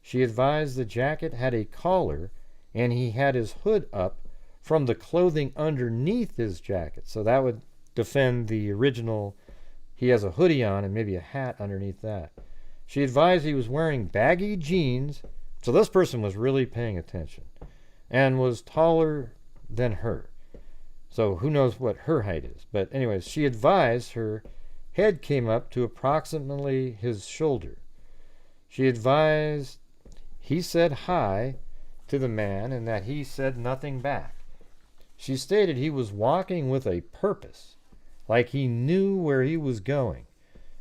She advised the jacket had a collar and he had his hood up from the clothing underneath his jacket. So that would defend the original. He has a hoodie on and maybe a hat underneath that. She advised he was wearing baggy jeans. So this person was really paying attention and was taller than her. So who knows what her height is. But anyways, she advised her head came up to approximately his shoulder. She advised he said hi to the man and that he said nothing back. She stated he was walking with a purpose, like he knew where he was going.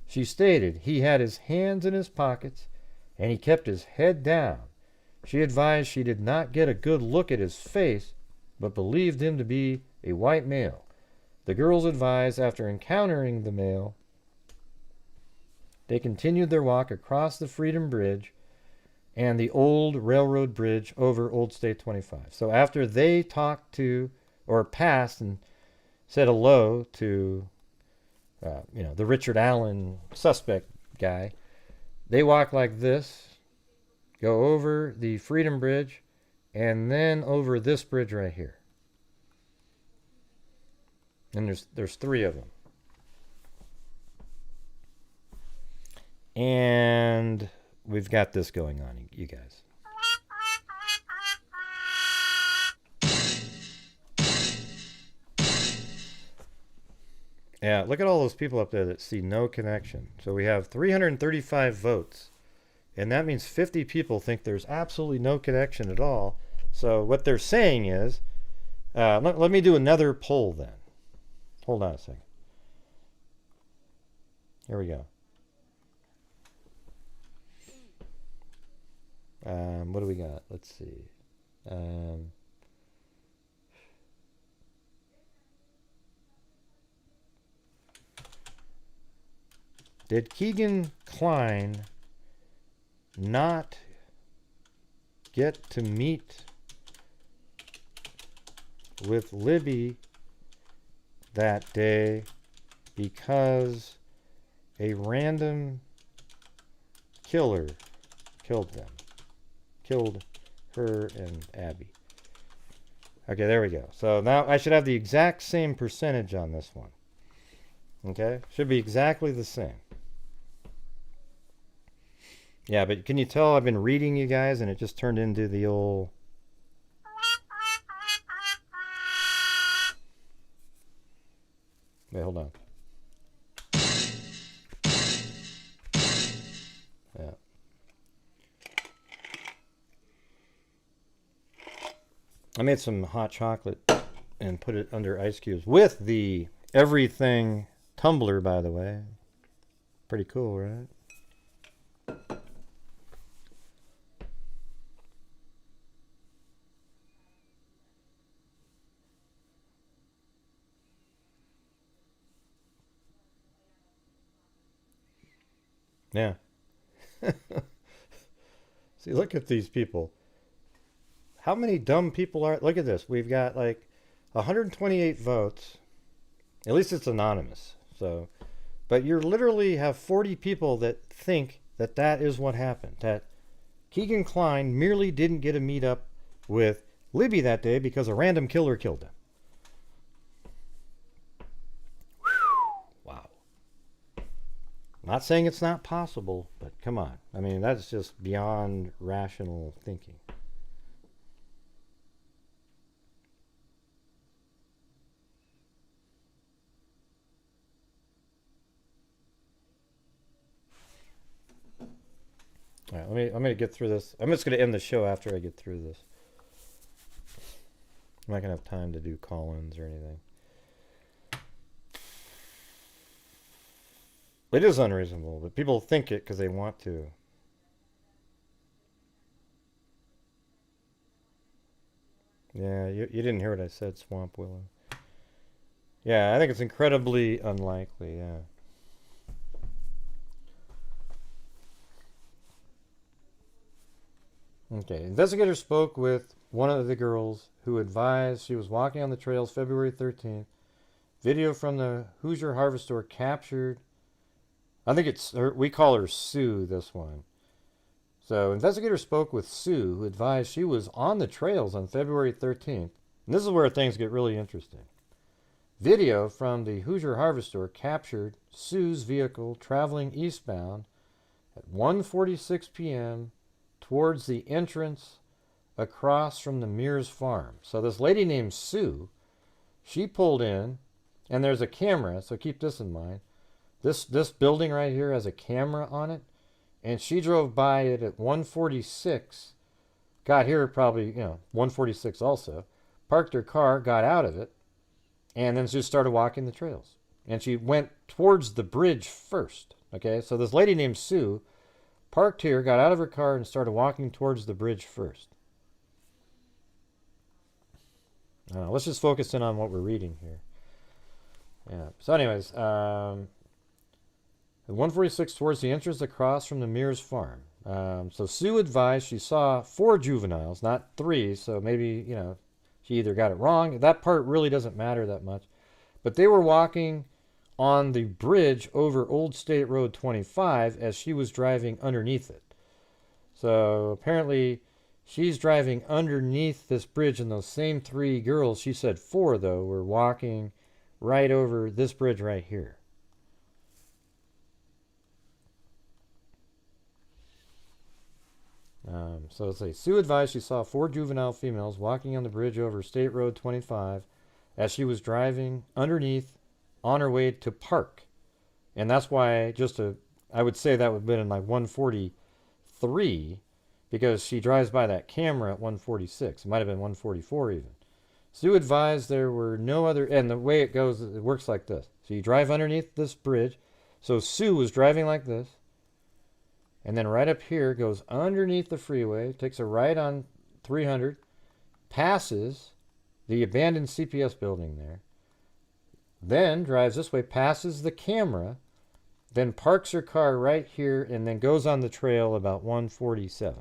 She stated he had his hands in his pockets and he kept his head down. She advised she did not get a good look at his face, but believed him to be a white male. The girls advised after encountering the male, they continued their walk across the Freedom Bridge and the old railroad bridge over Old State 25. So after they talked to or passed and said hello to, the Richard Allen suspect guy, they walked like this, go over the Freedom Bridge, and then over this bridge right here. And there's 3 of them. And we've got this going on, you guys. Yeah, look at all those people up there that see no connection. So we have 335 votes. And that means 50 people think there's absolutely no connection at all. So what they're saying is, let me do another poll then. Hold on a second. Here we go. What do we got? Let's see. Did Kegan Kline not get to meet with Libby that day because a random killer killed them? Killed her and Abby. Okay, there we go. So now I should have the exact same percentage on this one. Okay? Should be exactly the same. Yeah, but can you tell I've been reading you guys and it just turned into the old... Wait, hold on. Yeah. I made some hot chocolate and put it under ice cubes with the everything tumbler, by the way. Pretty cool, right? Yeah. See, look at these people. How many dumb people are... Look at this. We've got like 128 votes. At least it's anonymous. So, but you literally have 40 people that think that that is what happened. That Kegan Kline merely didn't get a meet up with Libby that day because a random killer killed him. Wow. Not saying it's not possible, but come on. I mean, that's just beyond rational thinking. All right, I'm gonna get through this. I'm just gonna end the show after I get through this. I'm not gonna have time to do call-ins or anything. It is unreasonable, but people think it because they want to. Yeah, you didn't hear what I said, Swamp Willow. Yeah, I think it's incredibly unlikely, yeah. Okay, investigators spoke with one of the girls who advised she was walking on the trails February 13th. Video from the Hoosier Harvest Store captured, I think it's, we call her Sue, this one. So investigators spoke with Sue, who advised she was on the trails on February 13th. And this is where things get really interesting. Video from the Hoosier Harvest Store captured Sue's vehicle traveling eastbound at 1:46 p.m. towards the entrance across from the Mears farm. So this lady named Sue, she pulled in, and there's a camera, so keep this in mind. This building right here has a camera on it, and she drove by it at 1:46, got here probably, 1:46 also, parked her car, got out of it, and then she just started walking the trails. And she went towards the bridge first, okay? So this lady named Sue parked here, got out of her car, and started walking towards the bridge first. Let's just focus in on what we're reading here. Yeah. So anyways, at 1:46 towards the entrance across from the Mears farm. So Sue advised she saw 4 juveniles, not 3, so maybe, she either got it wrong. That part really doesn't matter that much. But they were walking on the bridge over Old State Road 25 as she was driving underneath it. So apparently she's driving underneath this bridge, and those same 3 girls, she said 4 though, were walking right over this bridge right here. So let's say Sue advised she saw 4 juvenile females walking on the bridge over State Road 25 as she was driving underneath on her way to park. And that's why I would say that would have been in like 1:43 because she drives by that camera at 1:46. It might have been 1:44 even. Sue advised there were no other, and the way it goes, it works like this. So you drive underneath this bridge. So Sue was driving like this, and then right up here goes underneath the freeway, takes a right on 300, passes the abandoned CPS building there, then drives this way, passes the camera, then parks her car right here, and then goes on the trail about 147.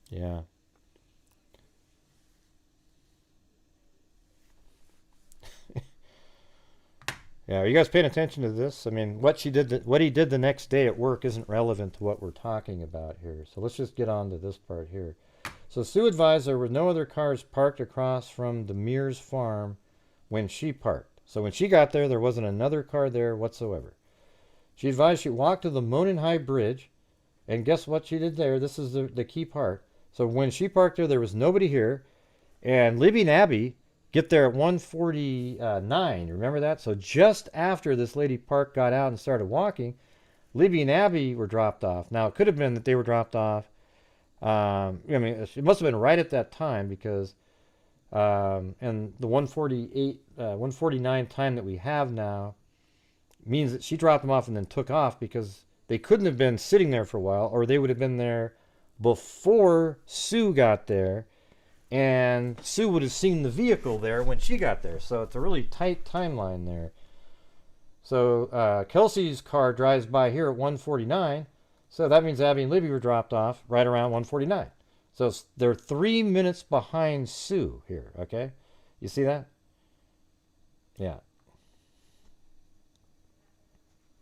Yeah. Yeah, are you guys paying attention to this? I mean, what he did the next day at work isn't relevant to what we're talking about here. So let's just get on to this part here. So Sue advised there were no other cars parked across from the Mears farm when she parked. So when she got there wasn't another car there whatsoever. She advised she walked to the Monon High Bridge, and guess what she did there? This is the key part. So when she parked there was nobody here, and Libby and Abby get there at 1:49. Remember that? So just after this lady parked, got out, and started walking, Libby and Abby were dropped off. Now, it could have been that they were dropped off. I mean, it must have been right at that time because, and the 149 time that we have now means that she dropped them off and then took off because they couldn't have been sitting there for a while, or they would have been there before Sue got there. And Sue would have seen the vehicle there when she got there. So it's a really tight timeline there. So Kelsey's car drives by here at 1:49. So that means Abby and Libby were dropped off right around 1:49. So they're 3 minutes behind Sue here, okay? You see that? Yeah.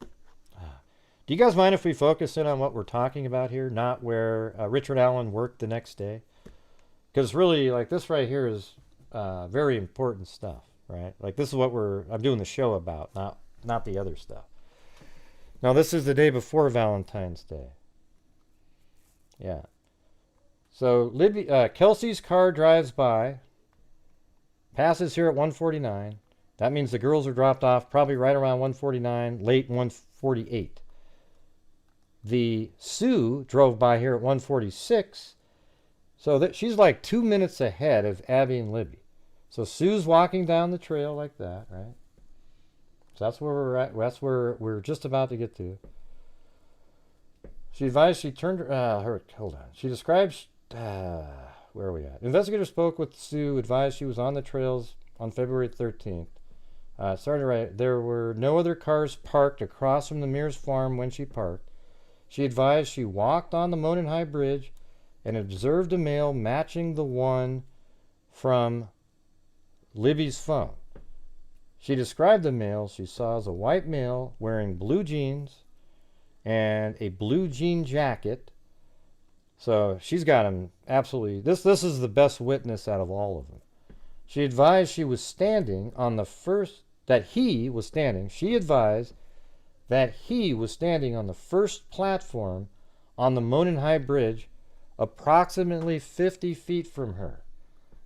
Do you guys mind if we focus in on what we're talking about here, not where Richard Allen worked the next day? Because really, like, this right here is very important stuff, right? Like, this is what I'm doing the show about, not the other stuff. Now, this is the day before Valentine's Day. Yeah. So Kelsey's car drives by, passes here at 1:49. That means the girls are dropped off probably right around 1:49, late 1:48. The Sue drove by here at 1:46. So that she's like 2 minutes ahead of Abby and Libby. So Sue's walking down the trail like that, right? So that's where we're at. That's where we're just about to get to. She advised she turned hold on. She describes where are we at? Investigators spoke with Sue, advised she was on the trails on February 13th. Started right. There were no other cars parked across from the Mears farm when she parked. She advised she walked on the Monon High Bridge and observed a male matching the one from Libby's phone. She described the male she saw as a white male wearing blue jeans and a blue jean jacket. So she's got him absolutely. This is the best witness out of all of them. She advised she was standing on the first, that he was standing. She advised that he was standing on the first platform on the Monon High Bridge, approximately 50 feet from her.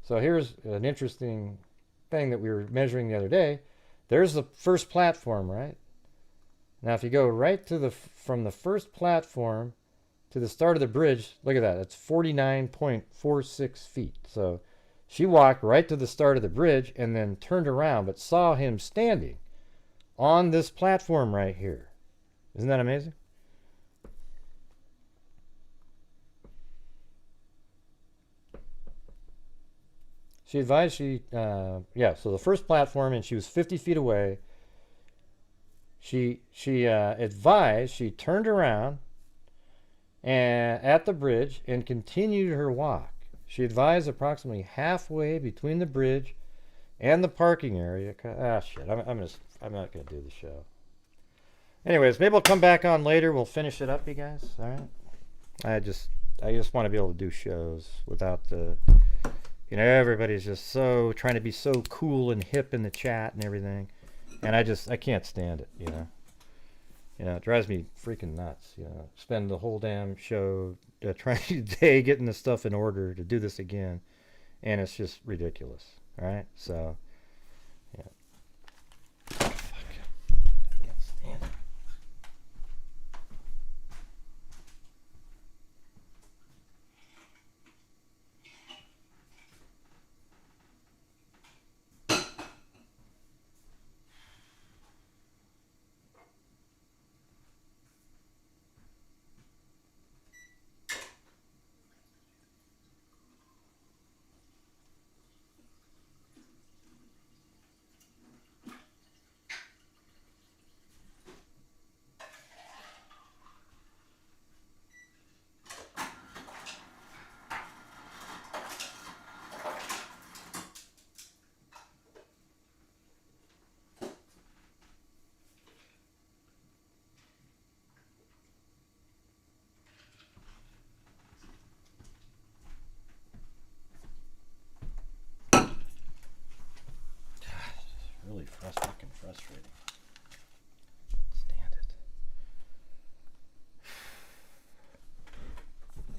So here's an interesting thing that we were measuring the other day. There's the first platform, right? Now if you go right to from the first platform to the start of the bridge, look at that. That's 49.46 feet. So she walked right to the start of the bridge and then turned around, but saw him standing on this platform right here. Isn't that amazing? She advised so the first platform, and she was 50 feet away. She advised she turned around at the bridge and continued her walk. She advised approximately halfway between the bridge and the parking area. Shit, I'm not gonna do the show. Anyways, maybe we'll come back on later. We'll finish it up, you guys. All right. I just want to be able to do shows without the. Everybody's just so trying to be so cool and hip in the chat and everything, and I can't stand it. It drives me freaking nuts. Spend the whole damn show trying today getting the stuff in order to do this again, and it's just ridiculous. All right, so yeah. Fuck. I can't stand it.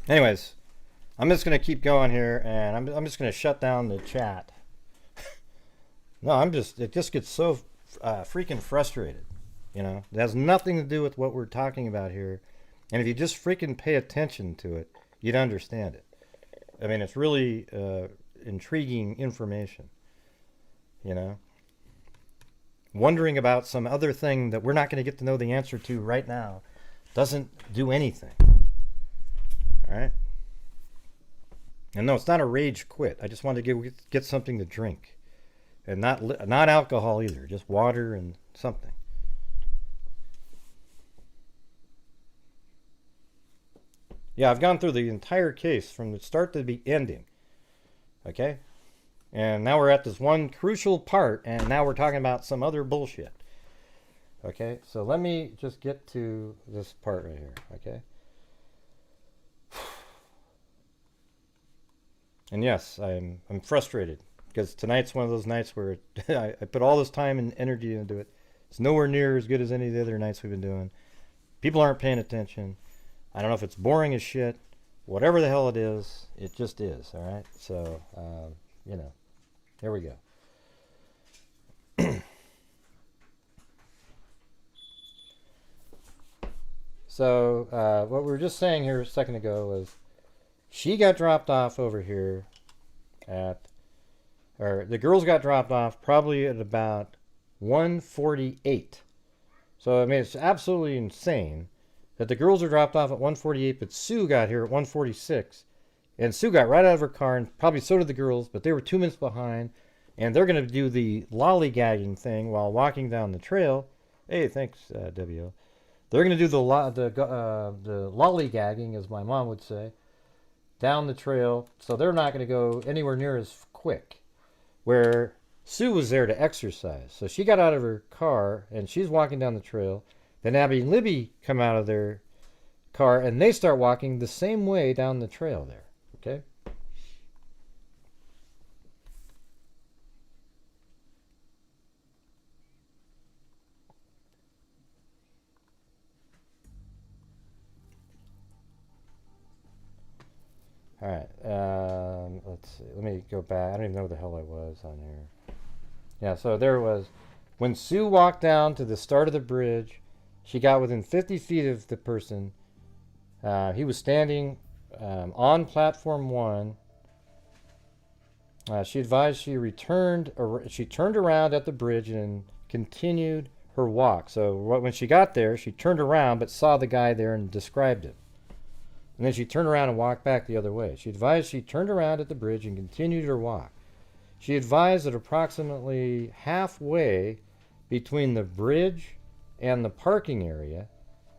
Anyways, I'm just going to keep going here, and I'm just going to shut down the chat. No, it just gets so freaking frustrated. You know, it has nothing to do with what we're talking about here. And if you just freaking pay attention to it, you'd understand it. I mean, it's really intriguing information. You know, wondering about some other thing that we're not going to get to know the answer to right now doesn't do anything. All right. And no, it's not a rage quit. I just wanted to get something to drink, and not alcohol either, just water and something. Yeah, I've gone through the entire case from the start to the ending. Okay? And now we're at this one crucial part, and now we're talking about some other bullshit. Okay? So let me just get to this part right here. Okay? And yes, I'm frustrated because tonight's one of those nights where I put all this time and energy into it. It's nowhere near as good as any of the other nights we've been doing. People aren't paying attention. I don't know if it's boring as shit. Whatever the hell it just is. All right. So, you know, here we go. So, what we were just saying here a second ago was she got dropped off over here the girls got dropped off probably at about 1:48. So, I mean, it's absolutely insane that the girls are dropped off at 1:48, but Sue got here at 1:46. And Sue got right out of her car, and probably so did the girls, but they were 2 minutes behind. And they're going to do the lollygagging thing while walking down the trail. Hey, thanks, W. They're going to do the lollygagging, as my mom would say, down the trail. So they're not going to go anywhere near as quick. Where Sue was there to exercise. So she got out of her car, and she's walking down the trail. Then Abby and Libby come out of their car, and they start walking the same way down the trail there. Okay? All right. Let's see. Let me go back. I don't even know where the hell I was on here. Yeah, so there was. When Sue walked down to the start of the bridge, she got within 50 feet of the person. He was standing on platform 1. She advised she turned around at the bridge and continued her walk. So when she got there, she turned around but saw the guy there and described him. And then she turned around and walked back the other way. She advised she turned around at the bridge and continued her walk. She advised that approximately halfway between the bridge and the parking area,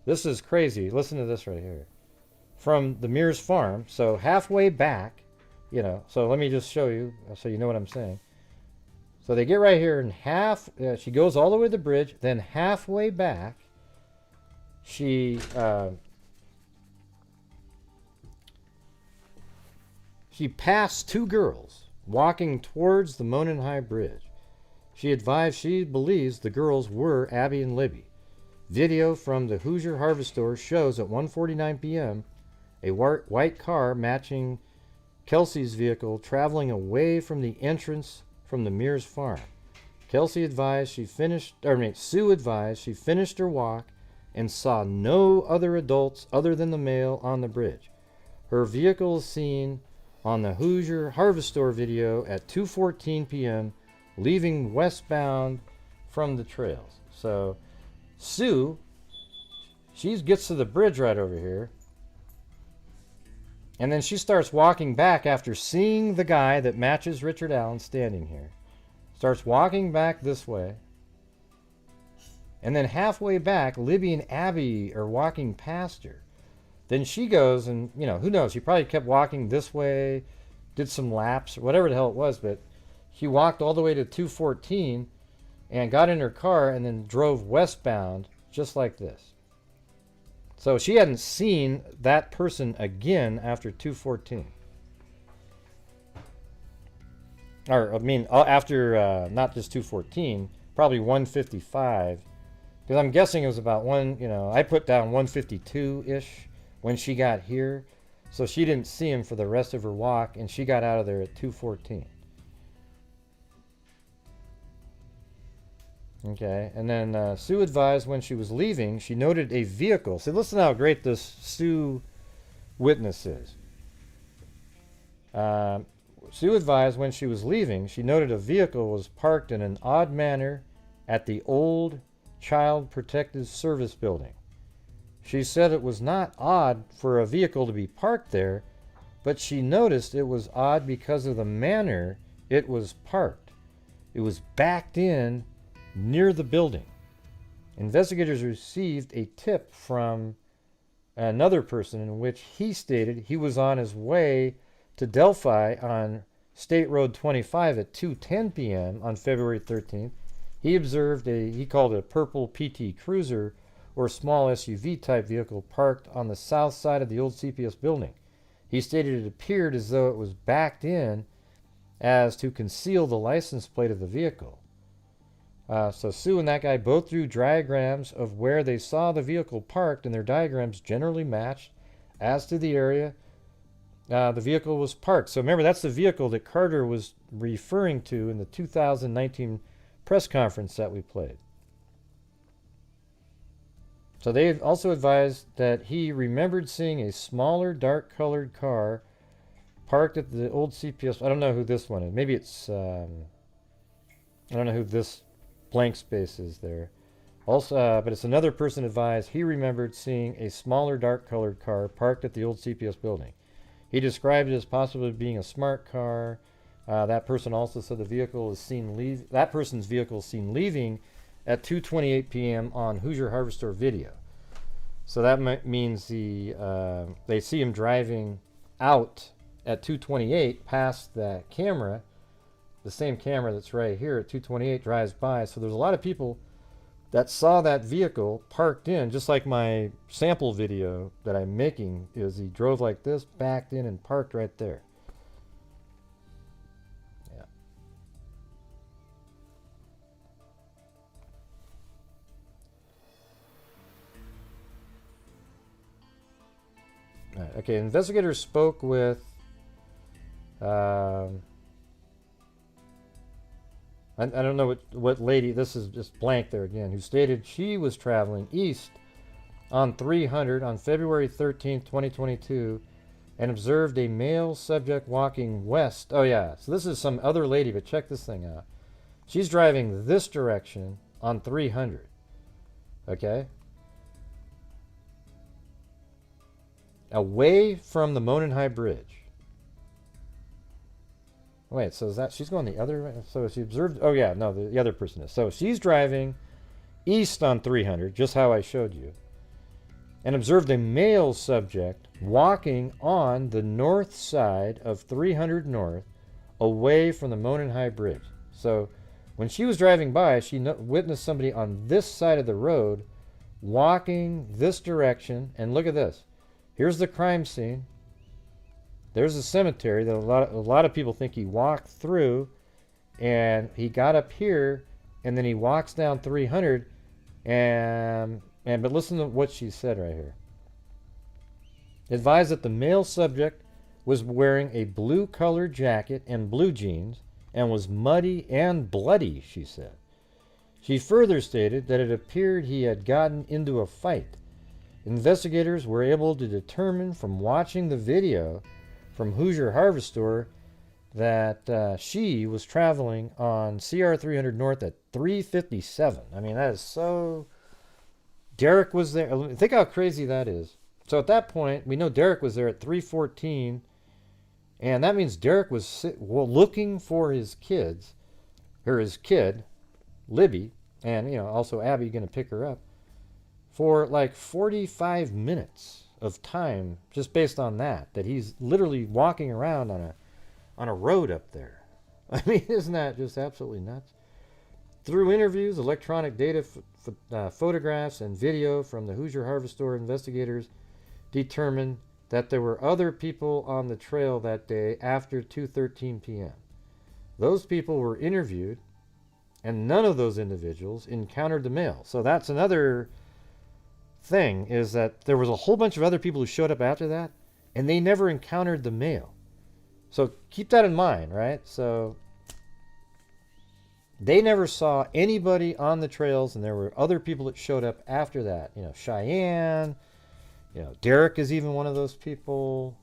this is crazy, listen to this right here, from the Mears farm, so halfway back, you know, so let me just show you so you know what I'm saying. So they get right here and she goes all the way to the bridge, then halfway back, she passed 2 girls walking towards the Monon High Bridge. She advised she believes the girls were Abby and Libby. Video from the Hoosier Harvest Store shows at 1:49 p.m. a white car matching Kelsey's vehicle traveling away from the entrance from the Mears farm. Sue advised she finished her walk and saw no other adults other than the male on the bridge. Her vehicle is seen on the Hoosier Harvest Store video at 2:14 p.m. leaving westbound from the trails. So Sue, she gets to the bridge right over here, and then she starts walking back after seeing the guy that matches Richard Allen standing here. Starts walking back this way, and then halfway back, Libby and Abby are walking past her. Then she goes and, you know, who knows, she probably kept walking this way, did some laps, or whatever the hell it was, but she walked all the way to 2:14 and got in her car and then drove westbound just like this. So she hadn't seen that person again after 2:14. Or, I mean, after not just 2:14, probably 1:55. Because I'm guessing it was about I put down 1:52-ish when she got here. So she didn't see him for the rest of her walk, and she got out of there at 2:14. Okay, and then Sue advised when she was leaving, she noted a vehicle. So listen how great this Sue witness is. Sue advised when she was leaving, she noted a vehicle was parked in an odd manner at the old Child Protective Service building. She said it was not odd for a vehicle to be parked there, but she noticed it was odd because of the manner it was parked. It was backed in near the building. Investigators received a tip from another person in which he stated he was on his way to Delphi on State Road 25 at 2:10 p.m. on February 13th. He observed he called it a purple PT Cruiser or small SUV type vehicle parked on the south side of the old CPS building. He stated it appeared as though it was backed in as to conceal the license plate of the vehicle. So Sue and that guy both drew diagrams of where they saw the vehicle parked, and their diagrams generally matched as to the area the vehicle was parked. So remember, that's the vehicle that Carter was referring to in the 2019 press conference that we played. So they also advised that he remembered seeing a smaller, dark-colored car parked at the old CPS. I don't know who this one is. Maybe it's, I don't know who this blank space is there. Also, but it's another person advised he remembered seeing a smaller, dark-colored car parked at the old CPS building. He described it as possibly being a smart car. That person also said the vehicle is seen that person's vehicle is seen leaving at 2:28 p.m. on Hoosier Harvester video. So that means they see him driving out at 2:28 past that camera. The same camera that's right here at 2:28 drives by. So there's a lot of people that saw that vehicle parked in, just like my sample video that I'm making is he drove like this, backed in and parked right there. Yeah. All right, okay, investigators spoke with I don't know what lady, this is just blank there again, who stated she was traveling east on 300 on February 13th, 2022, and observed a male subject walking west. Oh yeah, so this is some other lady, but check this thing out. She's driving this direction on 300, okay? Away from the Monenhigh Bridge. Wait, so is that she's going the other way? So she observed, oh yeah, no, the other person is. So she's driving east on 300, just how I showed you, and observed a male subject walking on the north side of 300 North, away from the Monenhigh Bridge. So when she was driving by, she witnessed somebody on this side of the road walking this direction, and look at this. Here's the crime scene. There's a cemetery that a lot of people think he walked through, and he got up here, and then he walks down 300, but listen to what she said right here. Advised that the male subject was wearing a blue-colored jacket and blue jeans, and was muddy and bloody, she said. She further stated that it appeared he had gotten into a fight. Investigators were able to determine from watching the video from Hoosier Harvester that she was traveling on CR 300 North at 3:57. I mean, that is so... Derek was there. Think how crazy that is. So at that point, we know Derek was there at 3:14, and that means Derek was looking for his kids, or his kid, Libby, and also Abby going to pick her up, for like 45 minutes of time, just based on that he's literally walking around on a road up there. I mean, isn't that just absolutely nuts? Through interviews, electronic data, photographs, and video from the Hoosier Harvester, investigators determined that there were other people on the trail that day after 2:13 p.m. Those people were interviewed, and none of those individuals encountered the male. So that's another thing, is that there was a whole bunch of other people who showed up after that, and they never encountered the male. So keep that in mind, right? So they never saw anybody on the trails, and there were other people that showed up after that. You know, Cheyenne, you know, Derek is even one of those people.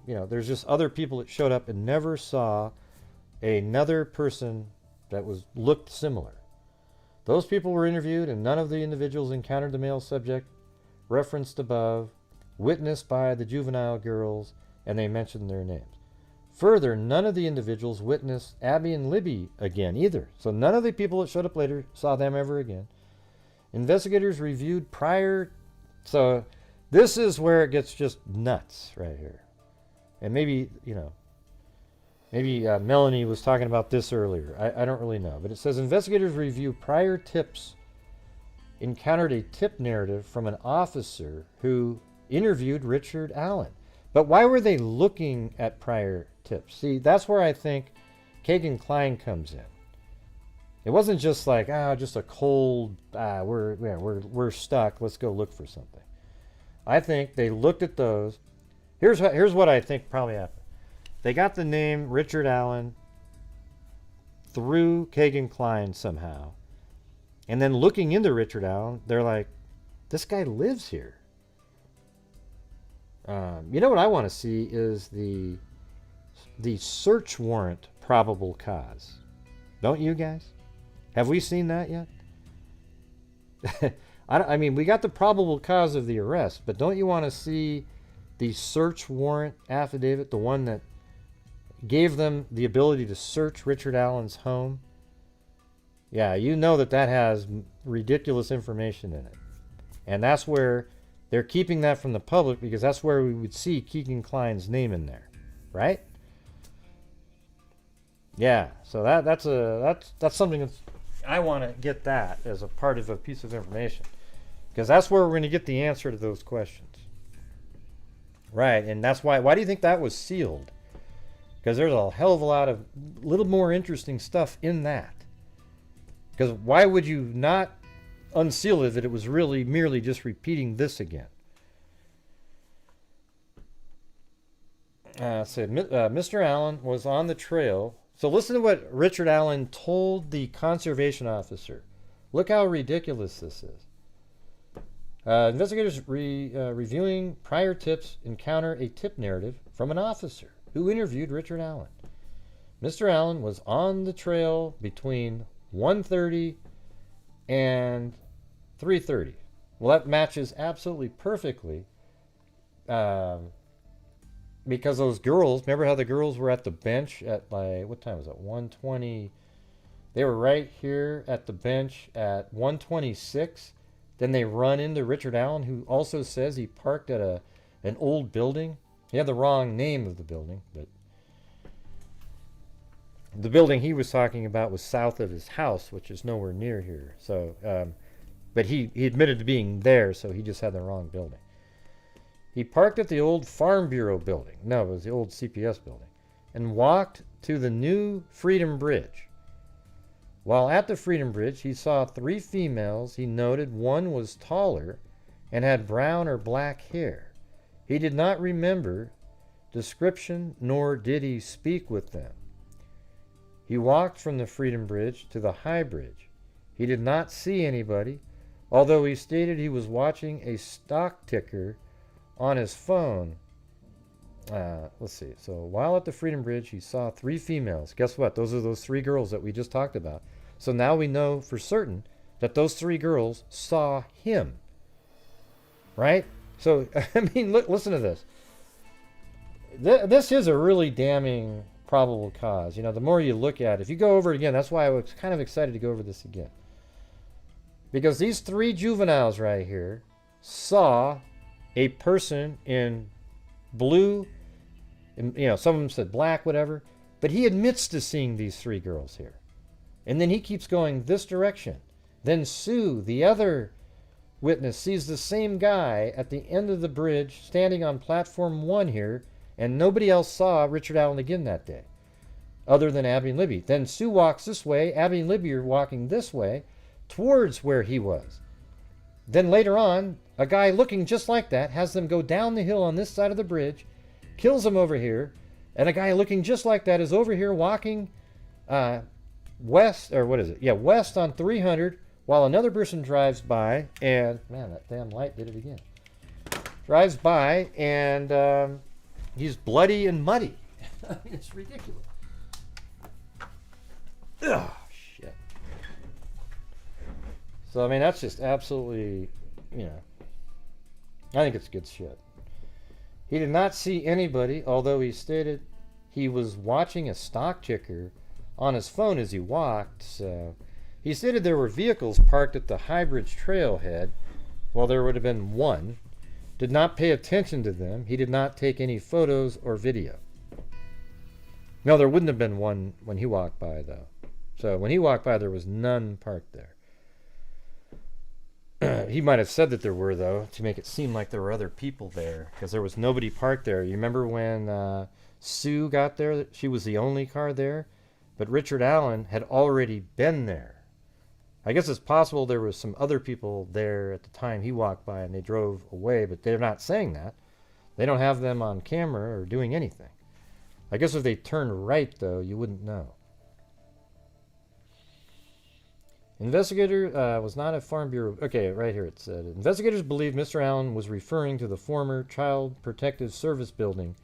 You know, there's just other people that showed up and never saw another person that looked similar. Those people were interviewed, and none of the individuals encountered the male subject referenced above, witnessed by the juvenile girls, and they mentioned their names. Further, none of the individuals witnessed Abby and Libby again either. So none of the people that showed up later saw them ever again. Investigators reviewed prior... So this is where it gets just nuts right here. And maybe, you know, maybe Melanie was talking about this earlier. I don't really know. But it says investigators review prior tips, encountered a tip narrative from an officer who interviewed Richard Allen. But why were they looking at prior tips? See, that's where I think Kegan Kline comes in. It wasn't just like, just a cold, we're stuck, let's go look for something. I think they looked at those. Here's what I think probably happened. They got the name Richard Allen through Kegan Kline somehow. And then looking into Richard Allen, they're like, this guy lives here. You know what I want to see is the search warrant probable cause. Don't you guys? Have we seen that yet? I mean, we got the probable cause of the arrest, but don't you want to see the search warrant affidavit, the one that gave them the ability to search Richard Allen's home? Yeah, you know that has ridiculous information in it. And that's where they're keeping that from the public, because that's where we would see Kegan Kline's name in there, right? Yeah, so that's something that I want to get that as a part of a piece of information, because that's where we're going to get the answer to those questions, right? And that's why do you think that was sealed? Because there's a hell of a lot of little more interesting stuff in that. Because why would you not unseal it if it was really merely just repeating this again? Mr. Allen was on the trail. So listen to what Richard Allen told the conservation officer. Look how ridiculous this is. Investigators reviewing prior tips encounter a tip narrative from an officer who interviewed Richard Allen. Mr. Allen was on the trail between 1:30 and 3:30. Well, that matches absolutely perfectly, because those girls, remember how the girls were at the bench at, like, what time was it? 1:20. They were right here at the bench at 1:26. Then they run into Richard Allen, who also says he parked at an old building. He had the wrong name of the building, but the building he was talking about was south of his house, which is nowhere near here. So, but he admitted to being there, so he just had the wrong building. He parked at the old Farm Bureau building. No, it was the old CPS building. And walked to the new Freedom Bridge. While at the Freedom Bridge, he saw 3 females. He noted one was taller and had brown or black hair. He did not remember description, nor did he speak with them. He walked from the Freedom Bridge to the High Bridge. He did not see anybody, although he stated he was watching a stock ticker on his phone. Let's see. So while at the Freedom Bridge, he saw 3 females. Guess what? Those are those 3 girls that we just talked about. So now we know for certain that those 3 girls saw him. Right? So, I mean, listen to this. This is a really damning probable cause. You know, the more you look at it, if you go over it again, that's why I was kind of excited to go over this again. Because these 3 juveniles right here saw a person in blue, and, you know, some of them said black, whatever, but he admits to seeing these 3 girls here. And then he keeps going this direction. Then Sue, the other witness, sees the same guy at the end of the bridge standing on platform 1 here, and nobody else saw Richard Allen again that day, other than Abby and Libby. Then Sue walks this way, Abby and Libby are walking this way, towards where he was. Then later on, A guy looking just like that has them go down the hill on this side of the bridge, kills them over here, and a guy looking just like that is over here walking west, or what is it? Yeah, west on 300, while another person drives by, and man, that damn light did it again. Drives by, and he's bloody and muddy. I mean, it's ridiculous. Ugh, shit. So, I mean, that's just absolutely, you know, I think it's good shit. He did not see anybody, although he stated he was watching a stock ticker on his phone as he walked. So he stated there were vehicles parked at the High Bridge trailhead. Well, there would have been one. Did not pay attention to them. He did not take any photos or video. No, there wouldn't have been one when he walked by, though. So when he walked by, there was none parked there. He might have said that there were, though, to make it seem like there were other people there, because there was nobody parked there. You remember when Sue got there? She was the only car there, but Richard Allen had already been there. I guess it's possible there was some other people there at the time he walked by and they drove away, but they're not saying that. They don't have them on camera or doing anything. I guess if they turned right, though, you wouldn't know. Investigator was not a Farm Bureau. Okay, right here it said, investigators believe Mr. Allen was referring to the former Child Protective Service building,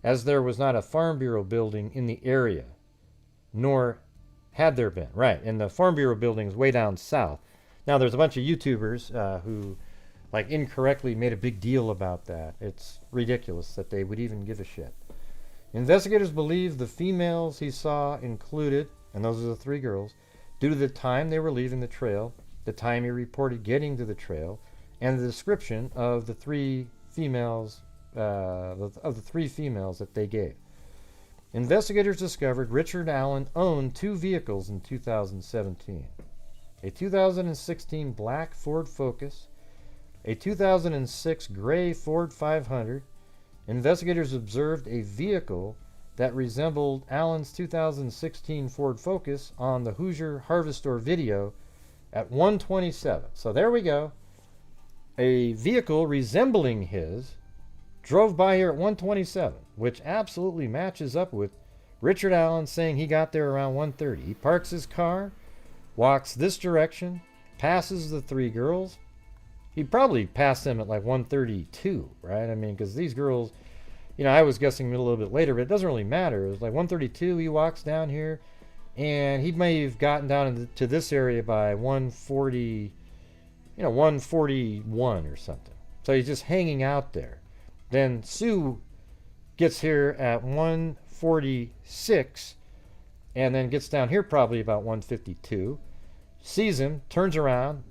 as there was not a Farm Bureau building in the area, nor had there been. Right, and the Farm Bureau building is way down south. Now, there's a bunch of YouTubers who, like, incorrectly made a big deal about that. It's ridiculous that they would even give a shit. Investigators believe the females he saw included, and those are the three girls, due to the time they were leaving the trail, the time he reported getting to the trail, and the description of the three females, that they gave. Investigators discovered Richard Allen owned two vehicles in 2017. A 2016 black Ford Focus, a 2006 gray Ford 500. Investigators observed a vehicle that resembled Allen's 2016 Ford Focus on the Hoosier Harvest Store video at 127. So there we go. A vehicle resembling his drove by here at 127, which absolutely matches up with Richard Allen saying he got there around 1:30. He parks his car, walks this direction, passes the three girls. He probably passed them at like 1:32, right? I mean, because these girls, you know, I was guessing a little bit later, but it doesn't really matter. It was like 1:32, he walks down here, and he may have gotten down to this area by 1:40, 1:41 or something. So he's just hanging out there. Then Sue gets here at 1:46, and then gets down here probably about 1:52, sees him, turns around.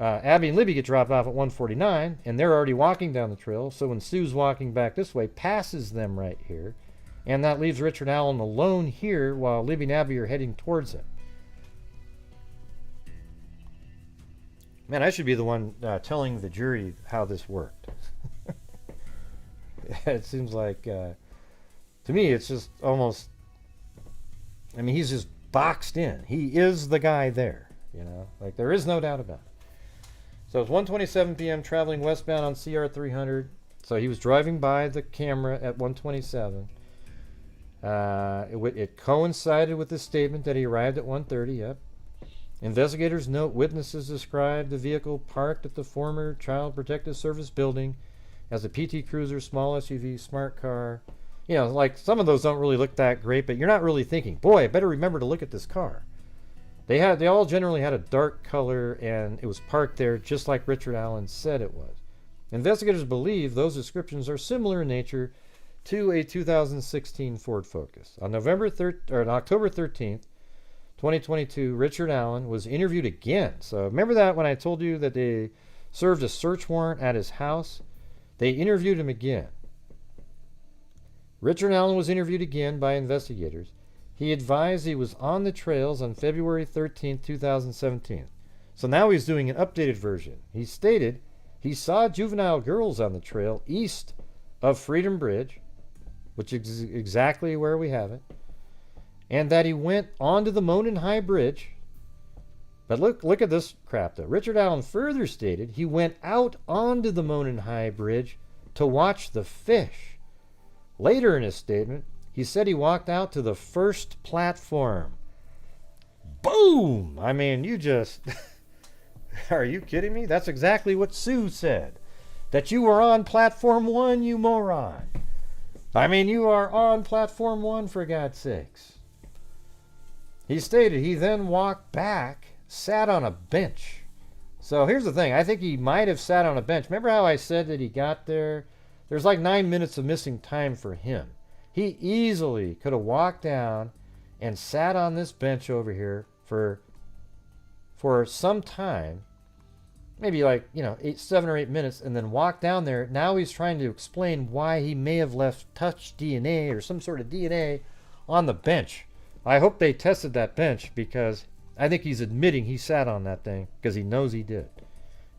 Abby and Libby get dropped off at 1:49, and they're already walking down the trail. So when Sue's walking back this way, passes them right here, and that leaves Richard Allen alone here while Libby and Abby are heading towards him. Man, I should be the one telling the jury how this worked. It seems like, to me, it's just almost, I mean, he's just boxed in. He is the guy there, you know, like there is no doubt about it. So it's 1:27 p.m. traveling westbound on CR 300. So he was driving by the camera at 1:27. It coincided with the statement that he arrived at 1:30. Yep. Investigators note witnesses described the vehicle parked at the former Child Protective Service building as a PT Cruiser, small SUV, smart car. You know, like some of those don't really look that great, but you're not really thinking, boy, I better remember to look at this car. They all generally had a dark color, and it was parked there just like Richard Allen said it was. Investigators believe those descriptions are similar in nature to a 2016 Ford Focus. On October 13th, 2022, Richard Allen was interviewed again. So remember that when I told you that they served a search warrant at his house? They interviewed him again. Richard Allen was interviewed again by investigators. He advised he was on the trails on February 13, 2017. So now he's doing an updated version. He stated he saw juvenile girls on the trail east of Freedom Bridge, which is exactly where we have it, and that he went onto the Monon High Bridge But look at this crap, though. Richard Allen further stated he went out onto the Monon High Bridge to watch the fish. Later in his statement, he said he walked out to the first platform. Boom! I mean, you just... Are you kidding me? That's exactly what Sue said. That you were on platform 1, you moron. I mean, you are on platform 1, for God's sakes. He stated he then walked back, sat on a bench. So here's the thing. I think he might have sat on a bench. Remember how I said that he got there? There's like 9 minutes of missing time for him. He easily could have walked down and sat on this bench over here for some time, maybe like, 7 or 8 minutes, and then walked down there. Now he's trying to explain why he may have left touch DNA or some sort of DNA on the bench. I hope they tested that bench, because I think he's admitting he sat on that thing because he knows he did.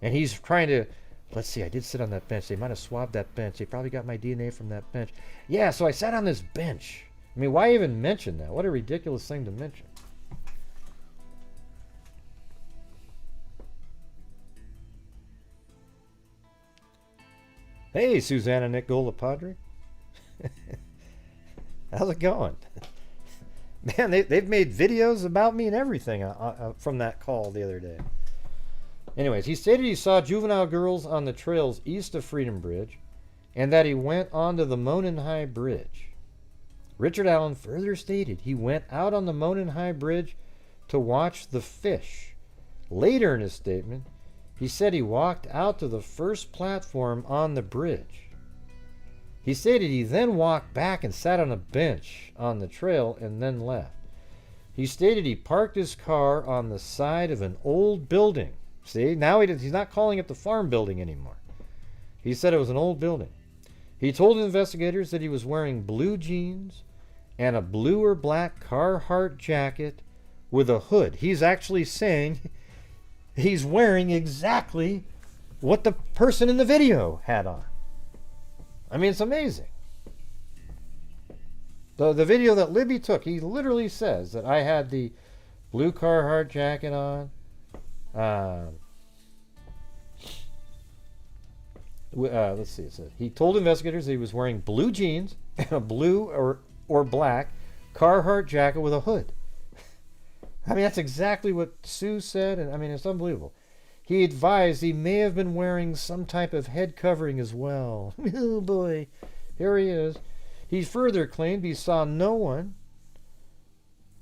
And he's trying to, let's see, I did sit on that bench. They might have swabbed that bench. They probably got my DNA from that bench. Yeah, so I sat on this bench. I mean, why even mention that? What a ridiculous thing to mention. Hey, Susanna Nicola Padre. How's it going? Man, they've made videos about me and everything from that call the other day. Anyways, he stated he saw juvenile girls on the trails east of Freedom Bridge and that he went onto the Monon High Bridge. Richard Allen further stated he went out on the Monon High Bridge to watch the fish. Later in his statement, he said he walked out to the first platform on the bridge. He stated he then walked back and sat on a bench on the trail and then left. He stated he parked his car on the side of an old building. See, now he's not calling it the farm building anymore. He said it was an old building. He told investigators that he was wearing blue jeans and a blue or black Carhartt jacket with a hood. He's actually saying he's wearing exactly what the person in the video had on. I mean, it's amazing. The video that Libby took, he literally says that I had the blue Carhartt jacket on. Let's see, it says he told investigators that he was wearing blue jeans and a blue or black Carhartt jacket with a hood. I mean, that's exactly what Sue said, and I mean, it's unbelievable. He advised he may have been wearing some type of head covering as well. Oh boy, here he is. He further claimed he saw no one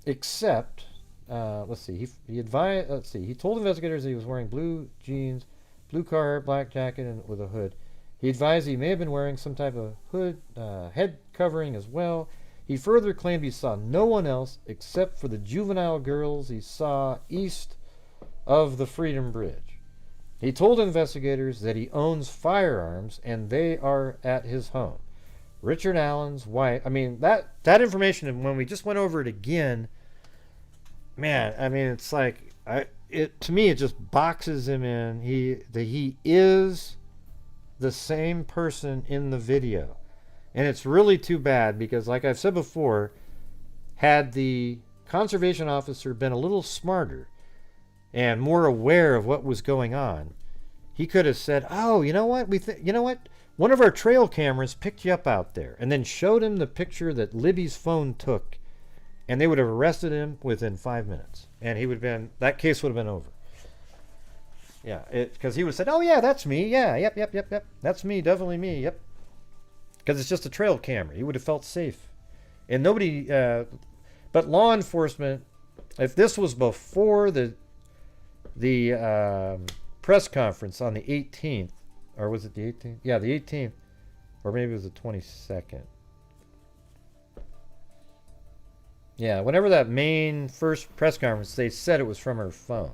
except, he told investigators that he was wearing blue jeans, blue Carhartt, black jacket, and with a hood. He advised he may have been wearing some type of hood, head covering as well. He further claimed he saw no one else except for the juvenile girls he saw east of the Freedom Bridge. He told investigators that he owns firearms and they are at his home. Richard Allen's wife, I mean, that information, when we just went over it again, man, I mean, it's like, to me, it just boxes him in. He is the same person in the video. And it's really too bad because, like I've said before, had the conservation officer been a little smarter and more aware of what was going on, he could have said, oh, you know what? One of our trail cameras picked you up out there, and then showed him the picture that Libby's phone took, and they would have arrested him within 5 minutes. And that case would have been over. Yeah, because he would have said, oh yeah, that's me. Yeah, yep. That's me, definitely me, yep. Because it's just a trail camera. He would have felt safe. And nobody, but law enforcement, if this was before the press conference on the 18th, or was it the 18th? Yeah, the 18th, or maybe it was the 22nd. Yeah, whenever that main first press conference, they said it was from her phone.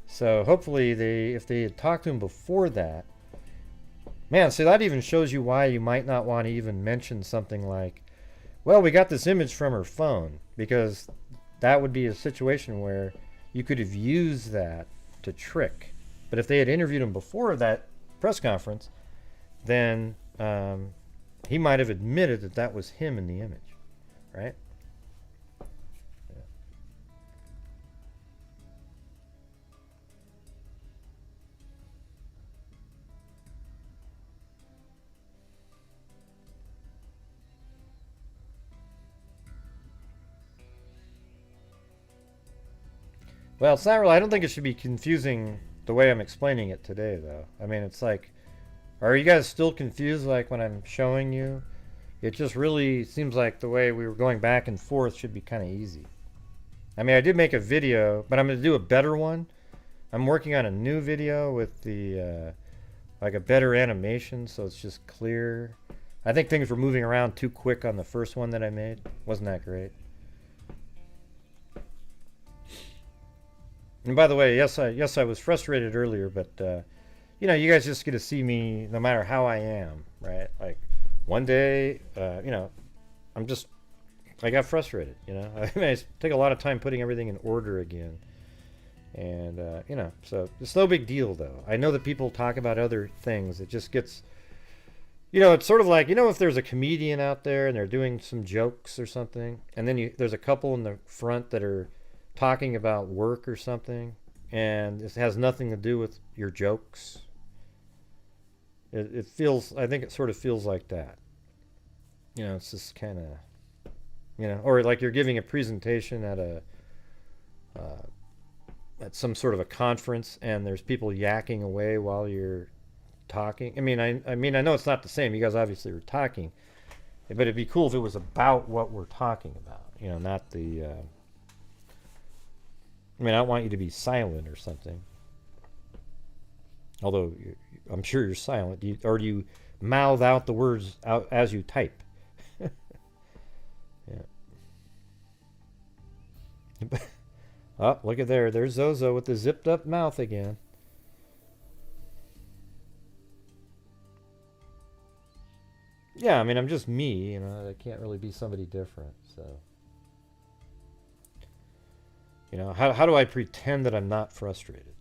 So hopefully if they had talked to him before that, man, see, that even shows you why you might not want to even mention something like, well, we got this image from her phone, because that would be a situation where you could have used that to trick. But if they had interviewed him before that press conference, then he might have admitted that that was him in the image, right? Well, it's not really. I don't think it should be confusing the way I'm explaining it today, though. I mean, it's like, are you guys still confused, like, when I'm showing you? It just really seems like the way we were going back and forth should be kind of easy. I mean, I did make a video, but I'm going to do a better one. I'm working on a new video with the, like a better animation, so it's just clear. I think things were moving around too quick on the first one that I made. Wasn't that great? And by the way, yes, I was frustrated earlier, but, you know, you guys just get to see me no matter how I am, right? Like, one day, you know, I got frustrated, you know. I mean, I take a lot of time putting everything in order again. And, you know, so it's no big deal, though. I know that people talk about other things. It just gets, you know, it's sort of like, you know, if there's a comedian out there and they're doing some jokes or something, and then there's a couple in the front that are talking about work or something, and it has nothing to do with your jokes. It feels, I think it sort of feels like that. You know, it's just kind of, you know, or like you're giving a presentation at at some sort of a conference, and there's people yakking away while you're talking. I mean, I know it's not the same. You guys obviously were talking, but it'd be cool if it was about what we're talking about. You know, not the. I mean, I don't want you to be silent or something. Although I'm sure you're silent. Or do you mouth out the words out as you type? Yeah. Oh, look at there. There's Zozo with the zipped up mouth again. Yeah, I mean, I'm just me, you know. I can't really be somebody different, so. You know, how do I pretend that I'm not frustrated?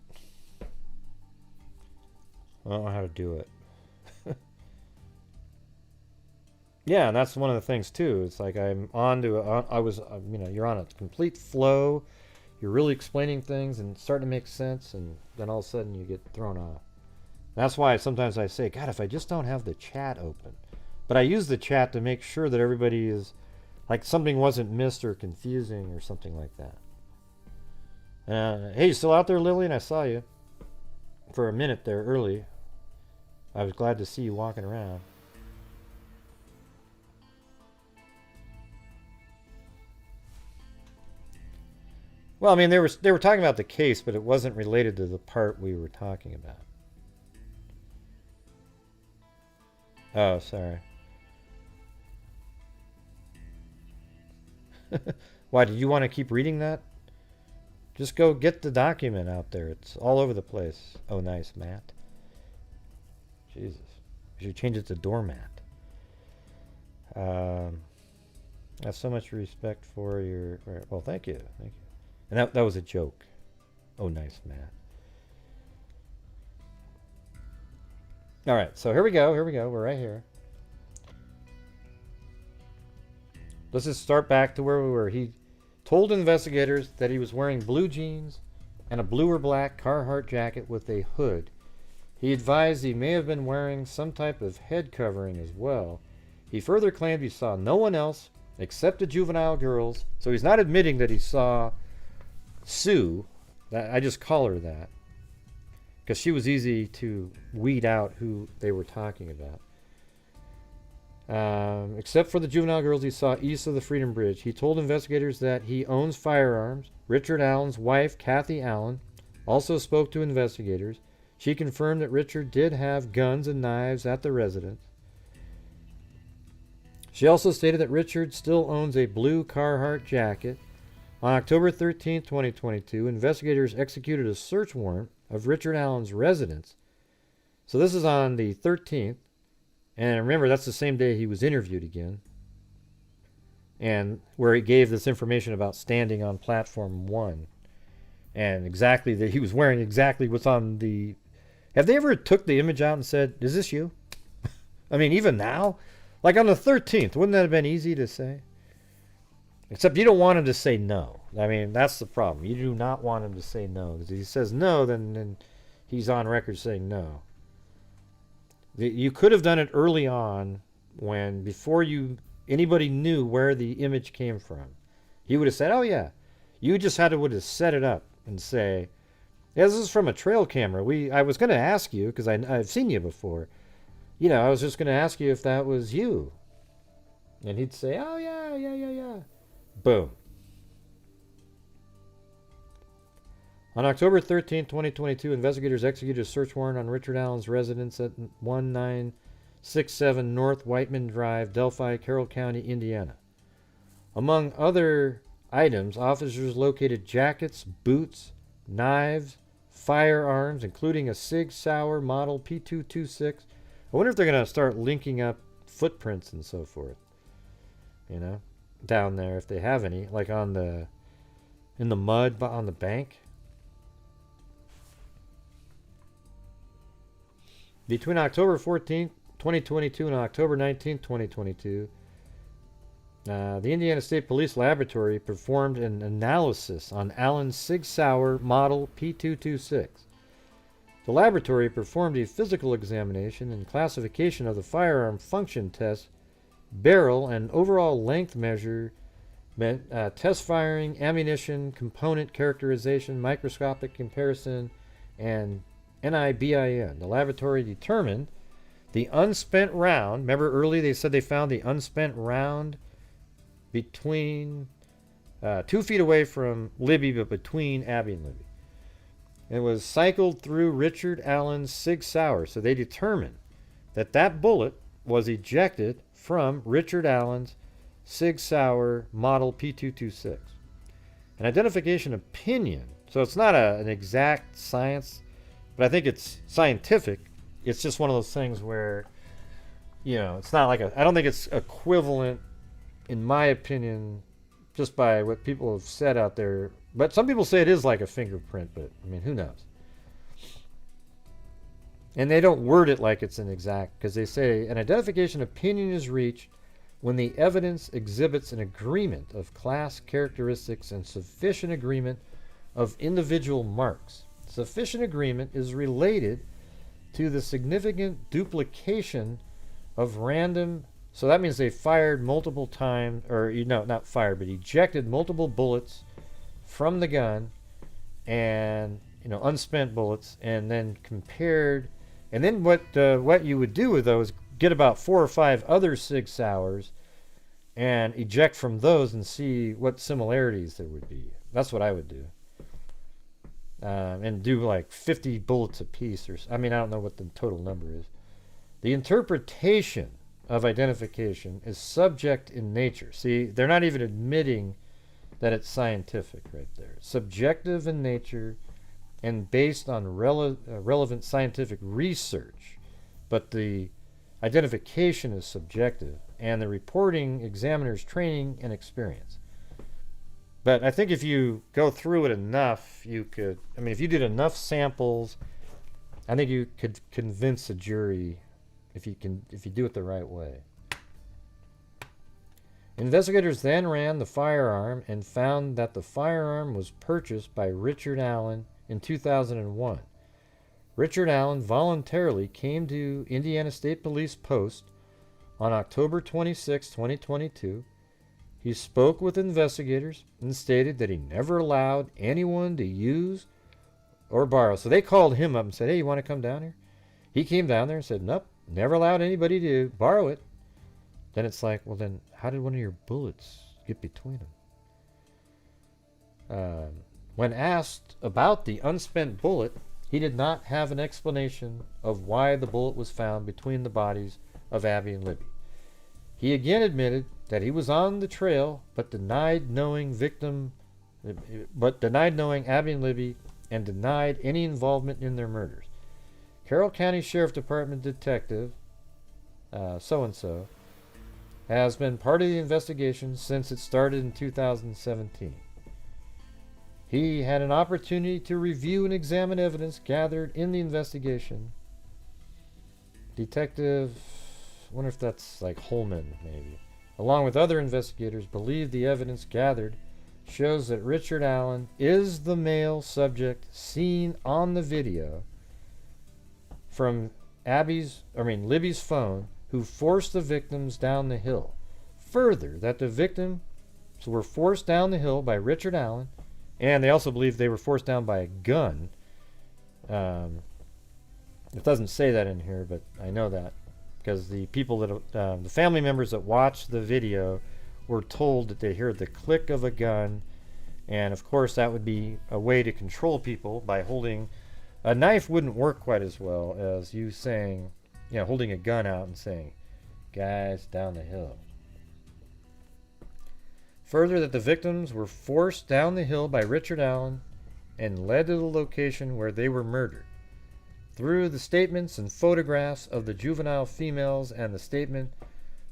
I don't know how to do it. Yeah, and that's one of the things too. It's like I'm on to you know, you're on a complete flow. You're really explaining things and starting to make sense, and then all of a sudden you get thrown off. That's why sometimes I say, God, if I just don't have the chat open. But I use the chat to make sure that everybody is, like, something wasn't missed or confusing or something like that. Hey, you still out there, Lillian? I saw you for a minute there early. I was glad to see you walking around. Well, I mean, they were talking about the case, but it wasn't related to the part we were talking about. Oh, sorry. Why, did you want to keep reading that? Just go get the document out there. It's all over the place. Oh, nice, Matt. Jesus. You should change it to doormat. I have so much respect for your... Well, thank you. Thank you. And that was a joke. Oh, nice, Matt. All right, so here we go. Here we go. We're right here. Let's just start back to where we were. He told investigators that he was wearing blue jeans and a blue or black Carhartt jacket with a hood. He advised he may have been wearing some type of head covering as well. He further claimed he saw no one else except the juvenile girls. So he's not admitting that he saw Sue. I just call her that because she was easy to weed out who they were talking about. Except for the juvenile girls he saw east of the Freedom Bridge. He told investigators that he owns firearms. Richard Allen's wife, Kathy Allen, also spoke to investigators. She confirmed that Richard did have guns and knives at the residence. She also stated that Richard still owns a blue Carhartt jacket. On October 13, 2022, investigators executed a search warrant of Richard Allen's residence. So this is on the 13th. And remember, that's the same day he was interviewed again. And where he gave this information about standing on platform 1. And exactly that he was wearing exactly what's on the... Have they ever took the image out and said, is this you? I mean, even now? Like on the 13th, wouldn't that have been easy to say? Except you don't want him to say no. I mean, that's the problem. You do not want him to say no. Because if he says no, then he's on record saying no. You could have done it early on when, before anybody knew where the image came from. He would have said, oh yeah. You just would have set it up. and say, yeah, this is from a trail camera. I was going to ask you, because I've seen you before. You know, I was just going to ask you if that was you. And he'd say, oh, yeah. Boom. On October 13, 2022, investigators executed a search warrant on Richard Allen's residence at 1967 North Whiteman Drive, Delphi, Carroll County, Indiana. Among other items, officers located jackets, boots, knives, firearms, including a Sig Sauer model P226. I wonder if they're going to start linking up footprints and so forth, you know, down there, if they have any, like in the mud on the bank. Between October 14, 2022 and October 19, 2022, the Indiana State Police Laboratory performed an analysis on Allen's Sig Sauer model P226. The laboratory performed a physical examination and classification of the firearm function test, barrel and overall length measure, test firing, ammunition, component characterization, microscopic comparison, and NIBIN. The laboratory determined the unspent round. Remember earlier they said they found the unspent round between 2 feet away from Libby, but between Abby and Libby. It was cycled through Richard Allen's Sig Sauer. So they determined that that bullet was ejected from Richard Allen's Sig Sauer model P226. An identification opinion. So it's not an exact science, but I think it's scientific. It's just one of those things where, you know, it's not like I don't think it's equivalent, in my opinion, just by what people have said out there. But some people say it is like a fingerprint, but I mean, who knows? And they don't word it like it's an exact, because they say an identification opinion is reached when the evidence exhibits an agreement of class characteristics and sufficient agreement of individual marks. Sufficient agreement is related to the significant duplication of random. So that means they fired multiple times, or not fired, but ejected multiple bullets from the gun, and unspent bullets, and then compared. And then what you would do with those, get about 4 or 5 other Sig Sauers and eject from those and see what similarities there would be. That's what I would do. And do like 50 bullets a piece, I don't know what the total number is. The interpretation of identification is subject in nature. See, they're not even admitting that it's scientific right there. Subjective in nature and based on relevant scientific research. But the identification is subjective, and the reporting examiner's training and experience. But I think if you go through it enough, you could, if you did enough samples, I think you could convince a jury if you do it the right way. Investigators then ran the firearm and found that the firearm was purchased by Richard Allen in 2001. Richard Allen voluntarily came to Indiana State Police Post on October 26, 2022. He spoke with investigators and stated that he never allowed anyone to use or borrow. So they called him up and said, hey, you want to come down here? He came down there and said, nope, never allowed anybody to borrow it. Then it's like, well, then how did one of your bullets get between them? When asked about the unspent bullet, he did not have an explanation of why the bullet was found between the bodies of Abby and Libby. He again admitted that he was on the trail, but denied knowing Abby and Libby, and denied any involvement in their murders. Carroll County Sheriff Department Detective so-and-so has been part of the investigation since it started in 2017. He had an opportunity to review and examine evidence gathered in the investigation. Detective, I wonder if that's like Holman, maybe, along with other investigators, believe the evidence gathered shows that Richard Allen is the male subject seen on the video from Libby's phone, who forced the victims down the hill. Further, that the victims were forced down the hill by Richard Allen And they also believe they were forced down by a gun. It doesn't say that in here, but I know that because the people that, the family members that watched the video were told that they heard the click of a gun, and of course that would be a way to control people by holding a knife. Wouldn't work quite as well as you saying, you know, holding a gun out and saying, guys down the hill. Further, that the victims were forced down the hill by Richard Allen and led to the location where they were murdered. Through the statements and photographs of the juvenile females and the statement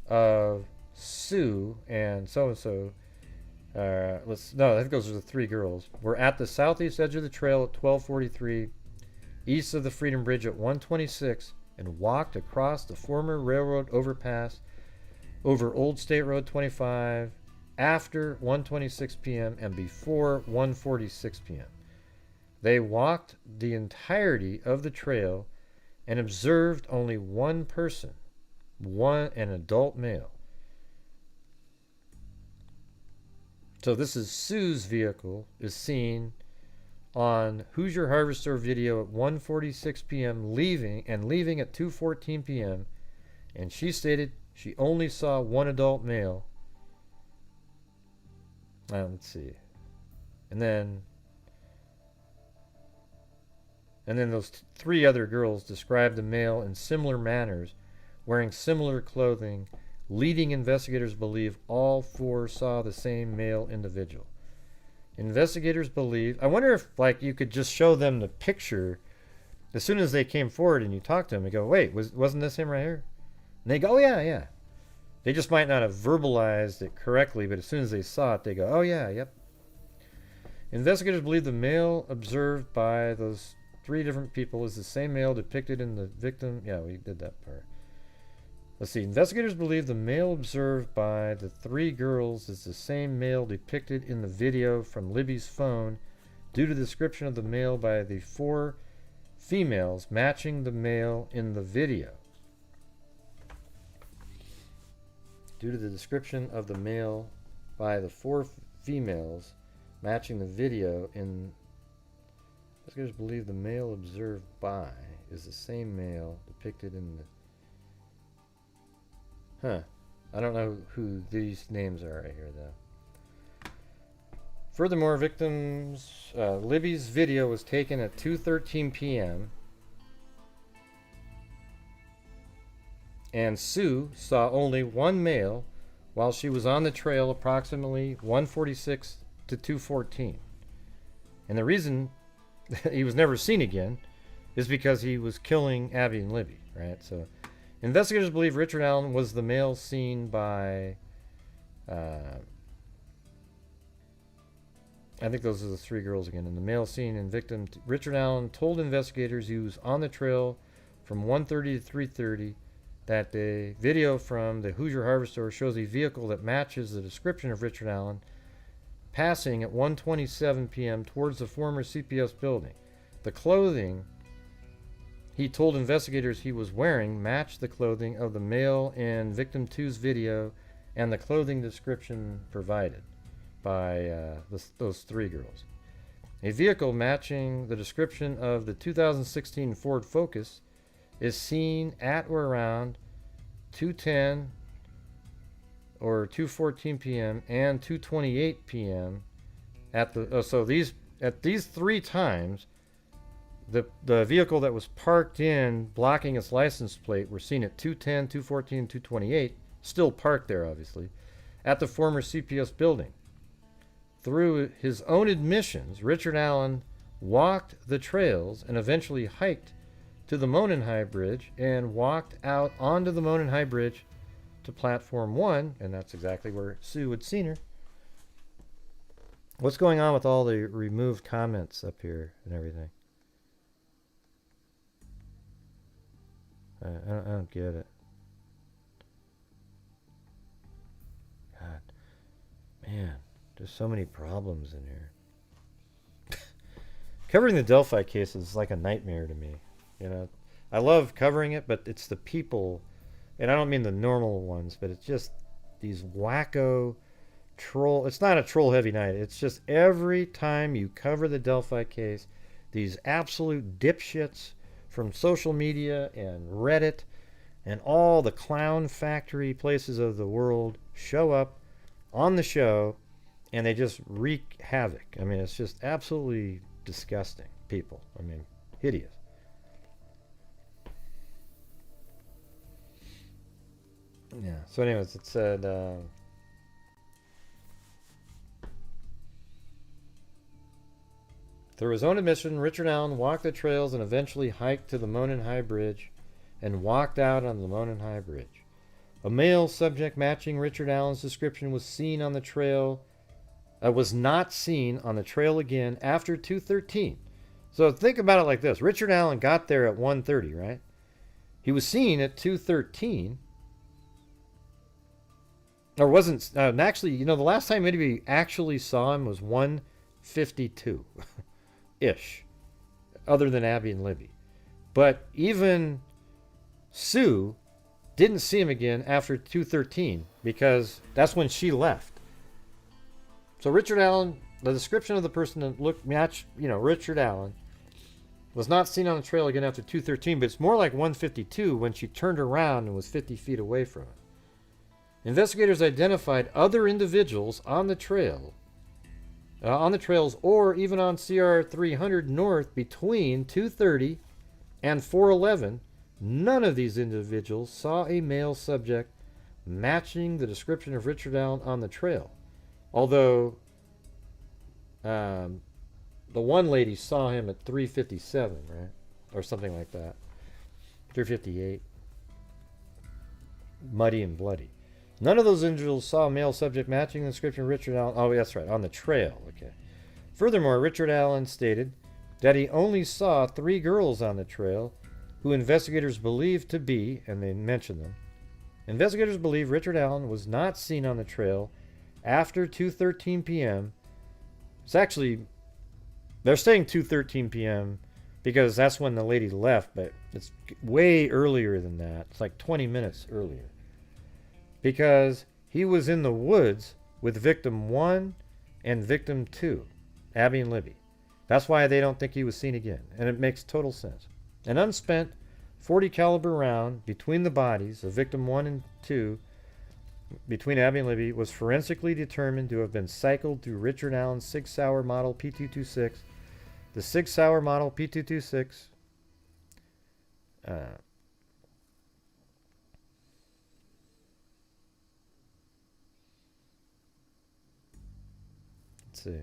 of Sue and so-and-so, I think those are the three girls, were at the southeast edge of the trail at 1243, east of the Freedom Bridge at 126, and walked across the former railroad overpass over Old State Road 25 after 1:26 p.m. and before 1:46 p.m. They walked the entirety of the trail and observed only one person, an adult male. So this is Sue's vehicle is seen on Hoosier Harvester video at 1:46 p.m. leaving at 2:14 p.m. and she stated she only saw one adult male. Let's see. And then those three other girls described the male in similar manners, wearing similar clothing, leading investigators believe all four saw the same male individual. Investigators believe, I wonder if like you could just show them the picture as soon as they came forward and you talk to them and go, wait, wasn't this him right here? And they go, oh yeah. They just might not have verbalized it correctly, but as soon as they saw it, they go, oh yeah, yep. Investigators believe the male observed by those three different people is the same male depicted in the victim. Yeah, we did that part. Let's see. Investigators believe the male observed by the three girls is the same male depicted in the video from Libby's phone due to the description of the male by the four females matching the male in the video. Due to the description of the male by the four females matching the video in... Investigators believe the male observed by is the same male depicted in the... I don't know who these names are right here, though. Furthermore, Libby's video was taken at 2:13 p.m. and Sue saw only one male while she was on the trail approximately 1:46 to 2:14. And the reason he was never seen again is because he was killing Abby and Libby, right? So investigators believe Richard Allen was the male seen by I think those are the three girls again. And the male seen in victim Richard Allen told investigators he was on the trail from 1:30 to 3:30, that the video from the Hoosier Harvester shows a vehicle that matches the description of Richard Allen passing at 1:27 p.m. towards the former CPS building. The clothing he told investigators he was wearing matched the clothing of the male in victim 2's video and the clothing description provided by those three girls. A vehicle matching the description of the 2016 Ford Focus is seen at or around 2:10 or 2:14 p.m. and 2:28 p.m. at the at these three times the vehicle that was parked in blocking its license plate were seen at 2:10, 2:14, and 2:28, still parked there obviously, at the former CPS building. Through his own admissions, Richard Allen walked the trails and eventually hiked to the Monenhigh Bridge and walked out onto the Monenhigh Bridge to Platform 1, and that's exactly where Sue had seen her. What's going on with all the removed comments up here and everything? I don't get it. God. Man, there's so many problems in here. Covering the Delphi case is like a nightmare to me. You know, I love covering it, but it's the people, and I don't mean the normal ones, but it's just these wacko troll. It's not a troll heavy night. It's just every time you cover the Delphi case, these absolute dipshits from social media and Reddit and all the clown factory places of the world show up on the show and they just wreak havoc. I mean, it's just absolutely disgusting, people. I mean, hideous. Yeah, so anyways, it said, through his own admission, Richard Allen walked the trails and eventually hiked to the Monon High Bridge and walked out on the Monon High Bridge. A male subject matching Richard Allen's description was not seen on the trail again after 2:13. So think about it like this. Richard Allen got there at 1:30, right? He was seen at 2:13. Or wasn't, actually, you know, the last time anybody actually saw him was 1:52-ish, other than Abby and Libby. But even Sue didn't see him again after 2:13 because that's when she left. So Richard Allen, the description of the person that matched, Richard Allen, was not seen on the trail again after 2:13, but it's more like 1:52 when she turned around and was 50 feet away from him. Investigators identified other individuals on the trails or even on CR 300 north between 2:30 and 4:11. None of these individuals saw a male subject matching the description of Richard Allen on the trail. Although the one lady saw him at 3:57, right? Or something like that. 3:58. Muddy and bloody. None of those individuals saw a male subject matching the description of Richard Allen. Oh, that's right, on the trail. Okay. Furthermore, Richard Allen stated that he only saw 3 girls on the trail who investigators believe to be, and they mention them. Investigators believe Richard Allen was not seen on the trail after 2:13 p.m. It's actually, they're saying 2:13 p.m. because that's when the lady left, but it's way earlier than that. It's like 20 minutes earlier. Because he was in the woods with victim 1 and victim 2, Abby and Libby. That's why they don't think he was seen again, and it makes total sense. An unspent .40 caliber round between the bodies of victim 1 and 2, between Abby and Libby, was forensically determined to have been cycled through Richard Allen's Sig Sauer model P226. The Sig Sauer model P226 let's see.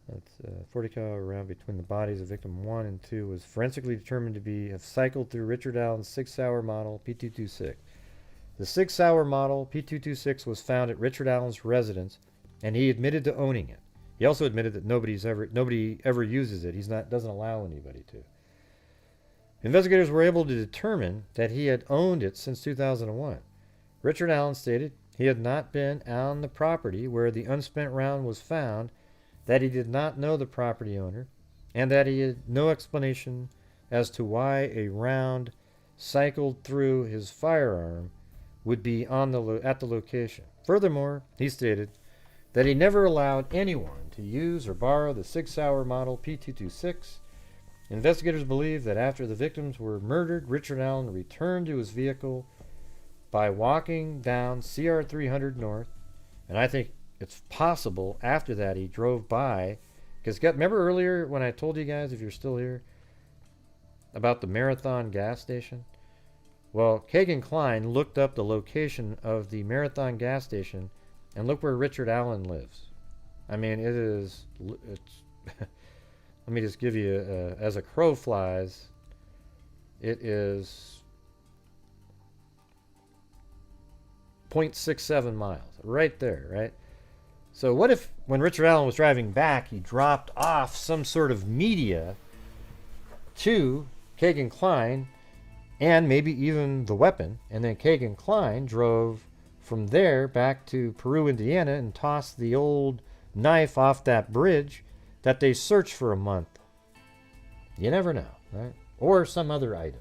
That's 40 caliber round between the bodies of victim 1 and 2 was forensically determined to have cycled through Richard Allen's Sig Sauer model P226. The Sig Sauer model P226 was found at Richard Allen's residence, and he admitted to owning it. He also admitted that nobody ever uses it. Doesn't allow anybody to. Investigators were able to determine that he had owned it since 2001. Richard Allen stated he had not been on the property where the unspent round was found, that he did not know the property owner, and that he had no explanation as to why a round cycled through his firearm would be at the location. Furthermore, he stated that he never allowed anyone to use or borrow the Sig Sauer model P226. Investigators believe that after the victims were murdered, Richard Allen returned to his vehicle by walking down CR 300 north, and I think it's possible after that he drove by, because remember earlier when I told you guys, if you're still here, about the Marathon gas station? Well, Kegan Kline looked up the location of the Marathon gas station, and look where Richard Allen lives. I mean, it's let me just give you, as a crow flies, it is 0.67 miles, right there, right? So what if, when Richard Allen was driving back, he dropped off some sort of media to Kegan Kline, and maybe even the weapon, and then Kegan Kline drove from there back to Peru, Indiana, and tossed the old knife off that bridge that they searched for a month. You never know, right? Or some other item.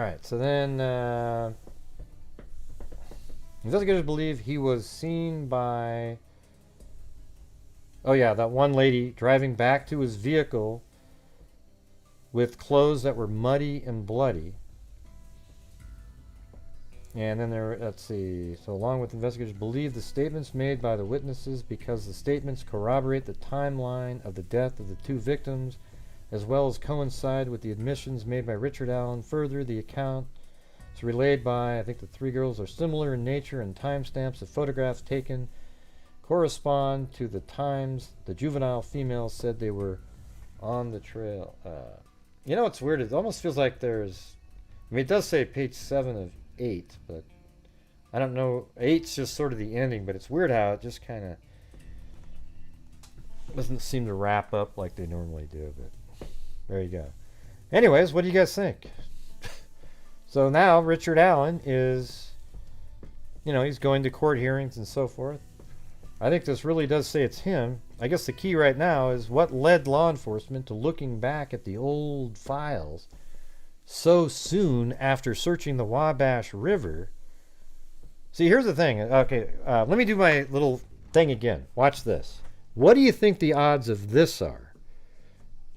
right, so then investigators believe he was seen by, oh yeah, that one lady driving back to his vehicle with clothes that were muddy and bloody. And then there, let's see, so along with investigators believe the statements made by the witnesses because the statements corroborate the timeline of the death of the two victims, as well as coincide with the admissions made by Richard Allen. Further, the account is relayed by, I think the three girls are similar in nature, and timestamps of photographs taken correspond to the times the juvenile females said they were on the trail. You know what's weird? It almost feels like there's, I mean, it does say page 7 of 8, but I don't know. 8's just sort of the ending, but it's weird how it just kind of doesn't seem to wrap up like they normally do, but there you go. Anyways, what do you guys think? So now Richard Allen is, you know, he's going to court hearings and so forth. I think this really does say it's him. I guess the key right now is what led law enforcement to looking back at the old files so soon after searching the Wabash River. See, here's the thing. Okay, let me do my little thing again. Watch this. What do you think the odds of this are?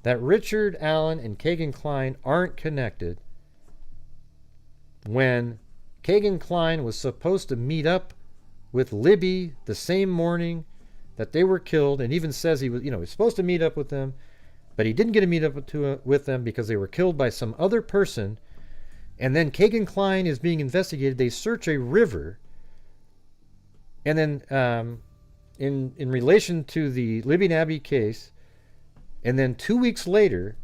That Richard Allen and Kegan Kline aren't connected when Kegan Kline was supposed to meet up with Libby the same morning that they were killed, and even says he was, you know, he's supposed to meet up with them, but he didn't get to meet up with them because they were killed by some other person. And then Kegan Kline is being investigated. They search a river, and then in relation to the Libby and Abby case, and then 2 weeks later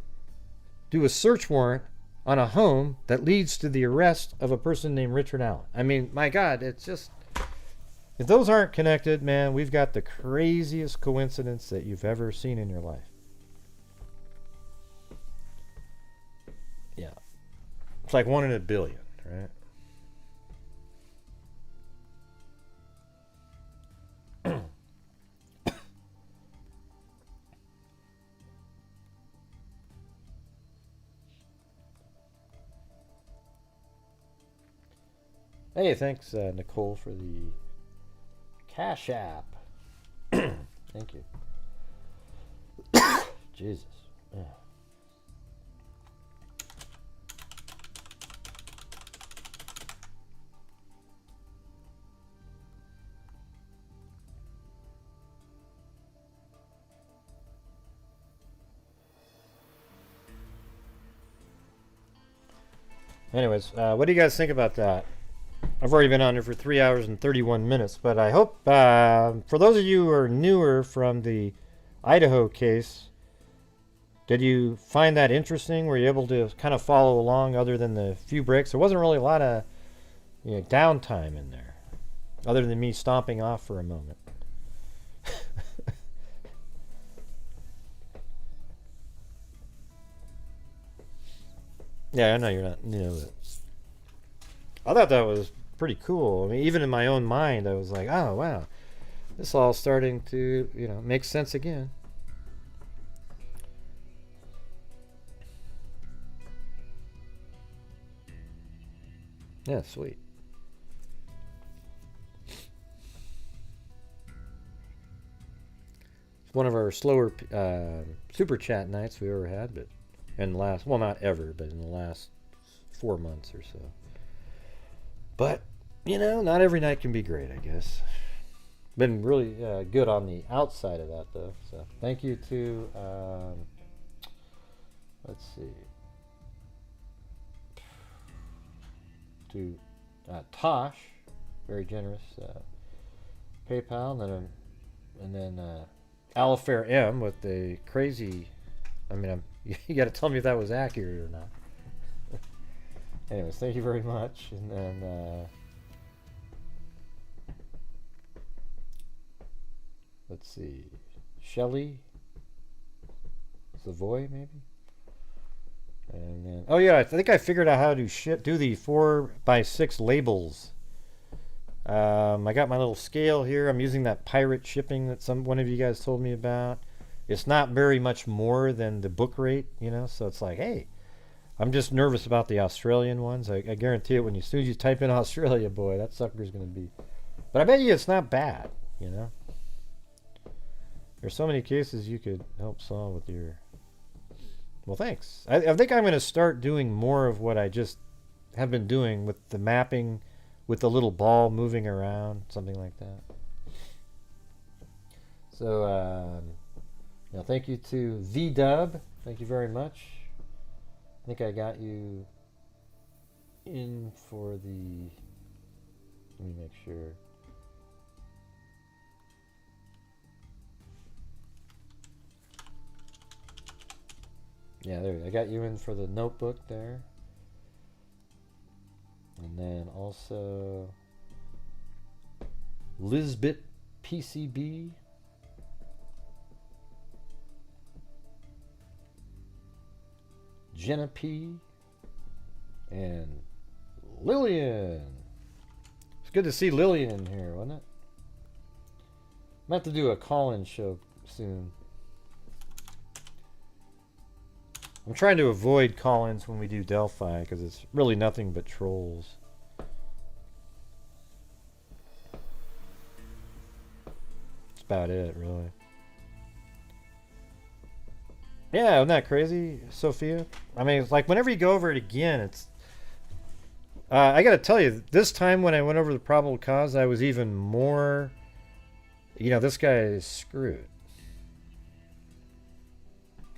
do a search warrant on a home that leads to the arrest of a person named Richard Allen. I mean, my God, it's just, if those aren't connected, man, we've got the craziest coincidence that you've ever seen in your life. Yeah. It's like 1 in a billion, right? Hey, thanks, Nicole, for the Cash App. Thank you. Jesus. Yeah. Anyways, what do you guys think about that? I've already been on there for 3 hours and 31 minutes, but I hope, for those of you who are newer from the Idaho case, did you find that interesting? Were you able to kind of follow along other than the few breaks? There wasn't really a lot of, you know, downtime in there, other than me stomping off for a moment. Yeah, I know you're not, you know, but I thought that was pretty cool. I mean, even in my own mind, I was like, oh, wow, this all starting to, you know, make sense again. Yeah, sweet. It's one of our slower super chat nights we ever had, but in the last, well, not ever, but in the last 4 months or so. But, you know, not every night can be great, I guess. Been really good on the outside of that, though. So thank you to, let's see, to Tosh, very generous PayPal, and then Alifair M with the crazy, I mean, you got to tell me if that was accurate or not. Anyways, thank you very much. And then, let's see, Shelly Savoy, maybe? And then, oh yeah, I think I figured out how to do the 4x6 labels. I got my little scale here. I'm using that pirate shipping that one of you guys told me about. It's not very much more than the book rate, you know, so it's like, hey, I'm just nervous about the Australian ones. I guarantee it, as soon as you type in Australia, boy, that sucker's going to be... But I bet you it's not bad, you know? There's so many cases you could help solve with your... Well, thanks. I think I'm going to start doing more of what I just have been doing with the mapping, with the little ball moving around, something like that. So, thank you to VDub. Thank you very much. I think I got you in for the... Let me make sure. Yeah, there. I got you in for the notebook there. And then also Lisbeth PCB. Jenna P. And Lillian. It's good to see Lillian in here, wasn't it? I'm going to have to do a call-in show soon. I'm trying to avoid call-ins when we do Delphi because it's really nothing but trolls. That's about it, really. Yeah, isn't that crazy, Sophia? I mean, it's like whenever you go over it again, it's... I got to tell you, this time when I went over the probable cause, I was even more... You know, this guy is screwed.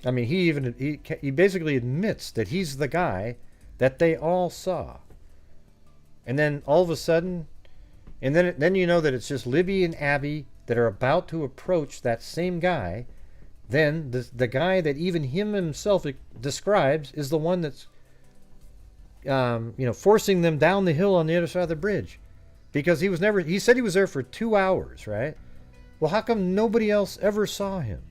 I mean, he basically admits that he's the guy that they all saw. And then all of a sudden, and then you know that it's just Libby and Abby that are about to approach that same guy. Then the guy that even him himself describes is the one that's forcing them down the hill on the other side of the bridge, because he said he was there for 2 hours, right? Well, how come nobody else ever saw him?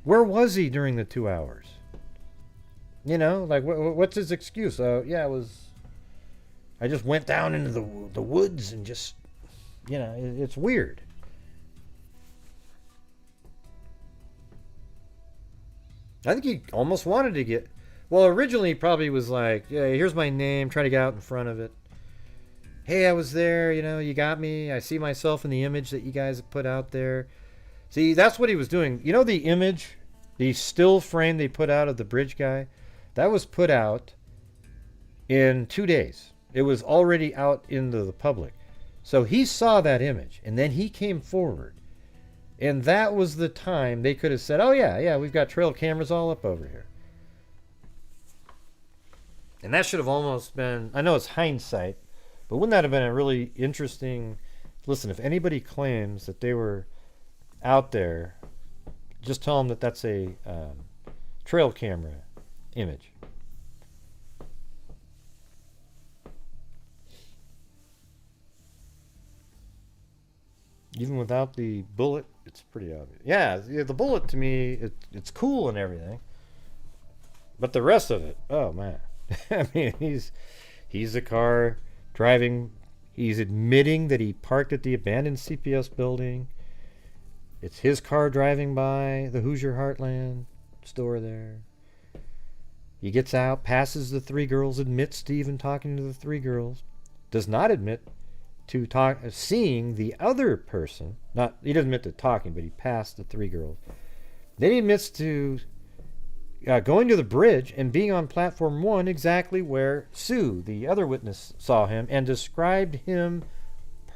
Where was he during the 2 hours? You know, like, what's his excuse? Yeah, I just went down into the woods and just, you know, it's weird. I think he almost wanted to get, well, originally he probably was like, yeah, here's my name, try to get out in front of it. Hey, I was there, you know, you got me. I see myself in the image that you guys have put out there. See, that's what he was doing. You know the image, the still frame they put out of the bridge guy? That was put out in 2 days. It was already out into the public. So he saw that image, and then he came forward. And that was the time they could have said, oh, yeah, we've got trail cameras all up over here. And that should have almost been, I know it's hindsight, but wouldn't that have been a really interesting... Listen, if anybody claims that they were out there, just tell them that that's a trail camera image. Even without the bullet, it's pretty obvious. Yeah, the bullet to me, it's cool and everything, but the rest of it, oh man. I mean, he's the car driving. He's admitting that he parked at the abandoned CPS building. It's his car driving by the Hoosier Heartland store there. He gets out, passes the 3 girls, admits to even talking to the 3 girls, does not admit to seeing the other person. He doesn't admit to talking, but he passed the 3 girls. Then he admits to going to the bridge and being on platform 1 exactly where Sue, the other witness, saw him and described him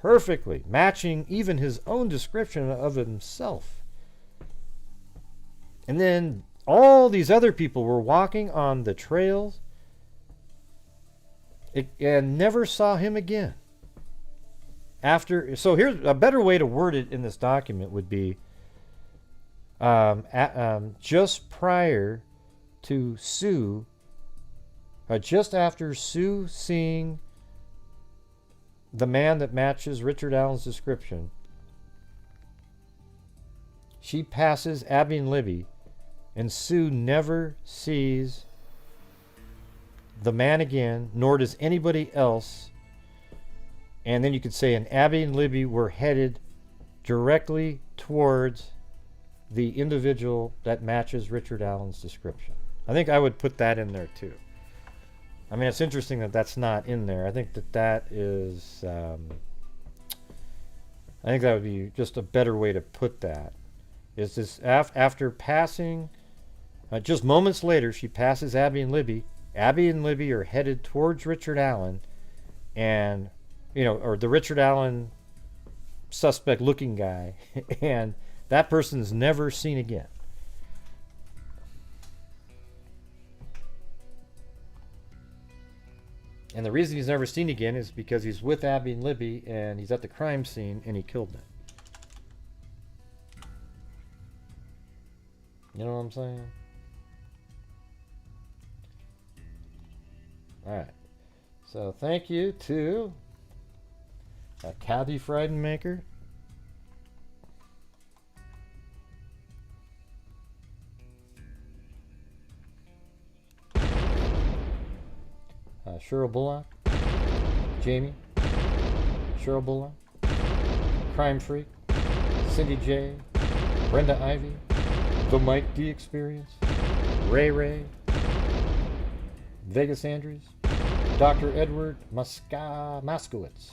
perfectly, matching even his own description of himself. And then all these other people were walking on the trails and never saw him again. So here's a better way to word it in this document would be just prior to Sue, just after Sue seeing the man that matches Richard Allen's description, she passes Abby and Libby, and Sue never sees the man again, nor does anybody else. And then you could say, and Abby and Libby were headed directly towards the individual that matches Richard Allen's description. I think I would put that in there too. I mean, it's interesting that that's not in there. I think that is, I think that would be just a better way to put that. Is this after passing, just moments later, she passes Abby and Libby. Abby and Libby are headed towards Richard Allen, and, you know, or the Richard Allen suspect looking guy, and that person's never seen again. And the reason he's never seen again is because he's with Abby and Libby, and he's at the crime scene, and he killed them. You know what I'm saying? Alright. So thank you to Kathy Friedenmaker. Cheryl Bullock, Jamie, Cheryl Bullock, Crime Freak, Cindy J, Brenda Ivy, The Mike D Experience, Ray Ray, Vegas Andrews, Dr. Edward Moskowitz,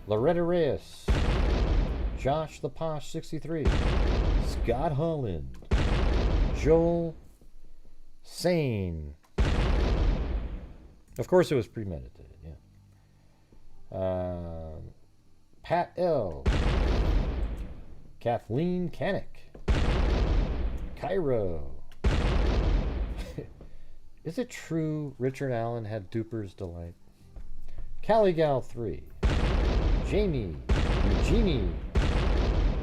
Loretta Reyes, Josh the Posh 63, Scott Holland, Joel Sane. Of course it was premeditated, yeah. Pat L. Kathleen Canick. Cairo. Is it true Richard Allen had Duper's Delight? Caligal 3. Jamie. Eugenie.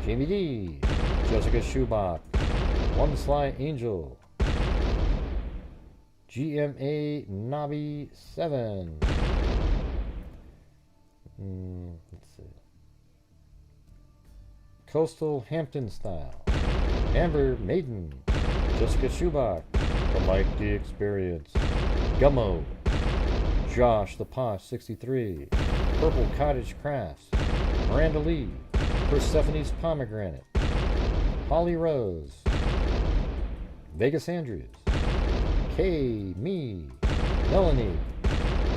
Jamie D. Jessica Schubach. One Sly Angel. GMA Nobby 7. Let's see. Coastal Hampton Style. Amber Maiden. Jessica Schubach. The Mike D Experience. Gummo. Josh the Posh 63. Purple Cottage Crafts. Miranda Lee. Persephone's Pomegranate. Holly Rose. Vegas Andrews. Kay, me, Melanie,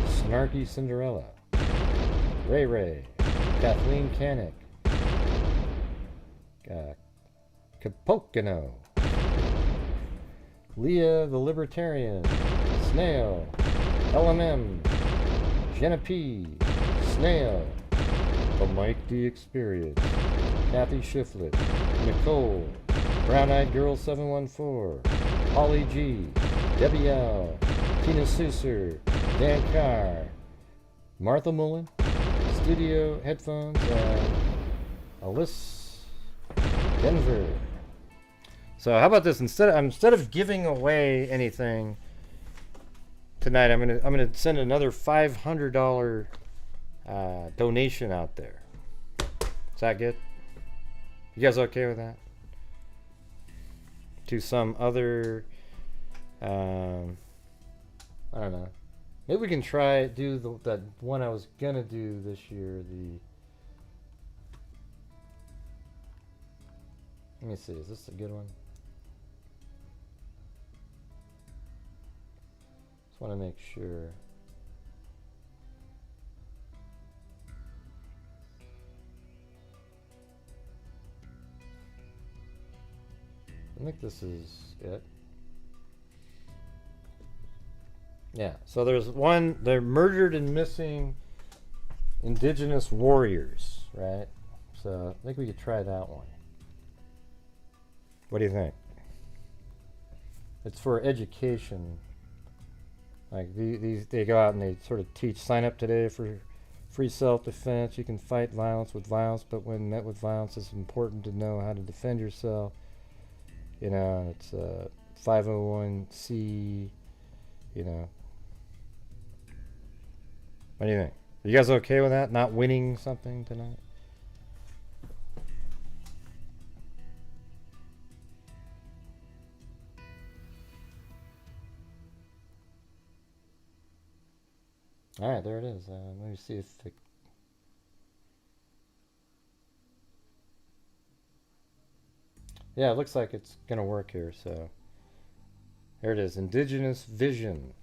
Snarky Cinderella, Ray Ray, Kathleen Canick, Capocano, Leah the Libertarian, Snail, LMM, Jenna P, Snail, The Mike D Experience, Kathy Shiflett, Nicole, Brown Eyed Girl 714, Holly G, Debbie L, Tina Susser, Dan Carr, Martha Mullen, Studio Headphones, and Alyssa Denver. So how about this? Instead of giving away anything tonight, I'm gonna send another $500 donation out there. Is that good? You guys okay with that? To some other, I don't know. Maybe we can try do that one I was gonna do this year. Let me see. Is this a good one? Just want to make sure. I think this is it. Yeah, so there's one, they're murdered and missing indigenous warriors, right? So I think we could try that one. What do you think? It's for education. Like these, they go out and they sort of teach, sign up today for free self-defense. You can fight violence with violence, but when met with violence, it's important to know how to defend yourself. You know, it's 501c, you know. What do you think? Are you guys okay with that? Not winning something tonight? All right, there it is. Let me see if it... Yeah, it looks like it's going to work here, so... There it is, Indigenous Vision.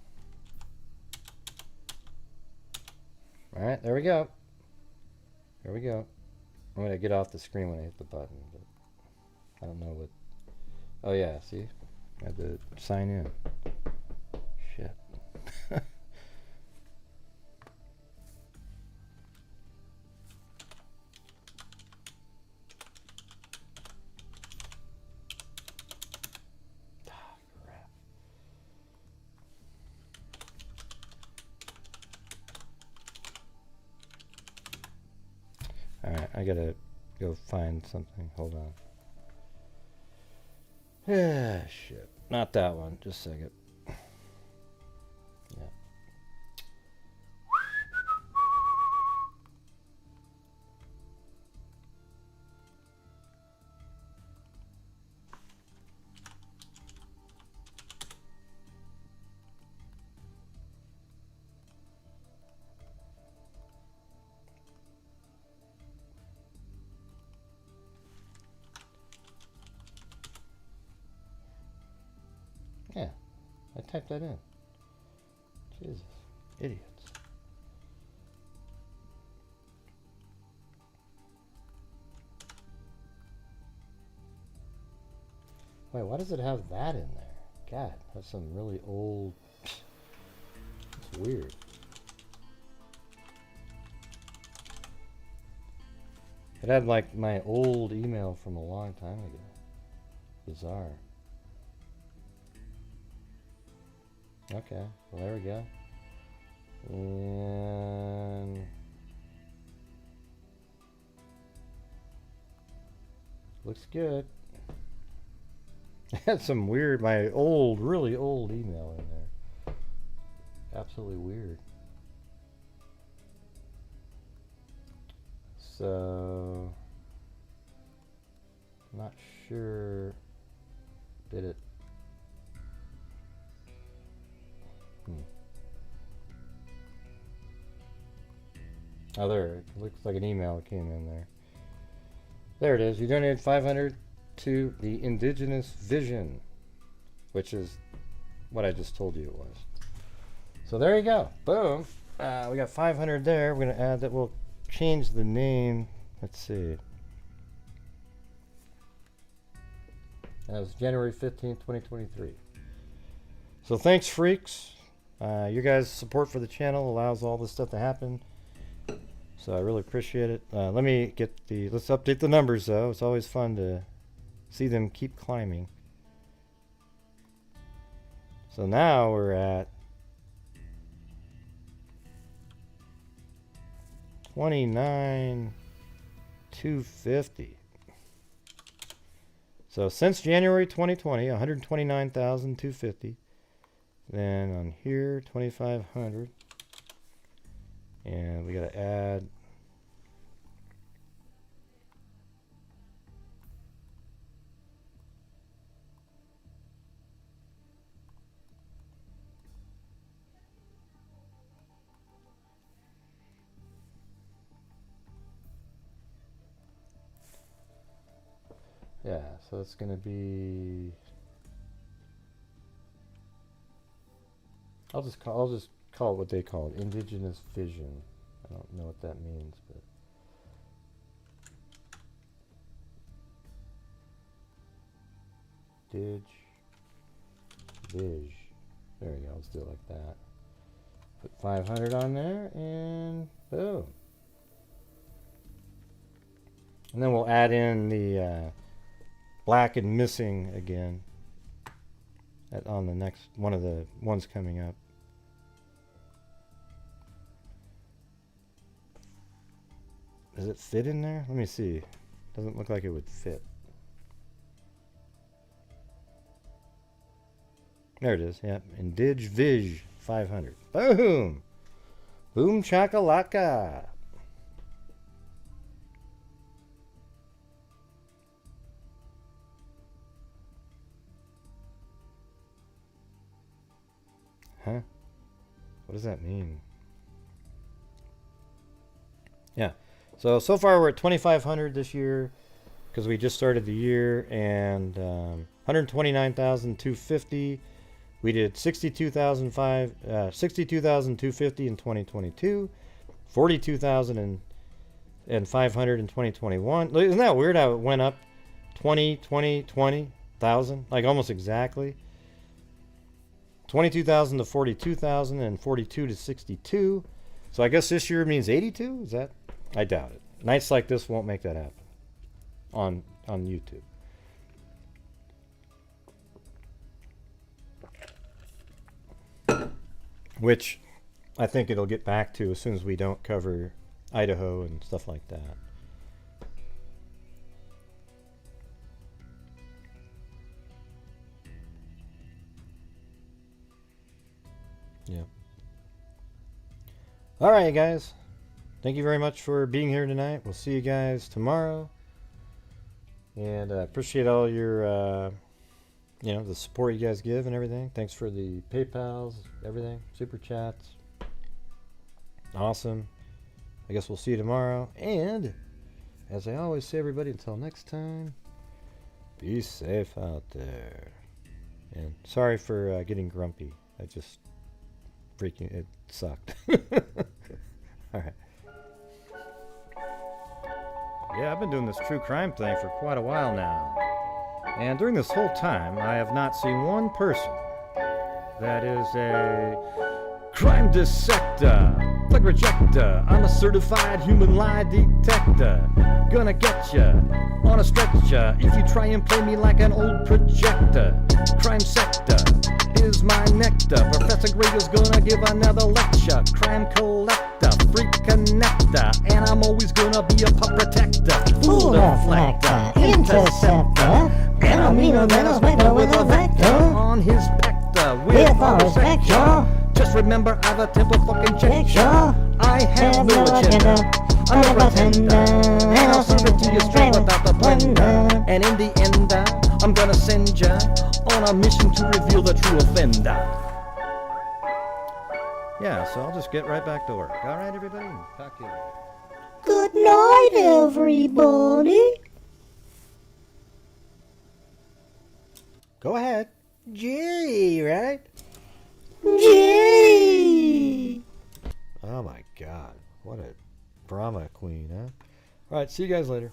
Alright, there we go. There we go. I'm going to get off the screen when I hit the button, but I don't know what... Oh yeah, see? I had to sign in. Shit. Alright, I gotta go find something. Hold on. Yeah, shit. Not that one. Just a second. Yeah. Yeah, I typed that in. Jesus, idiots. Wait, why does it have that in there? God, that's some really old... It's weird. It had like my old email from a long time ago. Bizarre. Okay, well there we go. And looks good. I had some weird, my old, really old email in there. Absolutely weird. So, I'm not sure, did it? Oh, there. It looks like an email came in there. There it is. You donated 500 to the Indigenous Vision, which is what I just told you it was. So there you go. Boom. We got 500 there. We're going to add that. We'll change the name. Let's see. That was January 15th, 2023. So thanks, freaks. Your guys' support for the channel allows all this stuff to happen. So I really appreciate it. Let me get the... Let's update the numbers, though. It's always fun to see them keep climbing. So now we're at 29,250. So since January 2020, 129,250. Then on here, 2,500. And we got to add yeah, so it's going to be I'll just call it what they call it, Indigenous Vision. I don't know what that means, but Viz. There we go. Let's do it like that. Put 500 on there, and boom. And then we'll add in the black and missing again on the next one of the ones coming up. Does it fit in there? Let me see. Doesn't look like it would fit. There it is. Yep. Indig Viz 500. Boom! Boom chakalaka! Huh? What does that mean? Yeah. So far we're at 2,500 this year because we just started the year, and 129,250. We did 62,250 in 2022, 42,500 in 2021. Isn't that weird how it went up 20,000? Like almost exactly. 22,000 to 42,000 and 42 to 62. So I guess this year means 82? Is that? I doubt it. Nights like this won't make that happen on YouTube. Which I think it'll get back to as soon as we don't cover Idaho and stuff like that. Yeah. All right, guys. Thank you very much for being here tonight. We'll see you guys tomorrow. And I appreciate all your, the support you guys give and everything. Thanks for the PayPals, everything, super chats. Awesome. I guess we'll see you tomorrow. And as I always say, everybody, until next time, be safe out there. And sorry for getting grumpy. I just it sucked. All right. Yeah, I've been doing this true crime thing for quite a while now. And during this whole time, I have not seen one person that is a crime dissector, plug rejector. I'm a certified human lie detector. Gonna get ya on a stretcher if you try and play me like an old projector. Crime sector is my nectar. Professor Gragel's gonna give another lecture. Crime collector, freak connector, and I'm always gonna be a pup protector. Fool deflector, interceptor, and I'm meaner than a spectre with a vector on his pector. With all respect, y'all. Just remember I've a temper fucking check, y'all. I have no agenda. I'm a pretender, and I'll serve it to you straight without the blender. And in the end, I'm gonna send ya on a mission to reveal the true offender. Yeah, so I'll just get right back to work. All right, everybody? Talk to you later. Good night, everybody. Go ahead. Gee, right? Gee. Oh my God. What a drama queen, huh? All right, see you guys later.